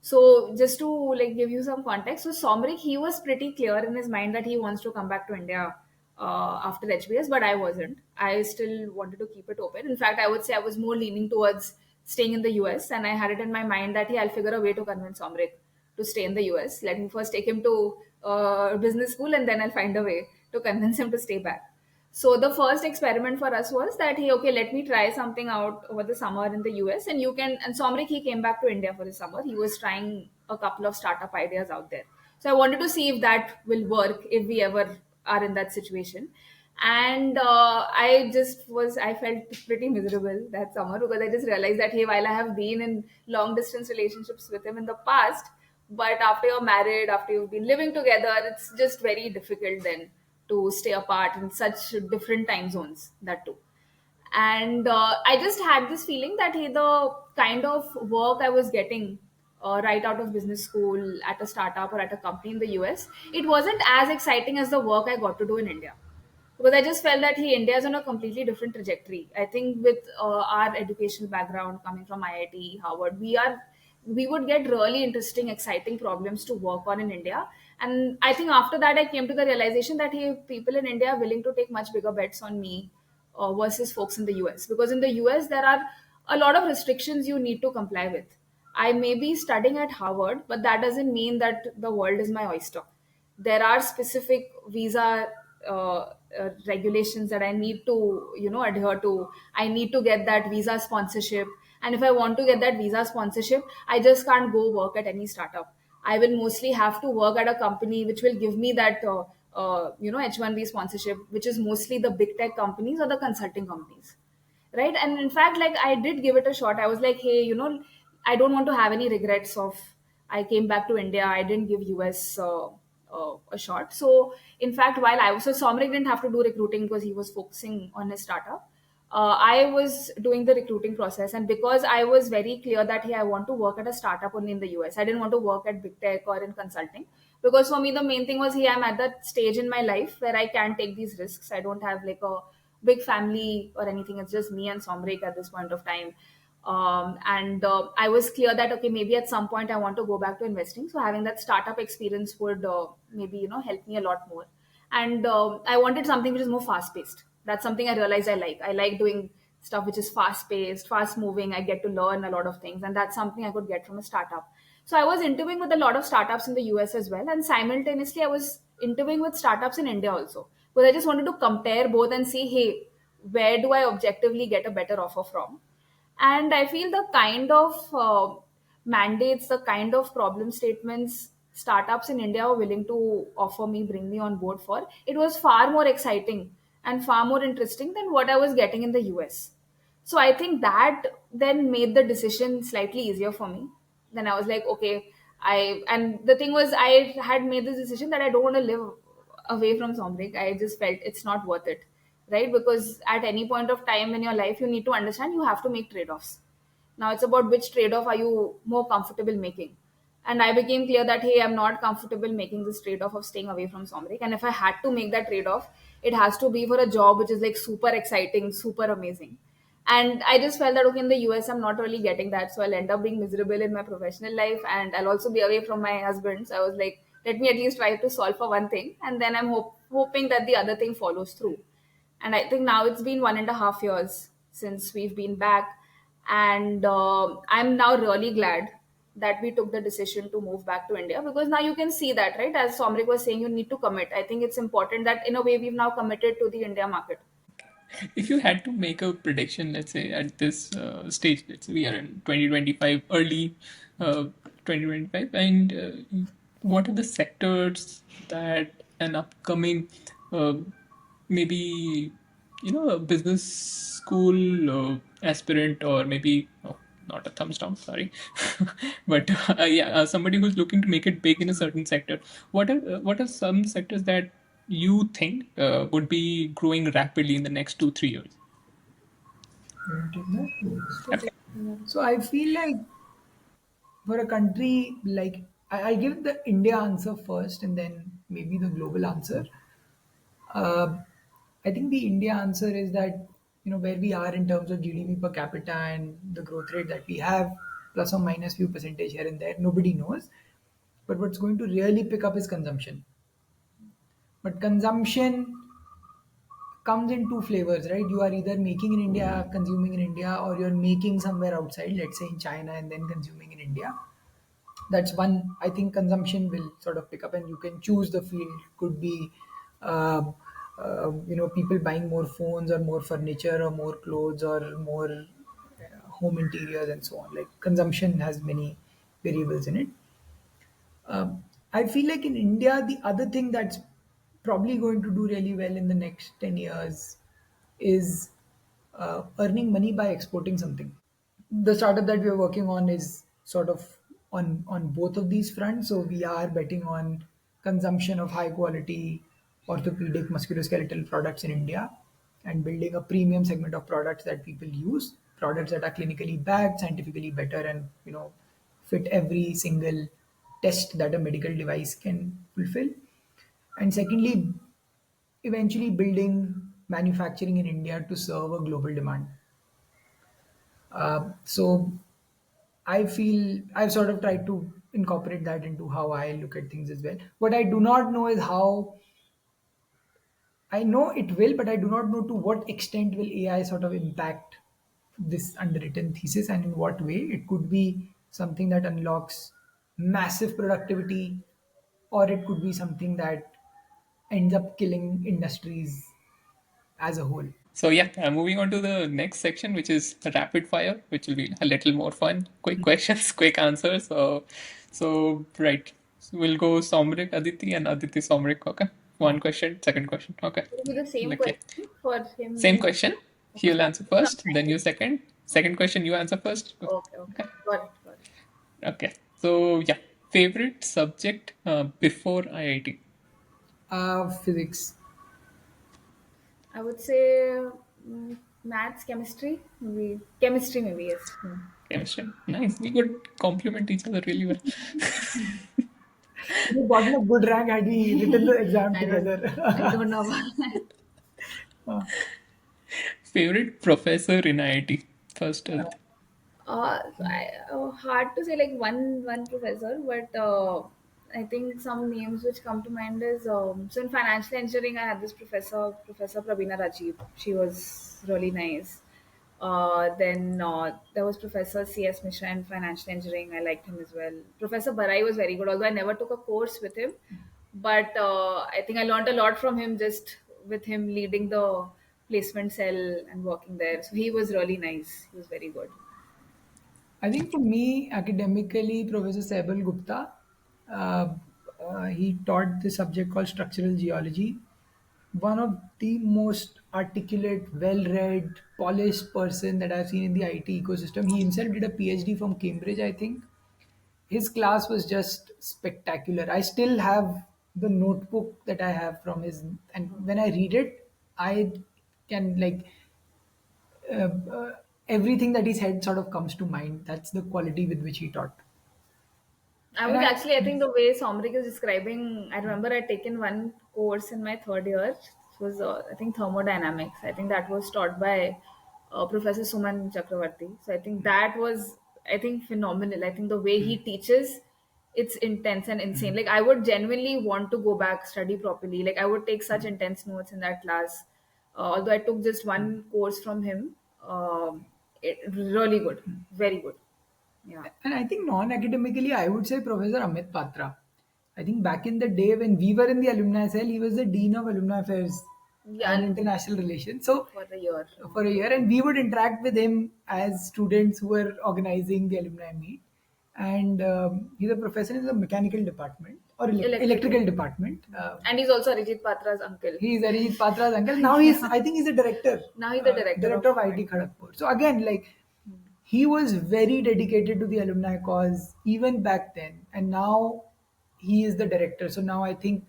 A: So just to like give you some context, so Saumaric, he was pretty clear in his mind that he wants to come back to India after HBS, but I wasn't. I still wanted to keep it open. In fact, I would say I was more leaning towards staying in the US, and I had it in my mind that, hey, I'll figure a way to convince Saumaric to stay in the US. Let me first take him to business school, and then I'll find a way to convince him to stay back. So the first experiment for us was that, hey, okay, let me try something out over the summer in the US, and you can. And Somrik, he came back to India for the summer. He was trying a couple of startup ideas out there. So I wanted to see if that will work if we ever are in that situation. And I felt pretty miserable that summer, because I just realized that, hey, while I have been in long distance relationships with him in the past, but after you're married, after you've been living together, it's just very difficult then to stay apart in such different time zones, that too. And I just had this feeling that, hey, the kind of work I was getting right out of business school at a startup or at a company in the US, it wasn't as exciting as the work I got to do in India, because I just felt that, hey, India is on a completely different trajectory. I think with our educational background coming from IIT, Harvard, we would get really interesting, exciting problems to work on in India. And I think after that, I came to the realization that, hey, people in India are willing to take much bigger bets on me versus folks in the US, because in the US there are a lot of restrictions you need to comply with. I may be studying at Harvard, but that doesn't mean that the world is my oyster. There are specific visa regulations that I need to, adhere to. I need to get that visa sponsorship, and if I want to get that visa sponsorship, I just can't go work at any startup. I will mostly have to work at a company which will give me that, H1B sponsorship, which is mostly the big tech companies or the consulting companies, right? And in fact, like, I did give it a shot. I was like, hey, I don't want to have any regrets of I came back to India, I didn't give US a shot. So in fact, while I was, so Somrik didn't have to do recruiting because he was focusing on his startup. I was doing the recruiting process, and because I was very clear that, hey, I want to work at a startup only in the US, I didn't want to work at big tech or in consulting, because for me the main thing was, hey, I'm at that stage in my life where I can take these risks. I don't have like a big family or anything. It's just me and Somrik at this point of time. And I was clear that, okay, maybe at some point I want to go back to investing. So having that startup experience would maybe help me a lot more. And I wanted something which is more fast paced. That's something I realized I like. I like doing stuff which is fast paced, fast moving. I get to learn a lot of things, and that's something I could get from a startup. So I was interviewing with a lot of startups in the US as well, and simultaneously I was interviewing with startups in India also. Because I just wanted to compare both and see, hey, where do I objectively get a better offer from? And I feel the kind of mandates, the kind of problem statements startups in India were willing to offer me, bring me on board for, it was far more exciting and far more interesting than what I was getting in the US. So I think that then made the decision slightly easier for me. Then I was like, okay, and the thing was, I had made this decision that I don't want to live away from Somrik. I just felt it's not worth it, right? Because at any point of time in your life, you need to understand you have to make trade offs. Now it's about which trade off are you more comfortable making. And I became clear that, hey, I'm not comfortable making this trade off of staying away from Somrik. And if I had to make that trade off, it has to be for a job which is like super exciting, super amazing. And I just felt that, okay, in the US, I'm not really getting that. So I'll end up being miserable in my professional life, and I'll also be away from my husband. So I was like, let me at least try to solve for one thing. And then I'm hoping that the other thing follows through. And I think now it's been 1.5 years since we've been back. And I'm now really glad that we took the decision to move back to India, because now you can see that, right? As Somrik was saying, you need to commit. I think it's important that in a way we've now committed to the India market.
B: If you had to make a prediction, let's say at this stage, let's say we are in 2025, early 2025, and what are the sectors that an upcoming, uh, maybe, a business school aspirant, or maybe, oh, not a thumbs down, sorry, but yeah, somebody who's looking to make it big in a certain sector, what are some sectors that you think would be growing rapidly in the next 2-3 years?
C: You want to take that?
B: Okay.
C: So I feel like for a country like, I'll give the India answer first and then maybe the global answer. Uh, I think the India answer is that, where we are in terms of GDP per capita and the growth rate that we have, plus or minus few percentage here and there, nobody knows. But what's going to really pick up is consumption. But consumption comes in two flavors, right? You are either making in India, consuming in India, or you're making somewhere outside, let's say in China, and then consuming in India. That's one. I think consumption will sort of pick up, and you can choose the field. Could be, um, people buying more phones or more furniture or more clothes or more home interiors and so on. Like consumption has many variables in it. I feel like in India, the other thing that's probably going to do really well in the next 10 years is earning money by exporting something. The startup that we are working on is sort of on both of these fronts. So we are betting on consumption of high quality orthopedic musculoskeletal products in India and building a premium segment of products that people use, products that are clinically backed, scientifically better, and fit every single test that a medical device can fulfill. And secondly, eventually building manufacturing in India to serve a global demand. So I feel I've sort of tried to incorporate that into how I look at things as well. What I do not know is how. I know it will, but I do not know to what extent will AI sort of impact this underwritten thesis and in what way. It could be something that unlocks massive productivity, or it could be something that ends up killing industries as a whole.
B: So yeah, moving on to the next section, which is rapid fire, which will be a little more fun. Quick questions, quick answers. So right, so we'll go Saumaric Aditi and Aditi Saumaric. Okay, one question, second question. Okay,
A: It will be the same
B: okay,
A: question for him,
B: same
A: me.
B: question.
A: Okay.
B: He'll answer first, then you second. Second question, you answer first.
A: Okay, okay.
B: Okay,
A: Got it, got it.
B: okay. So yeah, favorite subject before IIT.
C: Physics.
A: I would say maths, chemistry, maybe chemistry, maybe yes. Yeah.
B: Chemistry. Nice. We could complement each other really well.
C: We gotten a good rank had we written the exam
A: I don't,
C: together.
A: I don't know about that.
B: Favorite professor in IIT. First,
A: Hard to say like one professor, but I think some names which come to mind is so in financial engineering I had this Professor Prabina Rajiv. She was really nice. Then there was Professor C.S. Mishra in financial engineering. I liked him as well. Professor Barai was very good, although I never took a course with him. But I think I learned a lot from him just with him leading the placement cell and working there. So he was really nice. He was very good.
C: I think for me, academically, Professor Saibal Gupta, uh, he taught the subject called structural geology. One of the most articulate, well-read, polished person that I've seen in the IT ecosystem. He himself did a PhD from Cambridge, I think. His class was just spectacular. I still have the notebook that I have from his, and when I read it, I can like everything that he said sort of comes to mind. That's the quality with which he taught.
A: I
C: And
A: was
C: I,
A: actually, I think the way Saumaric is describing, I remember I'd taken one course in my third year. It was, I think, thermodynamics. I think that was taught by Professor Suman Chakravarti. So I think that was, I think, phenomenal. I think the way he teaches, it's intense and insane. Like, I would genuinely want to go back, study properly. Like, I would take such intense notes in that class. Although I took just one course from him, really good, very good. Yeah.
C: and I think non-academically, I would say Professor Amit Patra. I think back in the day when we were in the alumni cell, he was the dean of alumni affairs and
A: Yeah,
C: international relations. So
A: for the year.
C: for a year, and we would interact with him as students who were organizing the alumni meet. And he's a professor in the mechanical department or
A: Electrical.
C: electrical department.
A: And he's also Arijit Patra's uncle.
C: He's Arijit Patra's uncle. Now
A: Yeah.
C: I think he's a director,
A: Now he's the director of
C: director of IIT
A: IIT.
C: Kharagpur. So again, like he was very dedicated to the alumni cause even back then, and now he is the director. So now I think,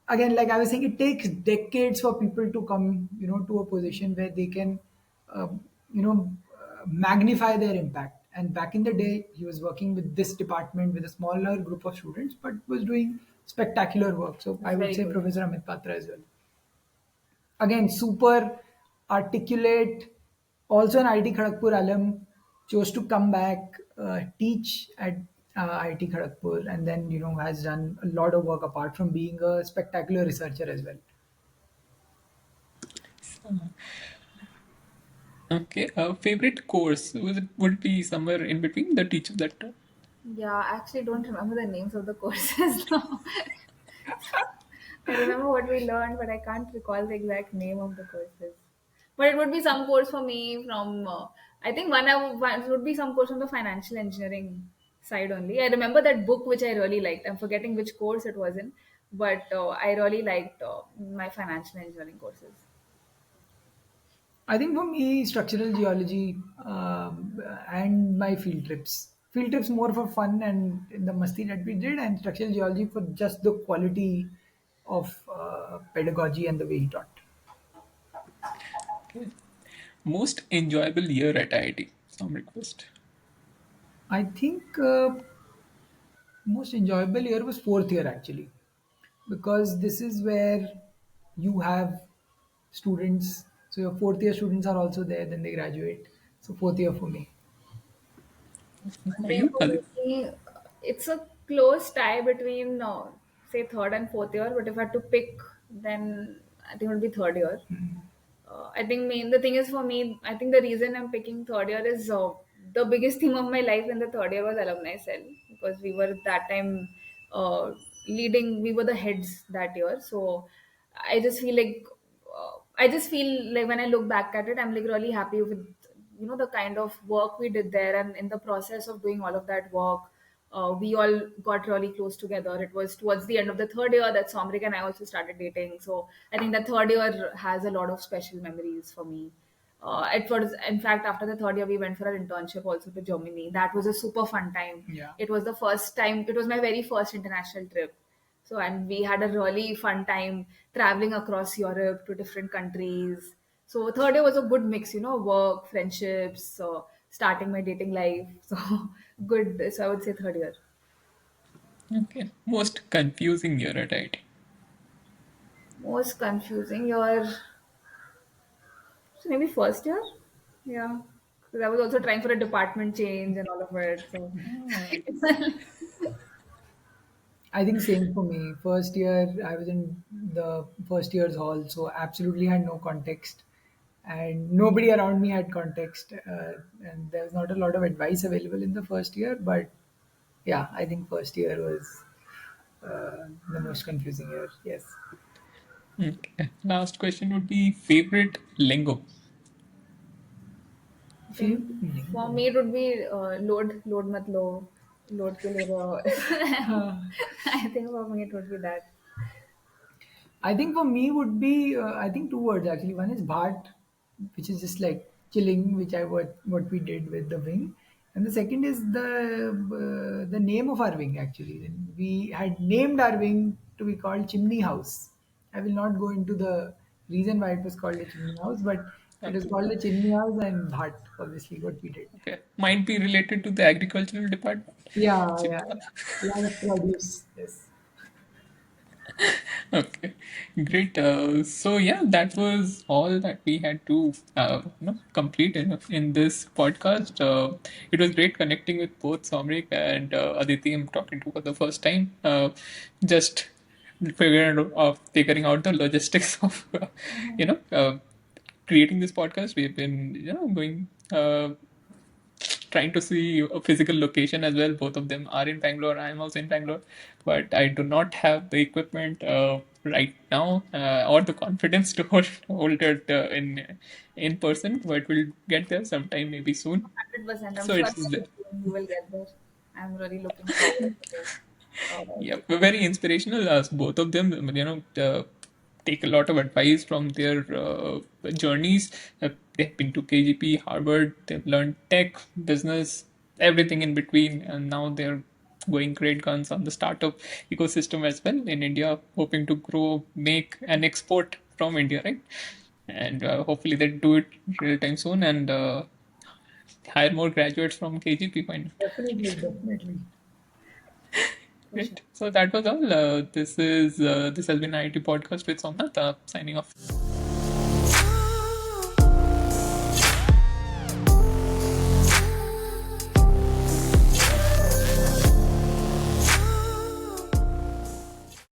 C: again, like I was saying, it takes decades for people to come, to a position where they can, magnify their impact. And back in the day, he was working with this department with a smaller group of students, but was doing spectacular work. So
A: That's
C: I would
A: very
C: say
A: good.
C: Professor Amit Patra as well. Again, super articulate, also an IIT Kharagpur alum, chose to come back, teach at IIT Kharagpur, and then has done a lot of work apart from being a spectacular researcher as well.
B: Okay. Favorite course would it be somewhere in between the teacher that.
A: Yeah, I actually don't remember the names of the courses now. I remember what we learned, but I can't recall the exact name of the courses. But it would be some course for me from, I think one would be some course from the financial engineering side only. I remember that book which I really liked. I'm forgetting which course it was in, but I really liked my financial engineering courses.
C: I think for me, structural geology and my field trips. Field trips more for fun and the masti that we did, and structural geology for just the quality of pedagogy and the way he taught.
B: Okay. Most enjoyable year at IIT. Some request.
C: I think most enjoyable year was fourth year actually, because this is where you have students. So your fourth year students are also there, then they graduate. So fourth year for me.
A: I
B: For
A: think
B: you,
A: for me, it's a close tie between, say, third and fourth year. But if I had to pick, then I think it would be third year. I think the thing is for me, I think the reason I'm picking third year is the biggest theme of my life in the third year was alumni cell, because we were that time we were the heads that year. So I just feel like when I look back at it, I'm like really happy with the kind of work we did there, and in the process of doing all of that work, we all got really close together. It was towards the end of the third year that Saumaric and I also started dating. So I think the third year has a lot of special memories for me. It was, in fact, after the third year, we went for an internship also to Germany. That was a super fun time.
C: Yeah.
A: It was the first time, it was my very first international trip. So, and we had a really fun time traveling across Europe to different countries. So, third year was a good mix, work, friendships, so starting my dating life. So, good. So, I would say third year.
B: okay. Most confusing year at IIT.
A: Most confusing year, so maybe first year? Yeah. Because I was also trying for a department change and all of it. So,
C: I think same for me. First year, I was in the first year's hall, so absolutely had no context, and nobody around me had context, and there was not a lot of advice available in the first year. But yeah, I think first year was the most confusing year. Yes.
B: Okay. Last question would be favorite lingo.
A: I think
C: Favorite
A: for
C: lingo.
A: me it would be load mat lo, load ke le raho. I think for me it would be that.
C: I think for me would be I think two words actually. One is bhat, which is just like chilling, which I what we did with the wing, and the second is the name of our wing actually. We had named our wing to be called Chimney House. I will not go into the reason why it was called a chimney house, but it was
B: Okay.
C: called a chimney house and bhat. Obviously, what we did.
B: Okay. Might be related to the agricultural department.
C: Yeah, yeah,
B: Chimney.
C: a lot of produce. Yes.
B: Okay, great. So yeah, that was all that we had to complete in this podcast. It was great connecting with both Somrik and Aditi. I'm talking to for the first time. Just figuring out the logistics of creating this podcast. We've been going. Trying to see a physical location as well. Both of them are in Bangalore. I am also in Bangalore, but I do not have the equipment right now or the confidence to hold it in person. But we'll get there sometime, maybe soon.
A: 100%. I'm
B: So
A: sure
B: it's
A: very soon you will get there. I'm really looking forward to
B: yeah,
A: this.
B: very inspirational. Both of them, take a lot of advice from their journeys. They've been to KGP, Harvard. They've learned tech, business, everything in between, and now they're going great guns on the startup ecosystem as well in India, hoping to grow, make, and export from India, right? And hopefully they do it real time soon. And hire more graduates from KGP. Why not?
C: Definitely, definitely.
A: For sure.
B: Great. So that was all. This has been IIT podcast with Somnath. Signing off.